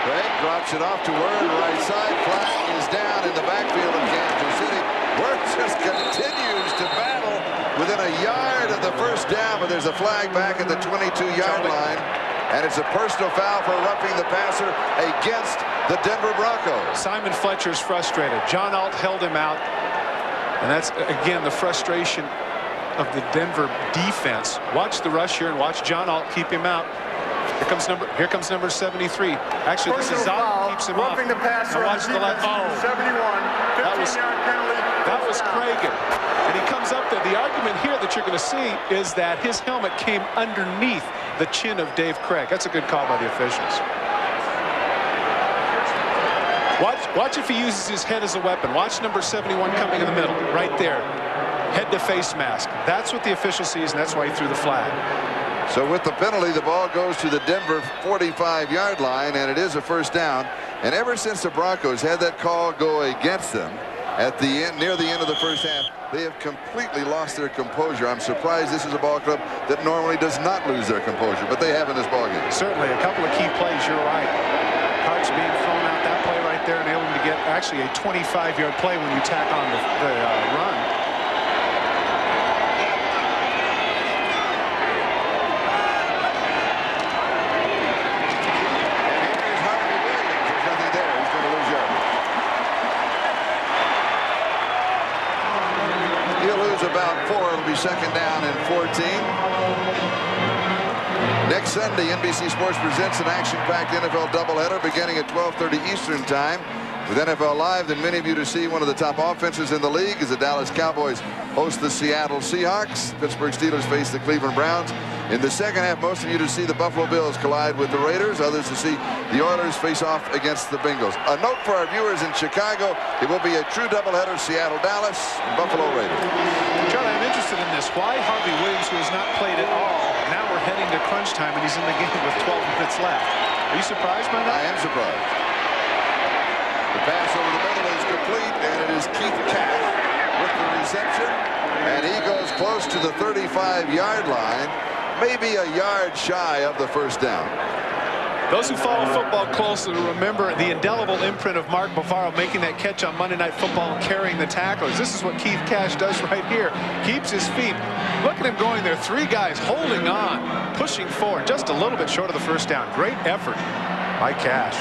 Craig drops it off to Word, right side. Flag is down in the backfield of Kansas City. Word just continues to battle within a yard of the first down, but there's a flag back at the 22-yard line, and it's a personal foul for roughing the passer against the Denver Broncos. Simon Fletcher's frustrated. John Alt held him out, and that's, again, the frustration of the Denver defense. Watch the rush here and watch John Alt keep him out. Here comes number 73. Actually, this is Zalt keeps him off. The passer watch the left. Oh, 71. That was Cragen. And he comes up there. The argument here that you're going to see is that his helmet came underneath the chin of Dave Craig. That's a good call by the officials. Watch if he uses his head as a weapon. Watch number 71 coming in the middle, right there. Head to face mask. That's what the official sees, and that's why he threw the flag. So with the penalty, the ball goes to the Denver 45-yard line, and it is a first down. And ever since the Broncos had that call go against them at the end, near the end of the first half, they have completely lost their composure. I'm surprised this is a ball club that normally does not lose their composure, but they have in this ball game. Certainly, a couple of key plays. You're right. Hart's being thrown out. That play right there enabled him to get actually a 25-yard play when you tack on the run. About 4. It'll be second down and 14. Next Sunday, NBC Sports presents an action-packed NFL doubleheader beginning at 12:30 Eastern Time. With NFL Live, then many of you to see one of the top offenses in the league as the Dallas Cowboys host the Seattle Seahawks. Pittsburgh Steelers face the Cleveland Browns. In the second half, most of you to see the Buffalo Bills collide with the Raiders. Others to see the Oilers face off against the Bengals. A note for our viewers in Chicago, it will be a true doubleheader, Seattle-Dallas and Buffalo-Raiders. Charlie, I'm interested in this. Why Harvey Williams, who has not played at all, now we're heading to crunch time and he's in the game with 12 minutes left. Are you surprised by that? I am surprised. The pass over the middle is complete, and it is Keith Cash with the reception, and he goes close to the 35-yard line, maybe a yard shy of the first down. Those who follow football closely remember the indelible imprint of Mark Bavaro making that catch on Monday Night Football and carrying the tacklers. This is what Keith Cash does right here. Keeps his feet. Look at him going there. Three guys holding on, pushing forward, just a little bit short of the first down. Great effort by Cash.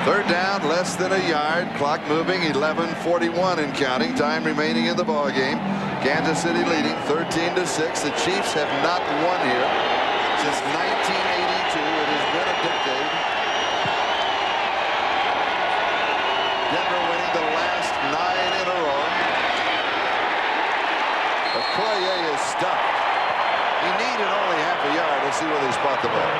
Third down, less than a yard. Clock moving, 11:41 and counting. Time remaining in the ball game. Kansas City leading 13-6. The Chiefs have not won here since 1982. It has been a decade. Denver winning the last 9 in a row. Okoye is stuck. He needed only half a yard. Let's see where they spot the ball.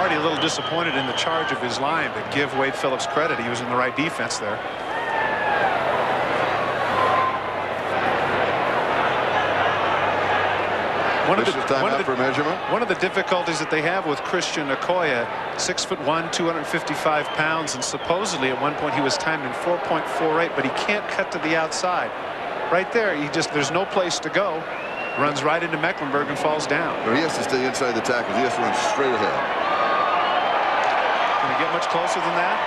A little disappointed in the charge of his line, but give Wade Phillips credit. He was in the right defense there. One of the difficulties that they have with Christian Okoye, 6'1", 255 pounds, and supposedly at one point he was timed in 4.48, but he can't cut to the outside. Right there, there's no place to go. Runs right into Mecklenburg and falls down. He has to stay inside the tackles. He has to run straight ahead. Can it get much closer than that?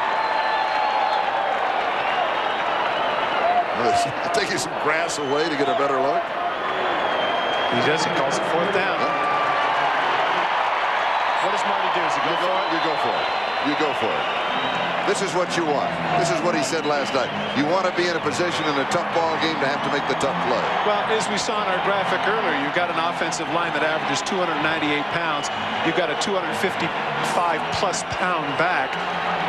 Taking some grass away to get a better look. He does. He calls it 4th down. What does Marty do? Does he go for it? You go for it. You go for it. This is what you want. This is what he said last night. You want to be in a position in a tough ball game to have to make the tough play. Well, as we saw in our graphic earlier, you've got an offensive line that averages 298 pounds. You've got a 255-plus pound back.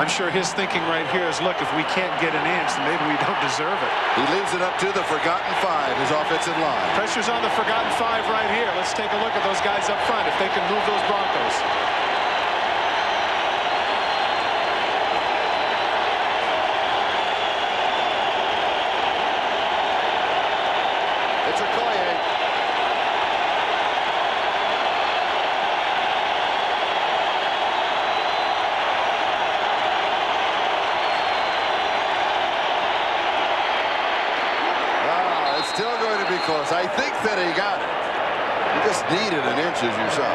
I'm sure his thinking right here is, look, if we can't get an inch, then maybe we don't deserve it. He leaves it up to the forgotten 5, his offensive line. Pressure's on the forgotten 5 right here. Let's take a look at those guys up front, if they can move those Broncos. Still going to be close. I think that he got it. You just needed an inch, as you saw.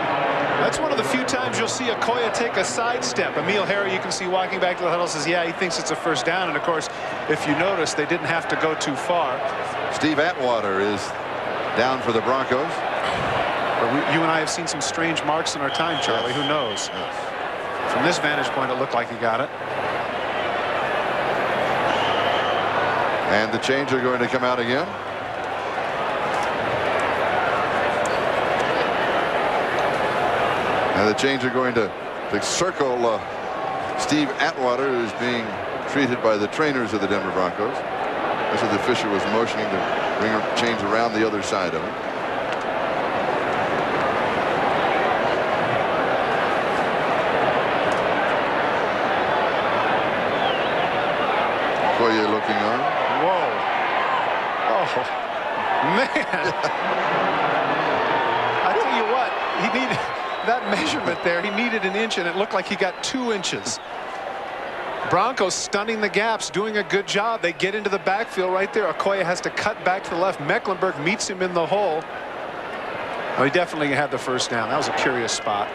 That's one of the few times you'll see Okoye take a sidestep. Emil Harry, you can see walking back to the huddle, says, yeah, he thinks it's a 1st down. And, of course, if you notice, they didn't have to go too far. Steve Atwater is down for the Broncos. But you and I have seen some strange marks in our time, Charlie. Yes. Who knows? Yes. From this vantage point, it looked like he got it. And the change are going to come out again. And the chains are going to circle Steve Atwater, who's being treated by the trainers of the Denver Broncos. That's what the official was motioning to bring chains around the other side of him. Okoye looking on. Whoa. Oh, man. I tell you what, he needed that measurement there. He needed an inch, and it looked like he got 2 inches. Broncos stunning the gaps, doing a good job. They get into the backfield right there. Okoye has to cut back to the left. Mecklenburg meets him in the hole. Well, he definitely had the 1st down. That was a curious spot.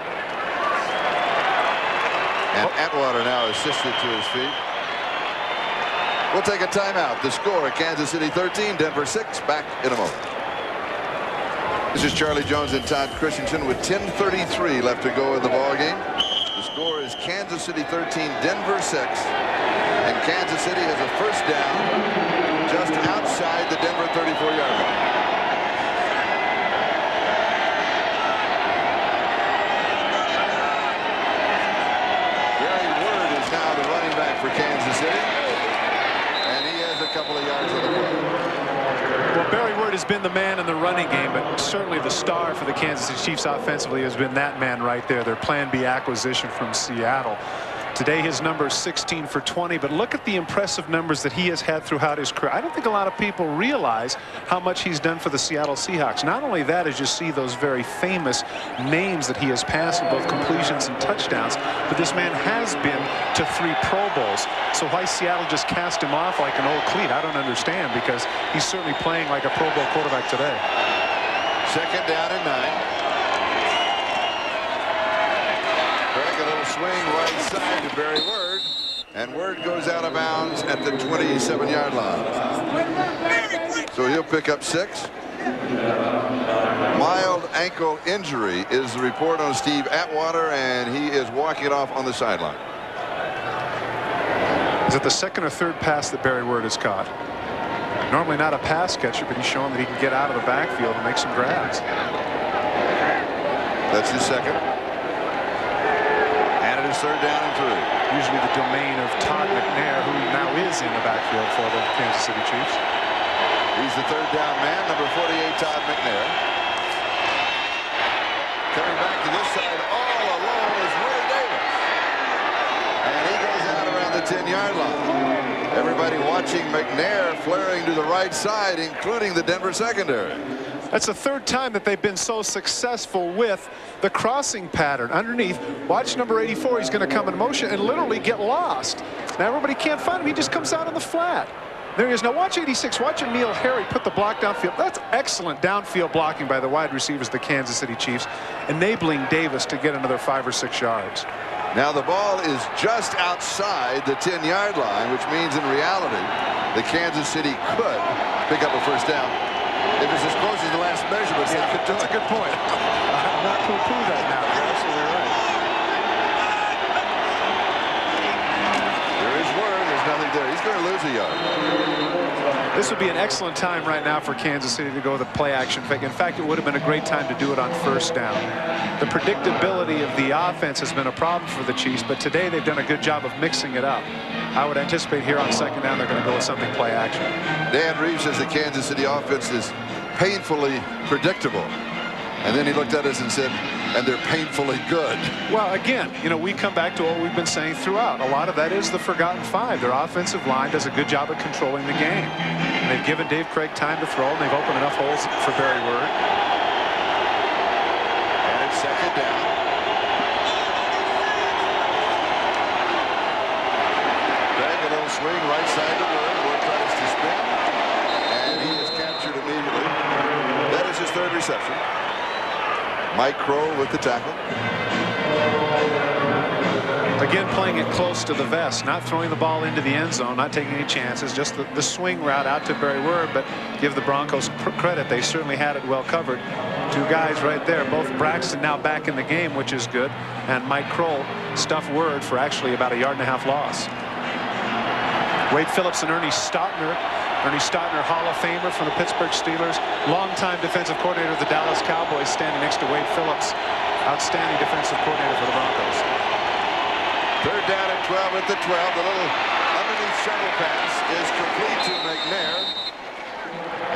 And Atwater now assisted to his feet. We'll take a timeout. The score, Kansas City 13, Denver 6. Back in a moment. This is Charlie Jones and Todd Christensen with 10:33 left to go in the ball game. The score is Kansas City 13, Denver 6. And Kansas City has a 1st down just outside the Denver 34-yard line. Barry Word is now the running back for Kansas City. And he has a couple of yards on the play. Well, Barry Word has been the man in the running game, but certainly the star for the Kansas City Chiefs offensively has been that man right there, their Plan B acquisition from Seattle. Today his number is 16 for 20, but look at the impressive numbers that he has had throughout his career. I don't think a lot of people realize how much he's done for the Seattle Seahawks. Not only that, as you see those very famous names that he has passed in both completions and touchdowns, but this man has been to 3 Pro Bowls. So why Seattle just cast him off like an old cleat, I don't understand, because he's certainly playing like a Pro Bowl quarterback today. 2nd down and 9. A little swing right side to Barry Word, and Word goes out of bounds at the 27-yard line. So he'll pick up 6. Mild ankle injury is the report on Steve Atwater, and he is walking it off on the sideline. Is it the 2nd or 3rd pass that Barry Word has caught? Normally not a pass catcher, but he's shown that he can get out of the backfield and make some grabs. That's his 2nd. 3rd down and 3. Usually the domain of Todd McNair, who now is in the backfield for the Kansas City Chiefs. He's the 3rd down man, number 48, Todd McNair. Coming back to this side all alone is Will Davis. And he goes out around the 10-yard line. Everybody watching McNair flaring to the right side, including the Denver secondary. That's the 3rd time that they've been so successful with the crossing pattern. Underneath, watch number 84. He's going to come in motion and literally get lost. Now everybody can't find him. He just comes out on the flat. There he is. Now watch 86. Watch Emil Harry put the block downfield. That's excellent downfield blocking by the wide receivers of the Kansas City Chiefs, enabling Davis to get another 5 or 6 yards. Now the ball is just outside the 10-yard line, which means in reality the Kansas City could pick up a first down. If it's as close as the last measurements, they could do it. That's a good point. I'm not poo-poo that now. You're absolutely right. There is word. There's nothing there. He's going to lose a yard. This would be an excellent time right now for Kansas City to go with a play-action fake. In fact, it would have been a great time to do it on first down. The predictability of the offense has been a problem for the Chiefs, but today they've done a good job of mixing it up. I would anticipate here on second down they're going to go with something play-action. Dan Reeves says the Kansas City offense is painfully predictable. And then he looked at us and said, and they're painfully good. Well, again, you know, we come back to what we've been saying throughout. A lot of that is the forgotten five. Their offensive line does a good job of controlling the game. And they've given Dave Craig time to throw, and they've opened enough holes for Barry Word. And it's second down. Craig, a little swing right side to Word. Word tries to spin. And he is captured immediately. That is his third reception. Mike Crow with the tackle. Again, playing it close to the vest, not throwing the ball into the end zone, not taking any chances, just the swing route out to Barry Word. But give the Broncos credit, they certainly had it well covered. Two guys right there, both Braxton now back in the game, which is good, and Mike Kroll stuffed Word for actually about a 1.5 yard loss. Wade Phillips and Ernie Stautner. Ernie Stautner, Hall of Famer from the Pittsburgh Steelers, longtime defensive coordinator of the Dallas Cowboys, standing next to Wade Phillips, outstanding defensive coordinator for the Broncos. Third down and 12 at the 12. The little underneath shovel pass is complete to McNair.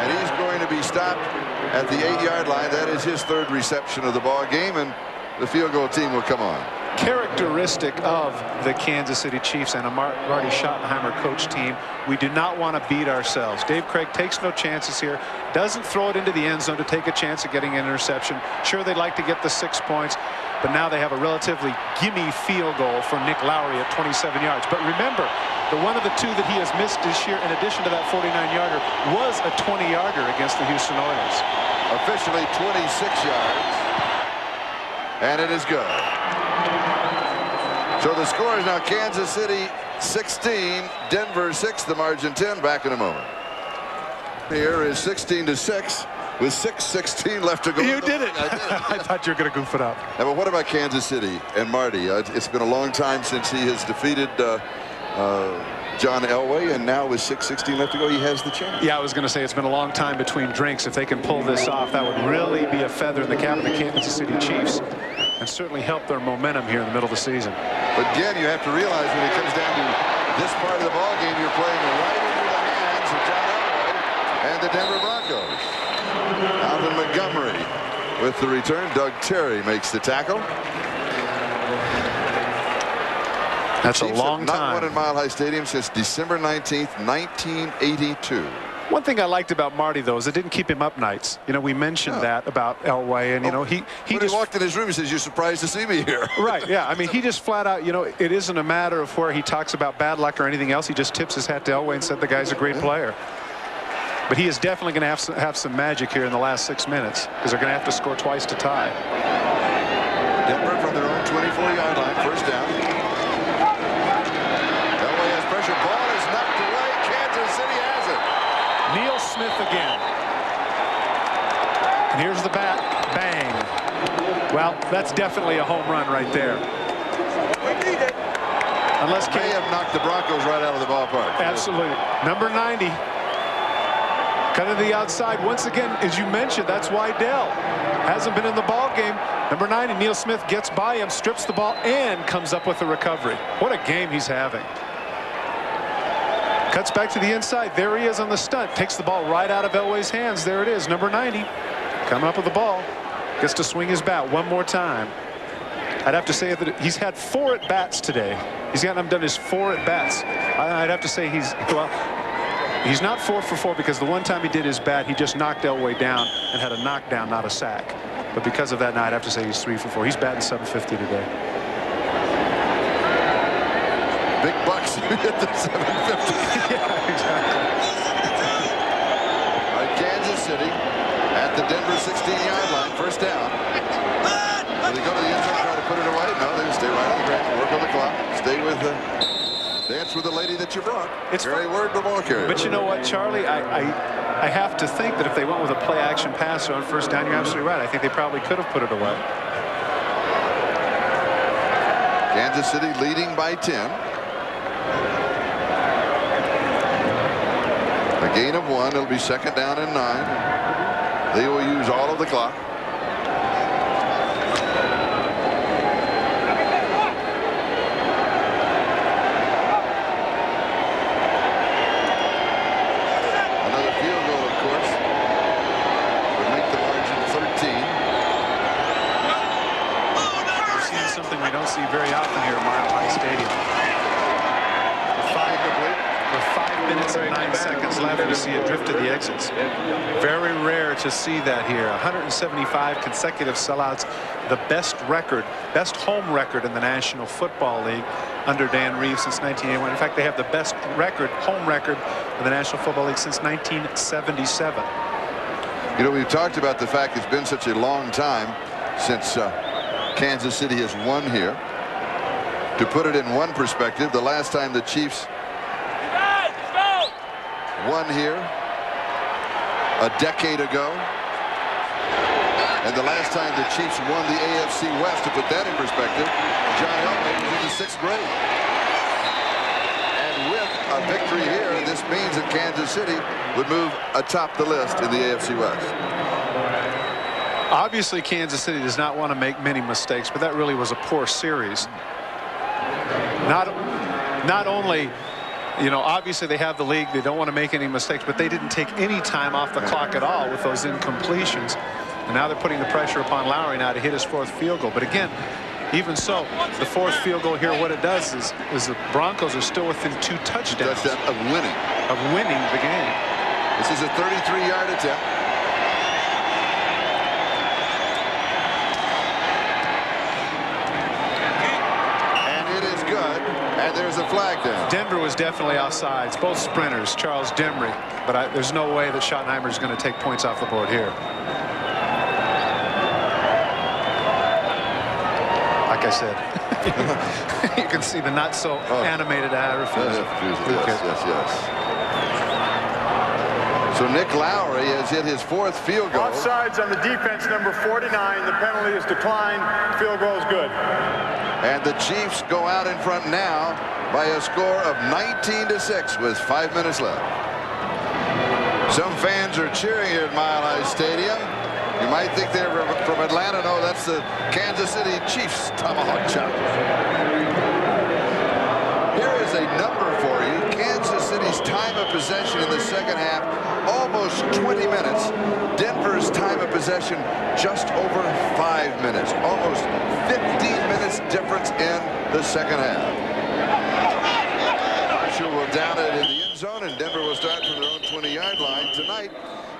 And he's going to be stopped at the 8-yard line. That is his third reception of the ball game, and the field goal team will come on. Characteristic of the Kansas City Chiefs and a Marty Schottenheimer coach team, we do not want to beat ourselves. Dave Craig takes no chances here, doesn't throw it into the end zone to take a chance at getting an interception. Sure, they'd like to get the 6 points, but now they have a relatively gimme field goal for Nick Lowry at 27 yards. But remember, the one of the two that he has missed this year, in addition to that 49-yarder, was a 20-yarder against the Houston Oilers. Officially 26 yards, and it is good. So the score is now Kansas City 16, Denver 6, the margin 10. Back in a moment. Here is 16-6 with 6:16 left to go. You did it. I did it. I thought you were going to goof it up. Now, but what about Kansas City and Marty? It's been a long time since he has defeated John Elway, and now with 6:16 left to go, he has the chance. Yeah, I was going to say it's been a long time between drinks. If they can pull this off, that would really be a feather in the cap of the Kansas City Chiefs and certainly help their momentum here in the middle of the season. But again, you have to realize when it comes down to this part of the ball game, you're playing right into the hands of John Elway and the Denver Broncos. Alvin Montgomery with the return. Doug Terry makes the tackle. That's a long time. Not won at Mile High Stadium since December 19th, 1982. One thing I liked about Marty, though, is it didn't keep him up nights. You know, we mentioned that about Elway, and, you know, he just walked in his room, he says, "You're surprised to see me here." Right, yeah. I mean, he just flat out, you know, it isn't a matter of where he talks about bad luck or anything else. He just tips his hat to Elway and said the guy's a great player. But he is definitely going to have some magic here in the last 6 minutes, because they're going to have to score twice to tie. Denver from their own 24-yard line, first down. Elway has pressure. Ball is knocked away. Kansas City has it. Neil Smith again. And here's the bat. Bang. Well, that's definitely a home run right there. Unless may have knocked the Broncos right out of the ballpark. Absolutely. Number 90. Cut to the outside. Once again, as you mentioned, that's why Dell hasn't been in the ball game. Number 90, Neil Smith, gets by him, strips the ball, and comes up with a recovery. What a game he's having. Cuts back to the inside. There he is on the stunt. Takes the ball right out of Elway's hands. There it is. Number 90 coming up with the ball. Gets to swing his bat one more time. I'd have to say that he's had 4 at-bats today. He's gotten him done his 4 at-bats. I'd have to say he's not 4 for 4, because the one time he did his bat, he just knocked Elway down and had a knockdown, not a sack. But because of that night, I'd have to say he's 3 for 4. He's batting .750 today. Big bucks hit the .750. Yeah, exactly. All right, Kansas City at the Denver 16-yard line, first down. Will they go to the end zone, try to put it away? No, they stay right on the ground, work dance with the lady that you brought. It's very word the ball carrier. But you know what, Charlie? I have to think that if they went with a play-action passer on first down, you're absolutely right. I think they probably could have put it away. Kansas City leading by 10. A gain of 1. It'll be second down and 9. They will use all of the clock. Another field goal, of course, would make the margin 13. We're seeing something we don't see very often here at Mile High Stadium. With 5 minutes and 9 seconds left, we see a drift to the exits. Very rare to see that here. 175 consecutive sellouts, the best home record in the National Football League under Dan Reeves since 1981. In fact, they have the best home record in the National Football League since 1977. You know, we've talked about the fact it's been such a long time since Kansas City has won here. To put it in one perspective, the last time the Chiefs won here a decade ago, and the last time the Chiefs won the AFC West, to put that in perspective, John Elway was in the 6th grade. And with a victory here, this means that Kansas City would move atop the list in the AFC West. Obviously, Kansas City does not want to make many mistakes, but that really was a poor series. Not only, you know, obviously they have the lead, they don't want to make any mistakes, but they didn't take any time off the clock at all with those incompletions. And now they're putting the pressure upon Lowry now to hit his 4th field goal. But again, even so, the 4th field goal here, what it does is the Broncos are still within 2 touchdowns of winning the game. This is a 33-yard attempt. And there's a flag down. Denver was definitely offsides. Both sprinters, Charles Demry. But there's no way that Schottenheimer is going to take points off the board here. Like I said, you can see the not so animated refusal. Yes. So Nick Lowry has hit his 4th field goal. Offsides on the defense, number 49. The penalty is declined. Field goal is good. And the Chiefs go out in front now by a score of 19-6 with 5 minutes left. Some fans are cheering here at Mile High Stadium. You might think they're from Atlanta. No, that's the Kansas City Chiefs tomahawk chop. Here is a number for you. Kansas City's time of possession in the second half, almost 20 minutes. Denver's time of possession just over 5 minutes. Almost 15 minutes difference in the second half. Marshall will down it in the end zone, and Denver will start from their own 20-yard line. Tonight,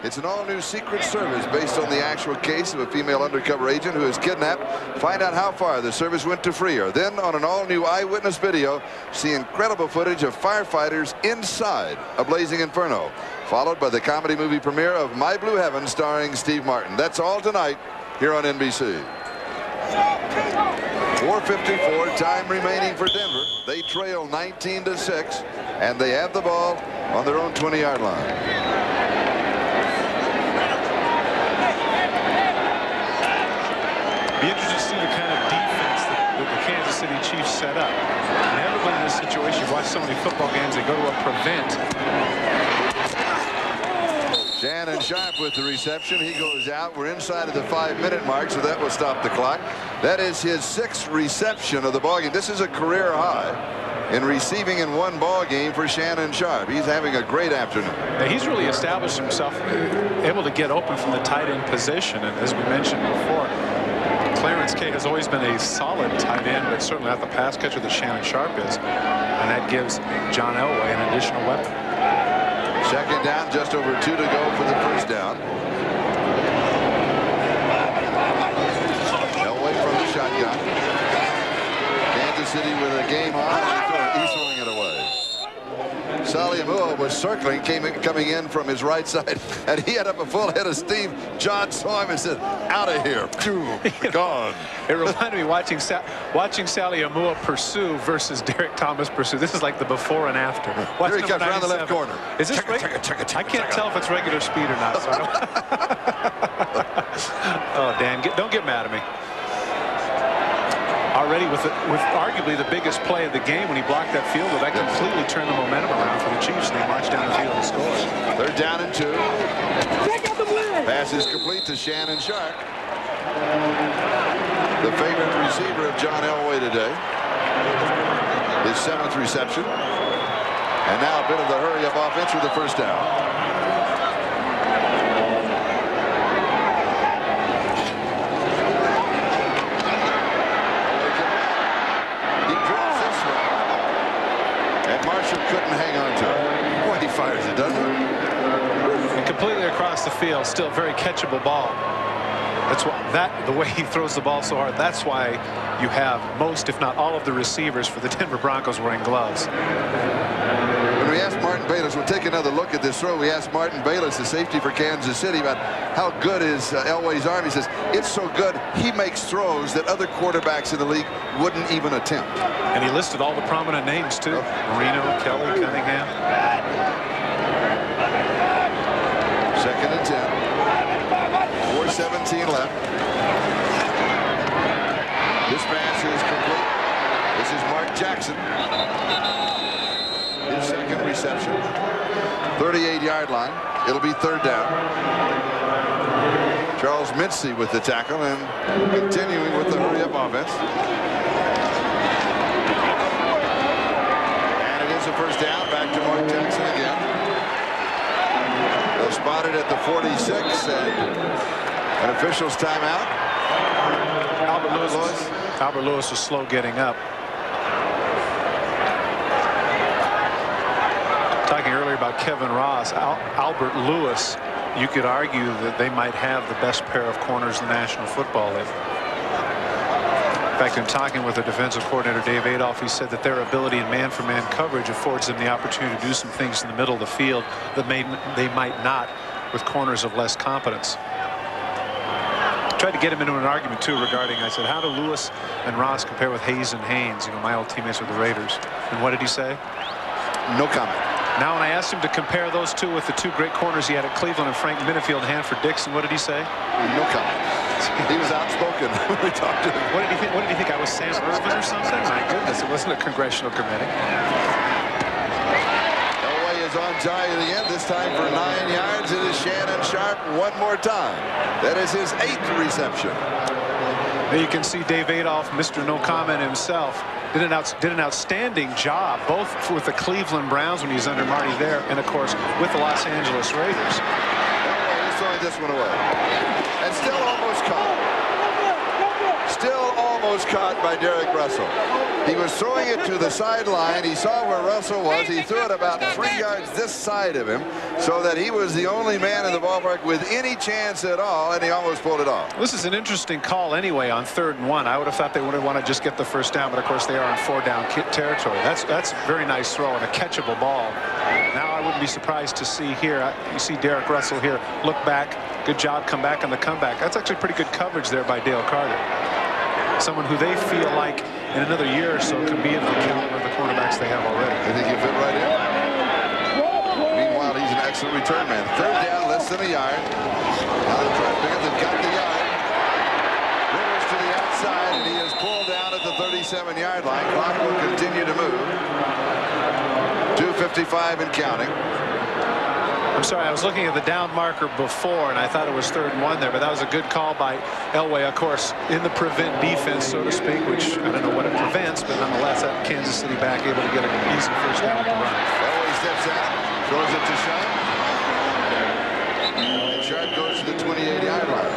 it's an all-new Secret Service based on the actual case of a female undercover agent who was kidnapped. Find out how far the service went to free her. Then, on an all-new eyewitness video, see incredible footage of firefighters inside a blazing inferno, followed by the comedy movie premiere of My Blue Heaven starring Steve Martin. That's all tonight here on NBC. 4:54, time remaining for Denver. They trail 19-6, and they have the ball on their own 20-yard line. Be interested to see the kind of defense that the Kansas City Chiefs set up. Never been in this situation. You've watched so many football games, they go to a prevent. Shannon Sharp with the reception. He goes out. We're inside of the 5-minute mark, so that will stop the clock. That is his 6th reception of the ballgame. This is a career high in receiving in one ball game for Shannon Sharp. He's having a great afternoon. Now, he's really established himself able to get open from the tight end position, and as we mentioned before, Clarence K has always been a solid tight end, but certainly not the pass catcher that Shannon Sharp is, and that gives John Elway an additional weapon. Second down, just over 2 to go for the first down. Elway from the shotgun. Kansas City with a game on. He's throwing it away. Saliamua was circling, coming in from his right side, and he had up a full head of steam. John saw him and said, "Out of here." Gone. It reminded me watching Saliamua pursue versus Derek Thomas pursue. This is like the before and after. Watch Here he comes around the left corner. Is this I can't tell if it's regular speed or not. So I don't oh, Dan, don't get mad at me. Already with arguably the biggest play of the game when he blocked that field goal, that completely turned the momentum around for the Chiefs, and they marched down the field and scored. They're down and 2. Pass is complete to Shannon Sharp, the favorite receiver of John Elway today. His 7th reception. And now a bit of the hurry-up offense with the first down. Couldn't hang on to it. Boy, he fires it, doesn't he? And completely across the field, still very catchable ball. That's why the way he throws the ball so hard. That's why you have most, if not all, of the receivers for the Denver Broncos wearing gloves. When we asked Martin Bayless, we'll take another look at this throw. We asked Martin Bayless, the safety for Kansas City, about how good is Elway's arm. He says it's so good he makes throws that other quarterbacks in the league wouldn't even attempt. And he listed all the prominent names too. Marino, Kelly, Cunningham. 2nd and 10. 4:17 left. This pass is complete. This is Mark Jackson. His 2nd reception. 38-yard line. It'll be 3rd down. Charles Mincy with the tackle and continuing with the hurry-up offense. And it is a first down. Back to Mark Jackson again. They'll spot it at the 46 and an official's timeout. Albert Lewis was slow getting up. Talking earlier about Kevin Ross, Albert Lewis, you could argue that they might have the best pair of corners in the National Football League. In fact, in talking with the defensive coordinator Dave Adolph, he said that their ability in man-for-man coverage affords them the opportunity to do some things in the middle of the field that they might not with corners of less competence. Tried to get him into an argument too regarding, I said, how do Lewis and Ross compare with Hayes and Haynes, you know, my old teammates with the Raiders? And what did he say? No comment. Now when I asked him to compare those two with the 2 great corners he had at Cleveland and Frank Minifield and Hanford Dixon, what did he say? No comment. He was outspoken when we talked to him. What did he think? What did he think? I was Sam Irvin or something? My goodness, it wasn't a congressional committee. Elway is on tie to the end, this time for 9 yards. It is Shannon Sharp one more time. That is his 8th reception. There you can see Dave Adolph, Mr. No Comment himself, did an outstanding job, both with the Cleveland Browns when he was under Marty there, and of course with the Los Angeles Raiders. Elway is throwing this one away. And still almost caught. Still almost caught by Derek Russell. He was throwing it to the sideline. He saw where Russell was. He threw it about 3 yards this side of him so that he was the only man in the ballpark with any chance at all, and he almost pulled it off. This is an interesting call anyway on 3rd and 1. I would have thought they would have wanted to just get the first down, but of course they are in 4-down territory. That's a very nice throw and a catchable ball. Now I wouldn't be surprised to see here, you see Derek Russell here, look back, good job, come back on the comeback. That's actually pretty good coverage there by Dale Carter. Someone who they feel like in another year or so could be in the caliber of the cornerbacks they have already. I think he'll fit right in. Meanwhile, he's an excellent return man. 3rd down, less than a yard. Now they're trying to pick up. They've got the yard. Rivers to the outside, and he is pulled down at the 37-yard line. Clock will continue to move. 2:55 and counting. I'm sorry, I was looking at the down marker before, and I thought it was 3rd and 1 there, but that was a good call by Elway, of course, in the prevent defense, so to speak, which I don't know what it prevents, but nonetheless, that Kansas City back able to get an easy first down with the run. Elway steps out, throws it to Sharp. And Sharp goes to the 28-yard line.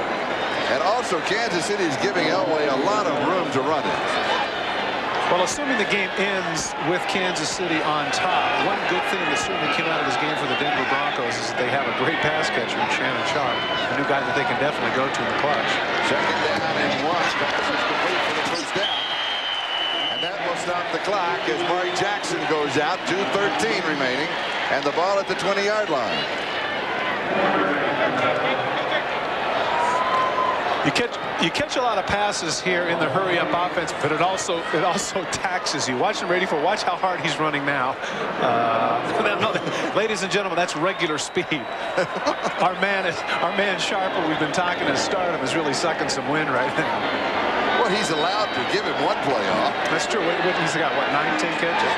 And also, Kansas City is giving Elway a lot of room to run it. Well, assuming the game ends with Kansas City on top, one good thing that certainly came out of this game for the Denver Broncos is that they have a great pass catcher in Shannon Sharp, a new guy that they can definitely go to in the clutch. 2nd down and 1. Pass is complete for the first down. And that will stop the clock as Mark Jackson goes out. 2:13 remaining, and the ball at the 20-yard line. You catch a lot of passes here in the hurry-up offense, but it also taxes you. Watch him ready for. Watch how hard he's running now. Ladies and gentlemen, that's regular speed. our man Sharp, who we've been talking to start him, is really sucking some wind right now. Well, he's allowed to give him one playoff. That's true. He's got what, 9, 10 catches?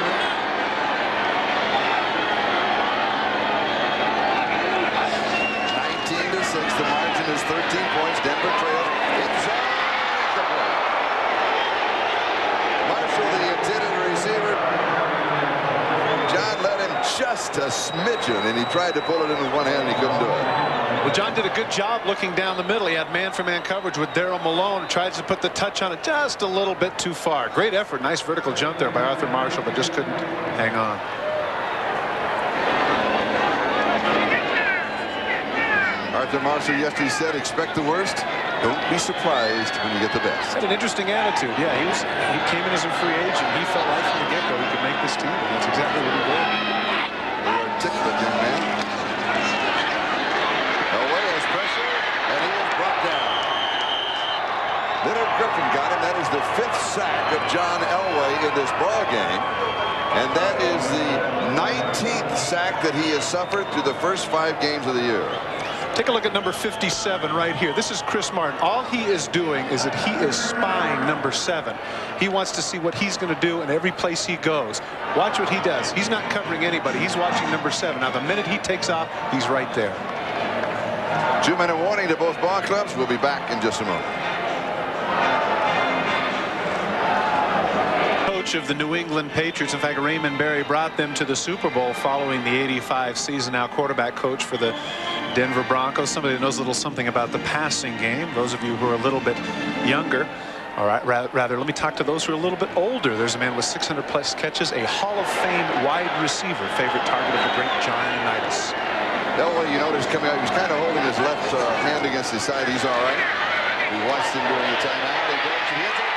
19-6. The margin is 13 points. Denver trails. It's incomplete. Marshall, the intended receiver. John led him just a smidgen, and he tried to pull it in with one hand, and he couldn't do it. Well, John did a good job looking down the middle. He had man-for-man coverage with Darrell Malone. Tries to put the touch on it just a little bit too far. Great effort. Nice vertical jump there by Arthur Marshall, but just couldn't hang on. Arthur Marshall yesterday said, expect the worst. Don't be surprised when you get the best. Had an interesting attitude. Yeah, he came in as a free agent. He felt right from the get-go he could make this team, and that's exactly what he did. Very articulate young man. Elway has pressure, and he is brought down. Leonard Griffin got him. That is the 5th sack of John Elway in this ball game, and that is the 19th sack that he has suffered through the first 5 games of the year. Take a look at number 57 right here. This is Chris Martin. All he is doing is that he is spying number 7. He wants to see what he's going to do in every place he goes. Watch what he does. He's not covering anybody. He's watching number 7. Now, the minute he takes off, he's right there. 2-minute warning to both ball clubs. We'll be back in just a moment. Coach of the New England Patriots. In fact, Raymond Berry brought them to the Super Bowl following the '85 season. Now quarterback coach for the Denver Broncos. Somebody that knows a little something about the passing game. Those of you who are a little bit younger, all right, rather let me talk to those who are a little bit older. There's a man with 600+ catches, a Hall of Fame wide receiver, favorite target of the great John Unitas. Elway, you notice coming out, he was kind of holding his left hand against his side. He's all right. We watched him during the timeout. He goes to the end zone.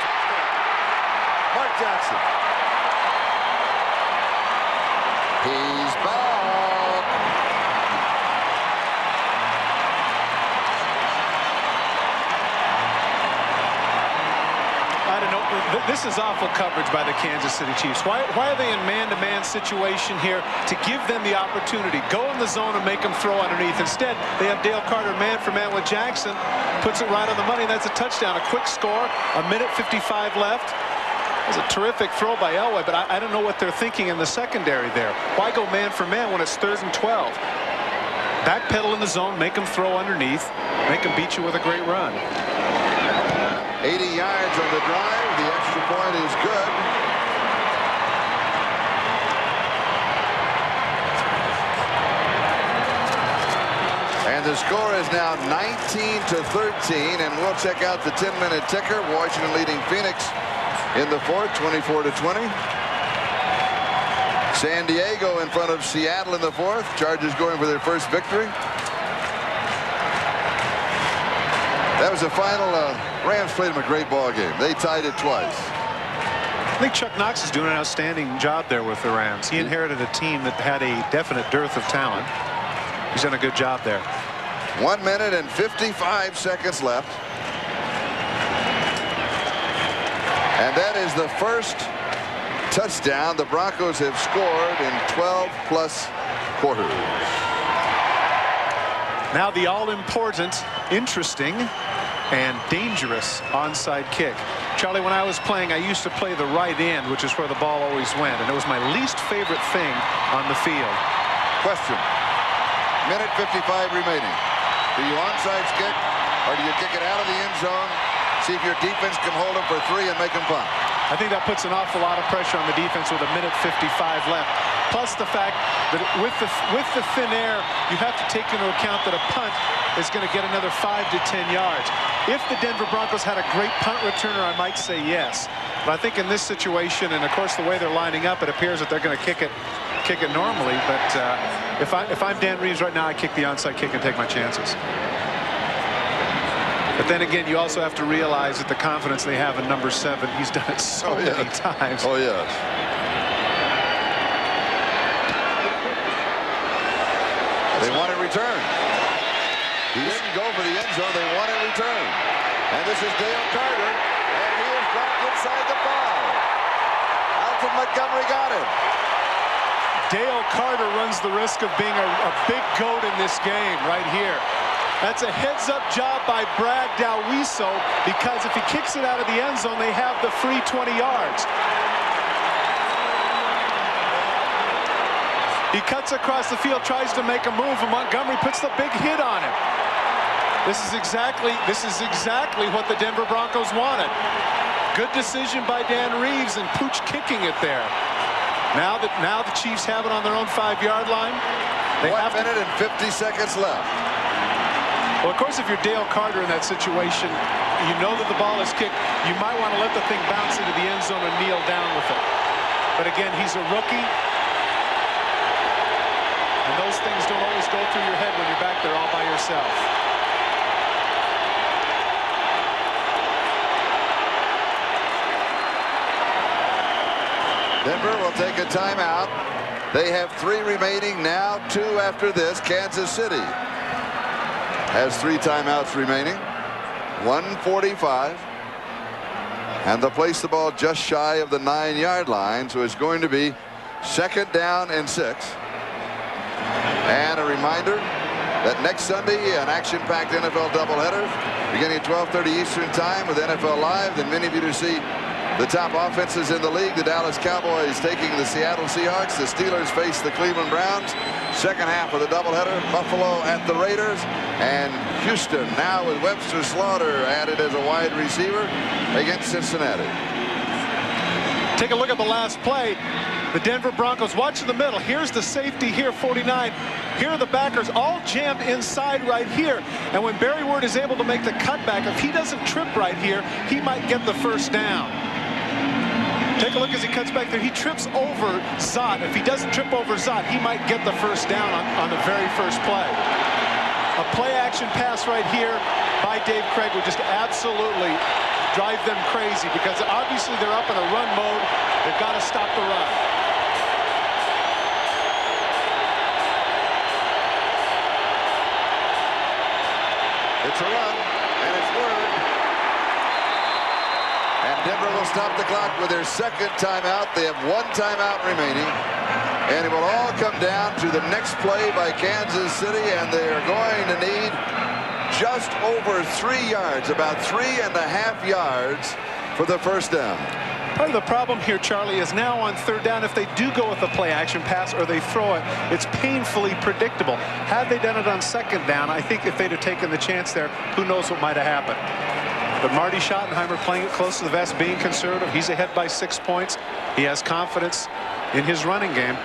Mark Jackson. He's back. I don't know. This is awful coverage by the Kansas City Chiefs. Why are they in man-to-man situation here to give them the opportunity? Go in the zone and make them throw underneath. Instead, they have Dale Carter man-for-man with Jackson. Puts it right on the money. That's a touchdown. A quick score. 1:55 left. It was a terrific throw by Elway, but I don't know what they're thinking in the secondary there. Why go man-for-man when it's 3rd and 12? Backpedal in the zone, make them throw underneath, make them beat you with a great run. 80 yards on the drive. The extra point is good. And the score is now 19-13, and we'll check out the 10-minute ticker. Washington leading Phoenix in the 4th, 24-20. San Diego in front of Seattle in the 4th. Chargers going for their first victory. That was the final. Rams played them a great ball game. They tied it twice. I think Chuck Knox is doing an outstanding job there with the Rams. He inherited a team that had a definite dearth of talent. He's done a good job there. 1 minute and 55 seconds left. And that is the first touchdown the Broncos have scored in 12+ quarters. Now the all-important, interesting, and dangerous onside kick. Charlie, when I was playing, I used to play the right end, which is where the ball always went, and it was my least favorite thing on the field. Question. Minute 55 remaining. Do you onside kick, or do you kick it out of the end zone? See if your defense can hold them for 3 and make them punt. I think that puts an awful lot of pressure on the defense with 1:55 left. Plus the fact that with the thin air, you have to take into account that a punt is going to get another 5 to 10 yards. If the Denver Broncos had a great punt returner, I might say yes. But I think in this situation, and of course the way they're lining up, it appears that they're going to kick it normally. But if I'm Dan Reeves right now, I kick the onside kick and take my chances. But then again, you also have to realize that the confidence they have in number 7, he's done it so many times. Oh, yes. They want it returned. He didn't go for the end zone. They want it returned. And this is Dale Carter, and he is dropped inside the 5. Alton Montgomery got him. Dale Carter runs the risk of being a big goat in this game right here. That's a heads-up job by Brad Dalwiso, because if he kicks it out of the end zone, they have the free 20 yards. He cuts across the field, tries to make a move, and Montgomery puts the big hit on him. This is exactly what the Denver Broncos wanted. Good decision by Dan Reeves, and Pooch kicking it there. Now the Chiefs have it on their own 5-yard line. They 1 minute and 50 seconds left. Well, of course, if you're Dale Carter in that situation, you know that the ball is kicked. You might want to let the thing bounce into the end zone and kneel down with it. But again, he's a rookie. And those things don't always go through your head when you're back there all by yourself. Denver will take a timeout. They have 3 remaining now, 2 after this. Kansas City has 3 timeouts remaining. 1:45. And they'll place the ball just shy of the 9-yard line, so it's going to be 2nd down and 6. And a reminder that next Sunday, an action-packed NFL doubleheader beginning at 12:30 Eastern Time with NFL Live. Then many of you to see the top offenses in the league. The Dallas Cowboys taking the Seattle Seahawks. The Steelers face the Cleveland Browns. Second half of the doubleheader, Buffalo at the Raiders. And Houston now with Webster Slaughter added as a wide receiver against Cincinnati. Take a look at the last play. The Denver Broncos, watch in the middle. Here's the safety here, 49. Here are the backers all jammed inside right here. And when Barry Ward is able to make the cutback, if he doesn't trip right here, he might get the first down. Take a look as he cuts back there. He trips over Zott. If he doesn't trip over Zott, he might get the first down on the very first play. A play-action pass right here by Dave Craig would just absolutely drive them crazy, because obviously they're up in a run mode. They've got to stop the run. It's a run, and it's Word. And Denver will stop the clock with their 2nd timeout. They have 1 timeout remaining. And it will all come down to the next play by Kansas City, and they are going to need just over 3 yards, about 3.5 yards for the first down. Part of the problem here, Charlie, is now on 3rd down, if they do go with a play-action pass or they throw it, it's painfully predictable. Had they done it on 2nd down, I think if they'd have taken the chance there, who knows what might have happened. But Marty Schottenheimer playing it close to the vest, being conservative. He's ahead by 6 points. He has confidence in his running game.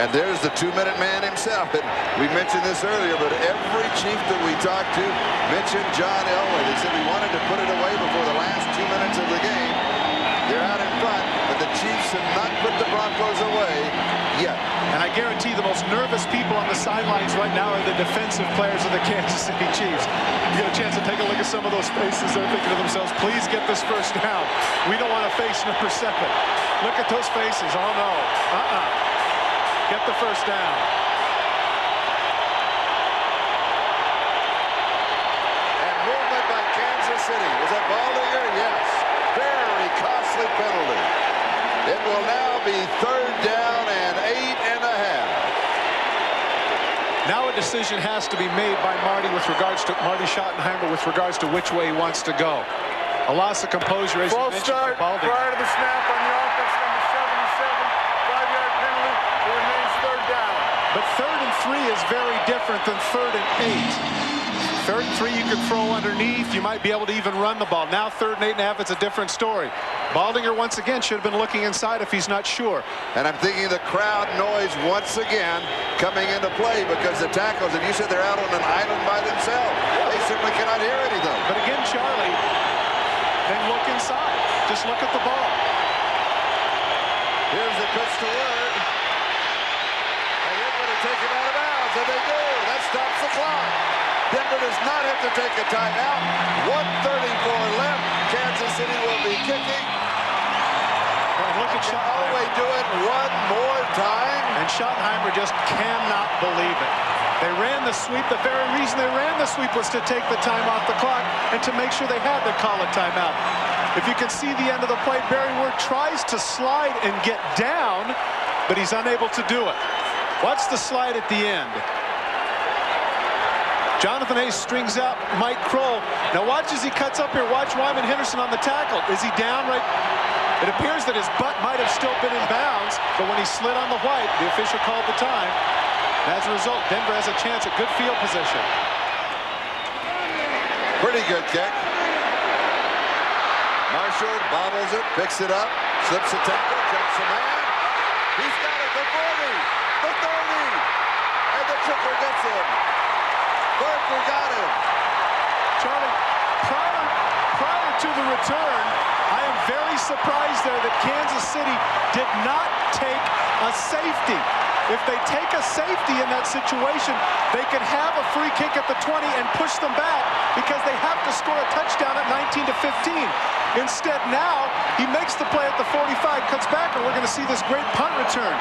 And there's the 2-minute man himself. And we mentioned this earlier, but every Chief that we talked to mentioned John Elway. They said we wanted to put it away before the last 2 minutes of the game. They're out in front, but the Chiefs have not put the Broncos away yet. And I guarantee the most nervous people on the sidelines right now are the defensive players of the Kansas City Chiefs. You get a chance to take a look at some of those faces. They're thinking to themselves, please get this first down. We don't want to face number 7. Look at those faces. Oh, no. Get the first down. And movement by Kansas City. Was that Baldinger? Yes. Very costly penalty. It will now be 3rd down and 8.5. Now a decision has to be made by Marty Schottenheimer with regards to which way he wants to go. A loss of composure, as you mentioned, start prior to the snap on the offense, number 77. 5-yard penalty. It remains 3rd down. But 3rd and 3 is very different than 3rd and 8. 3rd and 3 you can throw underneath. You might be able to even run the ball. Now 3rd and 8.5, it's a different story. Baldinger once again should have been looking inside if he's not sure. And I'm thinking the crowd noise once again coming into play, because the tackles, and you said they're out on an island by themselves. They simply cannot hear anything. But again, Charlie, then look inside. Just look at the ball. Here's the pitch to Word. And they're going to take him out of bounds, and they do. That stops the clock. Denver does not have to take a timeout. 1:34 left. Kansas City will be kicking. Look at Elway do it one more time. And Schottenheimer just cannot believe it. They ran the sweep. The very reason they ran the sweep was to take the time off the clock and to make sure they had to call a timeout. If you can see the end of the play, Barry Ward tries to slide and get down, but he's unable to do it. Watch the slide at the end. Jonathan Hayes strings out Mike Kroll. Now watch as he cuts up here. Watch Wyman Henderson on the tackle. Is he down right? It appears that his butt might have still been in bounds, but when he slid on the white, the official called the time. As a result, Denver has a chance at good field position. Pretty good kick. Marshall bobbles it, picks it up, slips a tackle, jumps a man. He's got it, the 40, the 30, and the kicker gets him. Barker got him. Charlie, prior to the return, I am very surprised there that Kansas City did not take a safety. If they take a safety in that situation, they can have a free kick at the 20 and push them back because they have to score a touchdown at 19-15. Instead, now he makes the play at the 45, cuts back, and we're going to see this great punt return.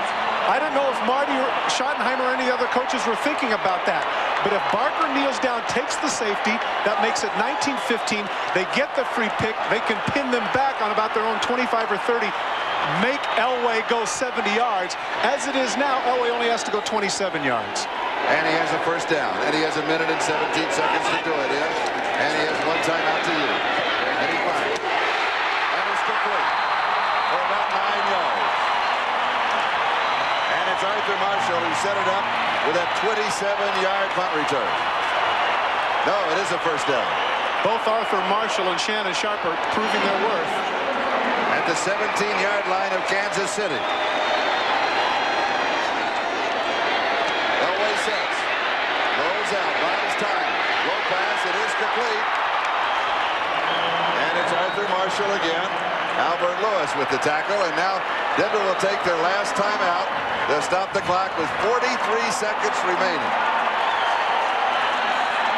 I don't know if Marty or Schottenheimer or any other coaches were thinking about that. But if Barker kneels down, takes the safety, that makes it 19-15. They get the free pick. They can pin them back on about their own 25 or 30. Make Elway go 70 yards. As it is now, Elway only has to go 27 yards. And he has a first down. And he has 1 minute and 17 seconds to do it in. And he has one timeout to use. And he fires. And it's complete for about 9 yards. And it's Arthur Marshall who set it up with a 27-yard punt return. No, it is a first down. Both Arthur Marshall and Shannon Sharp are proving their worth. At the 17-yard line of Kansas City. Elway sets. Rolls out. Buys time. Low pass. It is complete. And it's Arthur Marshall again. Albert Lewis with the tackle. And now Denver will take their last timeout. They'll stop the clock with 43 seconds remaining.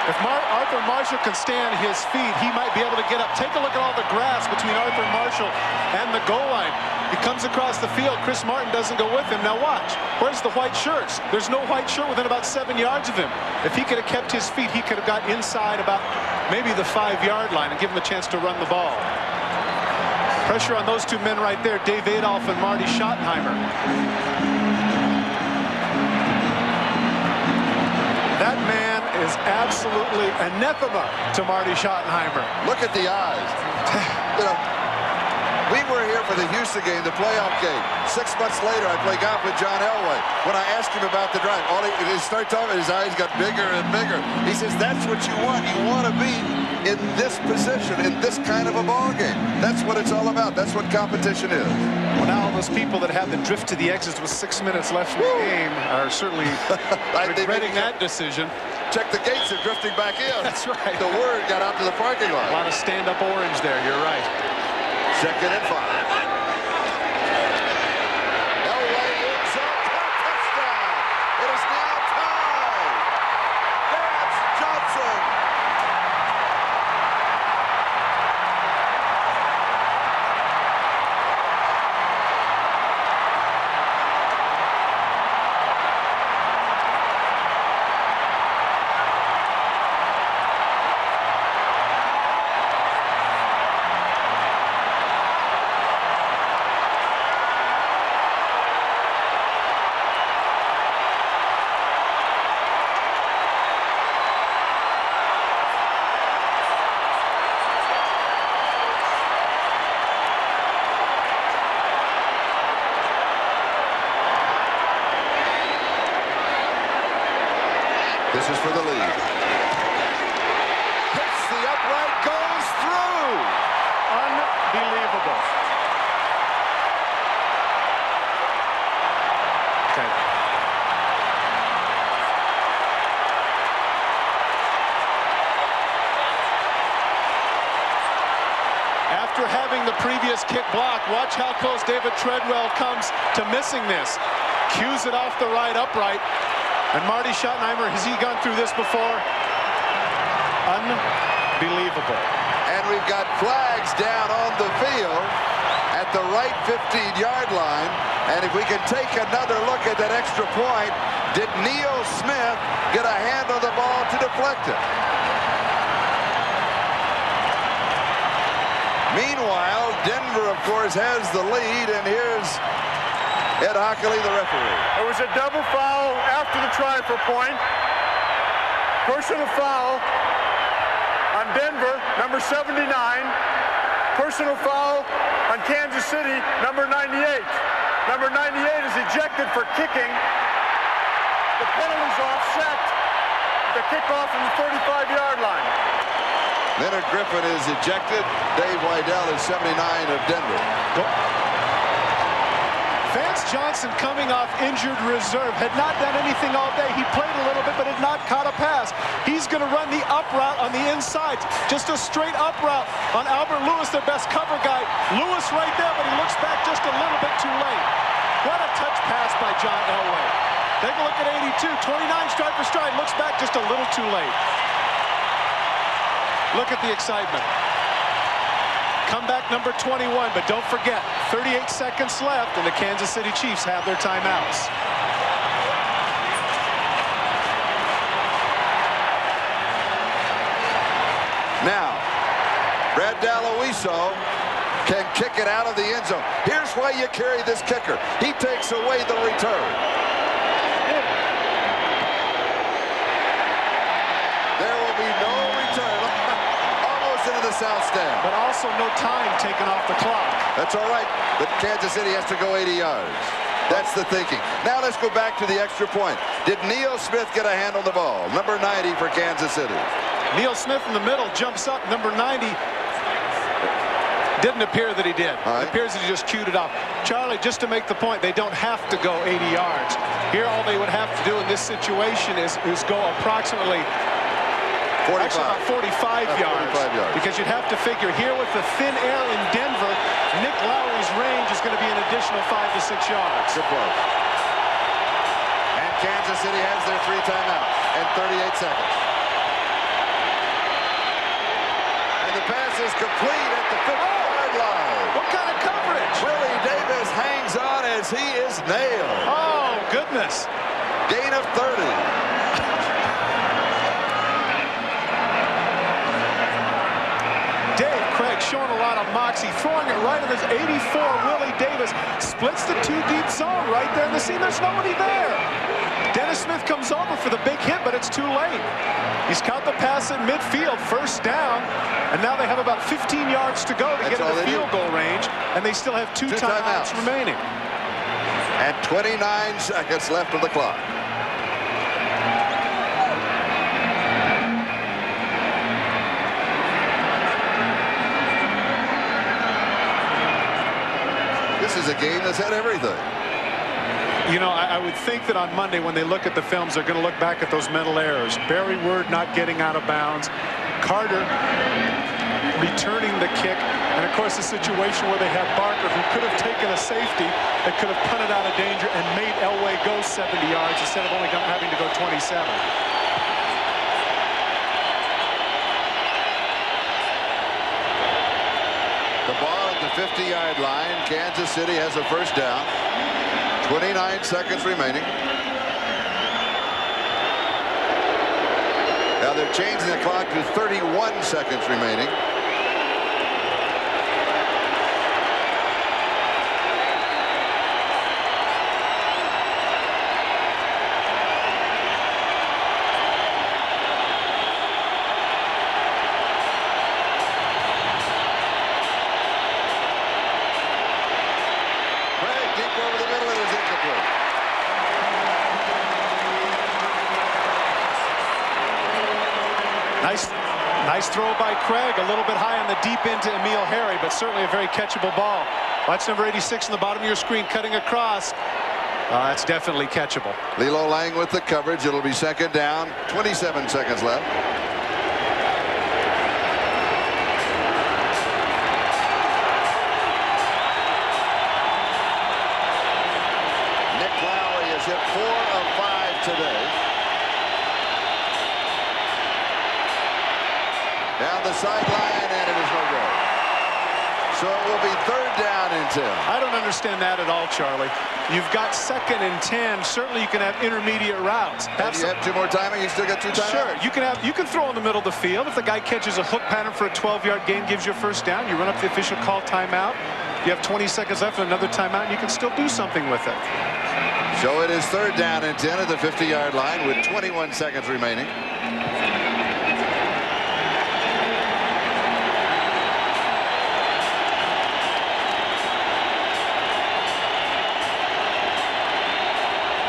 If Arthur Marshall can stand his feet, he might be able to get up. Take a look at all the grass between Arthur Marshall and the goal line. He comes across the field. Chris Martin doesn't go with him. Now watch. Where's the white shirts? There's no white shirt within about 7 yards of him. If he could have kept his feet, he could have got inside about maybe the 5-yard line and give him a chance to run the ball. Pressure on those two men right there, Dave Adolph and Marty Schottenheimer. That man is absolutely anathema to Marty Schottenheimer. Look at the eyes. You know, we were here for the Houston game, the playoff game. 6 months later, I play golf with John Elway. When I asked him about the drive, he started talking, his eyes got bigger and bigger. He says, that's what you want. You want to be in this position, in this kind of a ball game. That's what it's all about. That's what competition is. Well, now all those people that had the drift to the exits with 6 minutes left in the game are certainly regretting that decision. Check the gates, they're drifting back in. That's right. The word got out to the parking lot. A lot of stand-up orange there, you're right. 2nd and 5. Elway ends up for a touchdown. It is now tied. Vance Johnson. This is for the lead. Hits the upright, goes through. Unbelievable. Okay. After having the previous kick blocked, watch how close David Treadwell comes to missing this. Cues it off the right upright. And Marty Schottenheimer, has he gone through this before? Unbelievable. And we've got flags down on the field at the right 15-yard line. And if we can take another look at that extra point, did Neil Smith get a hand on the ball to deflect it? Meanwhile, Denver, of course, has the lead, and here's Ed Hockley, the referee. It was a double foul after the try for point. Personal foul on Denver, number 79. Personal foul on Kansas City, number 98. Number 98 is ejected for kicking. The penalty's offset. The kickoff from the 35-yard line. Leonard Griffin is ejected. Dave Wydell is 79 of Denver. Vance Johnson, coming off injured reserve, had not done anything all day. He played a little bit, but had not caught a pass. He's going to run the up route on the inside. Just a straight up route on Albert Lewis, their best cover guy. Lewis right there, but he looks back just a little bit too late. What a touch pass by John Elway. Take a look at 82. 29 stride for stride. Looks back just a little too late. Look at the excitement. Comeback number 21, but don't forget, 38 seconds left, and the Kansas City Chiefs have their timeouts. Now, Brad Dallowiso can kick it out of the end zone. Here's why you carry this kicker. He takes away the return. There will be no return. Almost into the south stand. But also no time taken off the clock. That's all right, but Kansas City has to go 80 yards. That's the thinking. Now let's go back to the extra point. Did Neil Smith get a hand on the ball? Number 90 for Kansas City. Neil Smith in the middle jumps up. Number 90. Didn't appear that he did. Right. It appears that he just cued it off. Charlie, just to make the point, they don't have to go 80 yards. Here, all they would have to do in this situation is go approximately 45. Actually about 45 yards. Because you'd have to figure here with the thin air in Denver, Nick Lowry's range is going to be an additional 5 to 6 yards. Good play. And Kansas City has their 3 timeouts and 38 seconds. And the pass is complete at the 50-yard line. What kind of coverage? Willie Davis hangs on as he is nailed. Oh, goodness. Gain of 30. Showing a lot of moxie, throwing it right at his 84. Willie Davis splits the 2 deep zone right there in the seam. There's nobody there. Dennis Smith comes over for the big hit, but it's too late. He's caught the pass at midfield, first down, and now they have about 15 yards to go to get into field goal range, and they still have two timeouts remaining. And 29 seconds left of the clock. This is a game that's had everything. You know, I would think that on Monday when they look at the films, they're going to look back at those mental errors. Barry Word not getting out of bounds. Carter returning the kick. And, of course, the situation where they had Barker, who could have taken a safety that could have punted out of danger and made Elway go 70 yards instead of only having to go 27. The ball at the 50-yard line. Kansas City has a first down. 29 seconds remaining. Now they're changing the clock to 31 seconds remaining. Nice throw by Craig, a little bit high on the deep end to Emil Harry, but certainly a very catchable ball. Watch number 86 on the bottom of your screen, cutting across. That's definitely catchable. Lilo Lang with the coverage. It'll be second down. 27 seconds left. Nick Lowry has hit 4 of 5 today. the sideline, and it is no good. So it will be 3rd down and 10. I don't understand that at all, Charlie. You've got 2nd and 10. Certainly you can have intermediate routes. If you have 2 more timing, you still got 2 timeouts? Sure. You can throw in the middle of the field. If the guy catches a hook pattern for a 12-yard gain, gives you a 1st down, you run up the official call timeout. You have 20 seconds left and another timeout, and you can still do something with it. So it is 3rd down and 10 at the 50-yard line with 21 seconds remaining.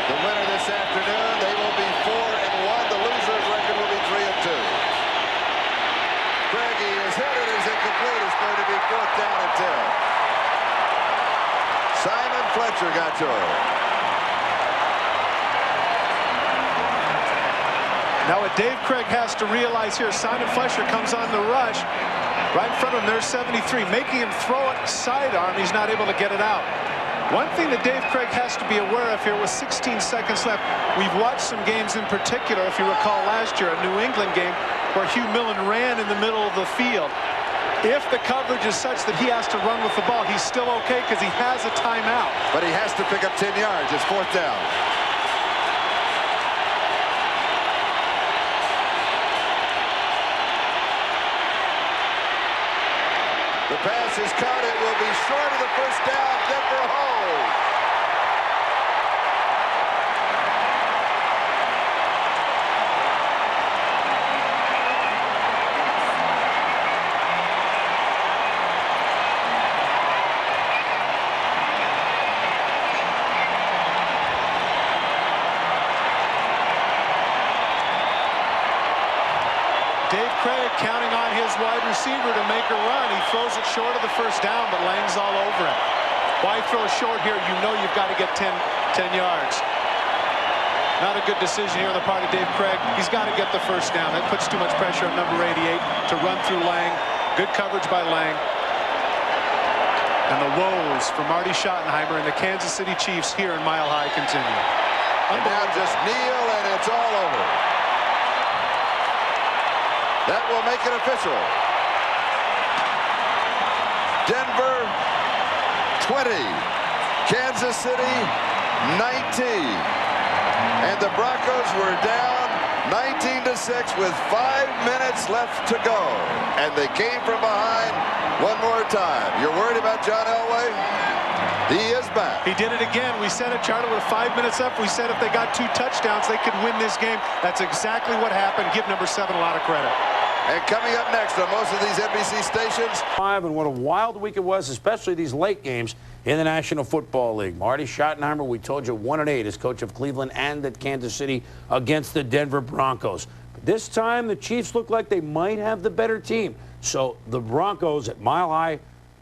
The winner this afternoon, they will be 4-1. The loser's record will be 3-2. Craigie is hit. It is incomplete. It's going to be 4th down and 10. Simon Fletcher got to it. Now what Dave Craig has to realize here, Simon Fletcher comes on the rush. Right in front of him, there's 73. Making him throw it sidearm, he's not able to get it out. One thing that Dave Craig has to be aware of here with 16 seconds left, we've watched some games in particular, if you recall last year, a New England game where Hugh Millen ran in the middle of the field. If the coverage is such that he has to run with the ball, he's still okay because he has a timeout. But he has to pick up 10 yards. It's 4th down. The pass is caught. It will be short of the 1st down. Denver holds. Dave Craig counting on his wide receiver to make a run. He throws it short of the 1st down, but Lang's all over him. Why throw short here? You know you've got to get 10 yards. Not a good decision here on the part of Dave Craig. He's got to get the 1st down. That puts too much pressure on number 88 to run through Lang. Good coverage by Lang. And the woes for Marty Schottenheimer and the Kansas City Chiefs here in Mile High continue. And now just kneel, and it's all over. That will make it official. Denver 20, Kansas City 19. And the Broncos were down 19-6 with 5 minutes left to go. And they came from behind one more time. You're worried about John Elway? He is back. He did it again. We said it, Charlie, with 5 minutes left. We said if they got 2 touchdowns, they could win this game. That's exactly what happened. Give number 7 a lot of credit. And coming up next on most of these NBC stations. And what a wild week it was, especially these late games in the National Football League. Marty Schottenheimer, we told you, 1-8 as coach of Cleveland and at Kansas City against the Denver Broncos. But this time, the Chiefs look like they might have the better team. So the Broncos at Mile High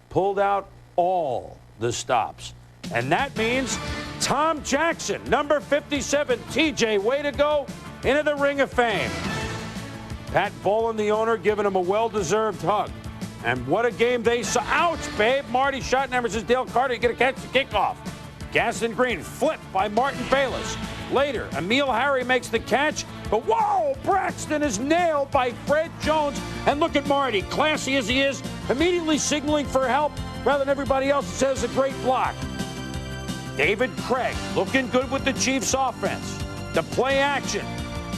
pulled out all the stops. And that means Tom Jackson, number 57, TJ, way to go, into the Ring of Fame. Pat Bolin, the owner, giving him a well-deserved hug. And what a game they saw. Ouch, babe. Marty Schottenheimer says, Dale Carter, you got to catch the kickoff. Gaston Green flipped by Martin Bayless. Later, Emil Harry makes the catch, but whoa, Braxton is nailed by Fred Jones. And look at Marty, classy as he is, immediately signaling for help rather than everybody else says a great block. David Craig looking good with the Chiefs offense. The play action.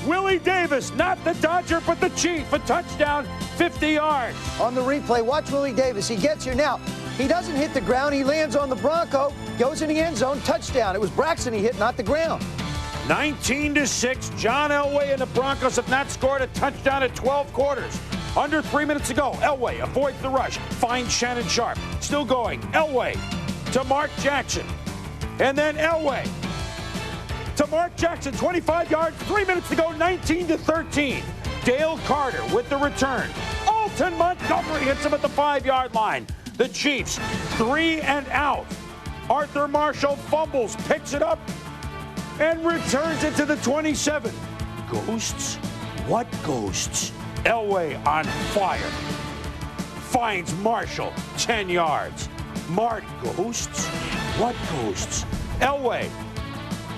Willie Davis, not the Dodger, but the Chief, a touchdown, 50 yards. On the replay, watch Willie Davis. He gets here now. He doesn't hit the ground. He lands on the Bronco, goes in the end zone, touchdown. It was Braxton he hit, not the ground. 19-6. John Elway and the Broncos have not scored a touchdown at 12 quarters. Under 3 minutes to go. Elway avoids the rush, finds Shannon Sharp. Still going. Elway to Mark Jackson. And then Elway to Mark Jackson, 25 yards, 3 minutes to go, 19-13. Dale Carter with the return. Alton Montgomery hits him at the 5-yard line. The Chiefs, 3 and out. Arthur Marshall fumbles, picks it up, and returns it to the 27. Ghosts? What ghosts? Elway on fire. Finds Marshall, 10 yards. Mark, ghosts? What ghosts? Elway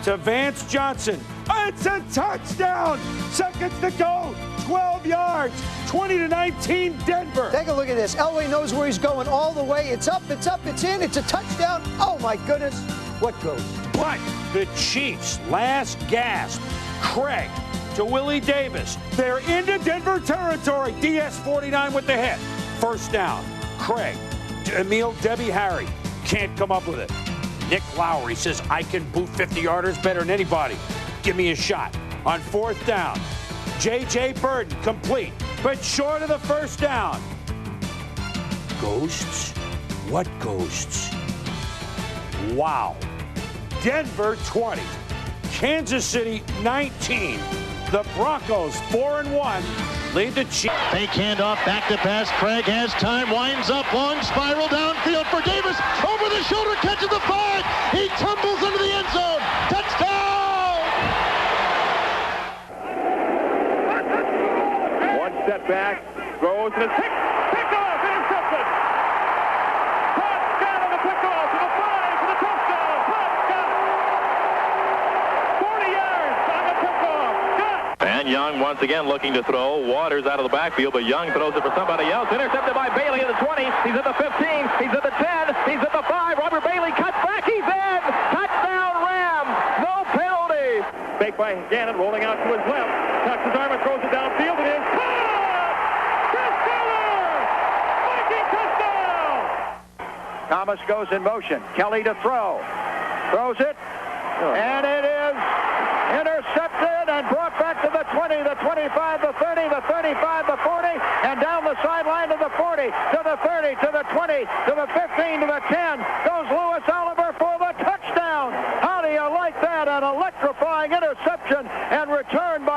to Vance Johnson. It's a touchdown! Seconds to go. 12 yards. 20-19 Denver. Take a look at this. Elway knows where he's going all the way. It's up, it's in, it's a touchdown. Oh, my goodness. What goes? But the Chiefs, last gasp. Craig to Willie Davis. They're into Denver territory. DS-49 with the hit. First down. Craig to Emil Debbie Harry. Can't come up with it. Nick Lowry says, I can boot 50-yarders better than anybody. Give me a shot. On fourth down, J.J. Burton complete, but short of the first down. Ghosts? What ghosts? Wow. Denver 20. Kansas City 19. The Broncos 4-1 lead the Chiefs. Fake handoff, back to pass. Craig has time, winds up, long spiral downfield for Davis. Over the shoulder, catches the 5. He tumbles into the end zone. Touchdown! One step back, throws and it's picked off, intercepted. Touchdown on the pickoff to the 5 for the touchdown. Touchdown. 40 yards on the pickoff. And Young once again looking to throw. Waters out of the backfield, but Young throws it for somebody else. Intercepted by Bailey at the 20. He's at the 15. He's at the 10. He's at the 5. Robert Bailey cuts back. He's in. Touchdown Rams. No penalty. Fake by Gannon, rolling out to his left. Tucks his arm and throws it downfield. It is caught! Chris Taylor! Viking touchdown! Thomas goes in motion. Kelly to throw. Throws it. And it is intercepted and brought back to the 20, the 25, the 30, the 35, the 40, and down the sideline to the 40, to the 30, to the 20, to the 15, to the 10. Goes Lewis Oliver for the touchdown. How do you like that? An electrifying interception and return by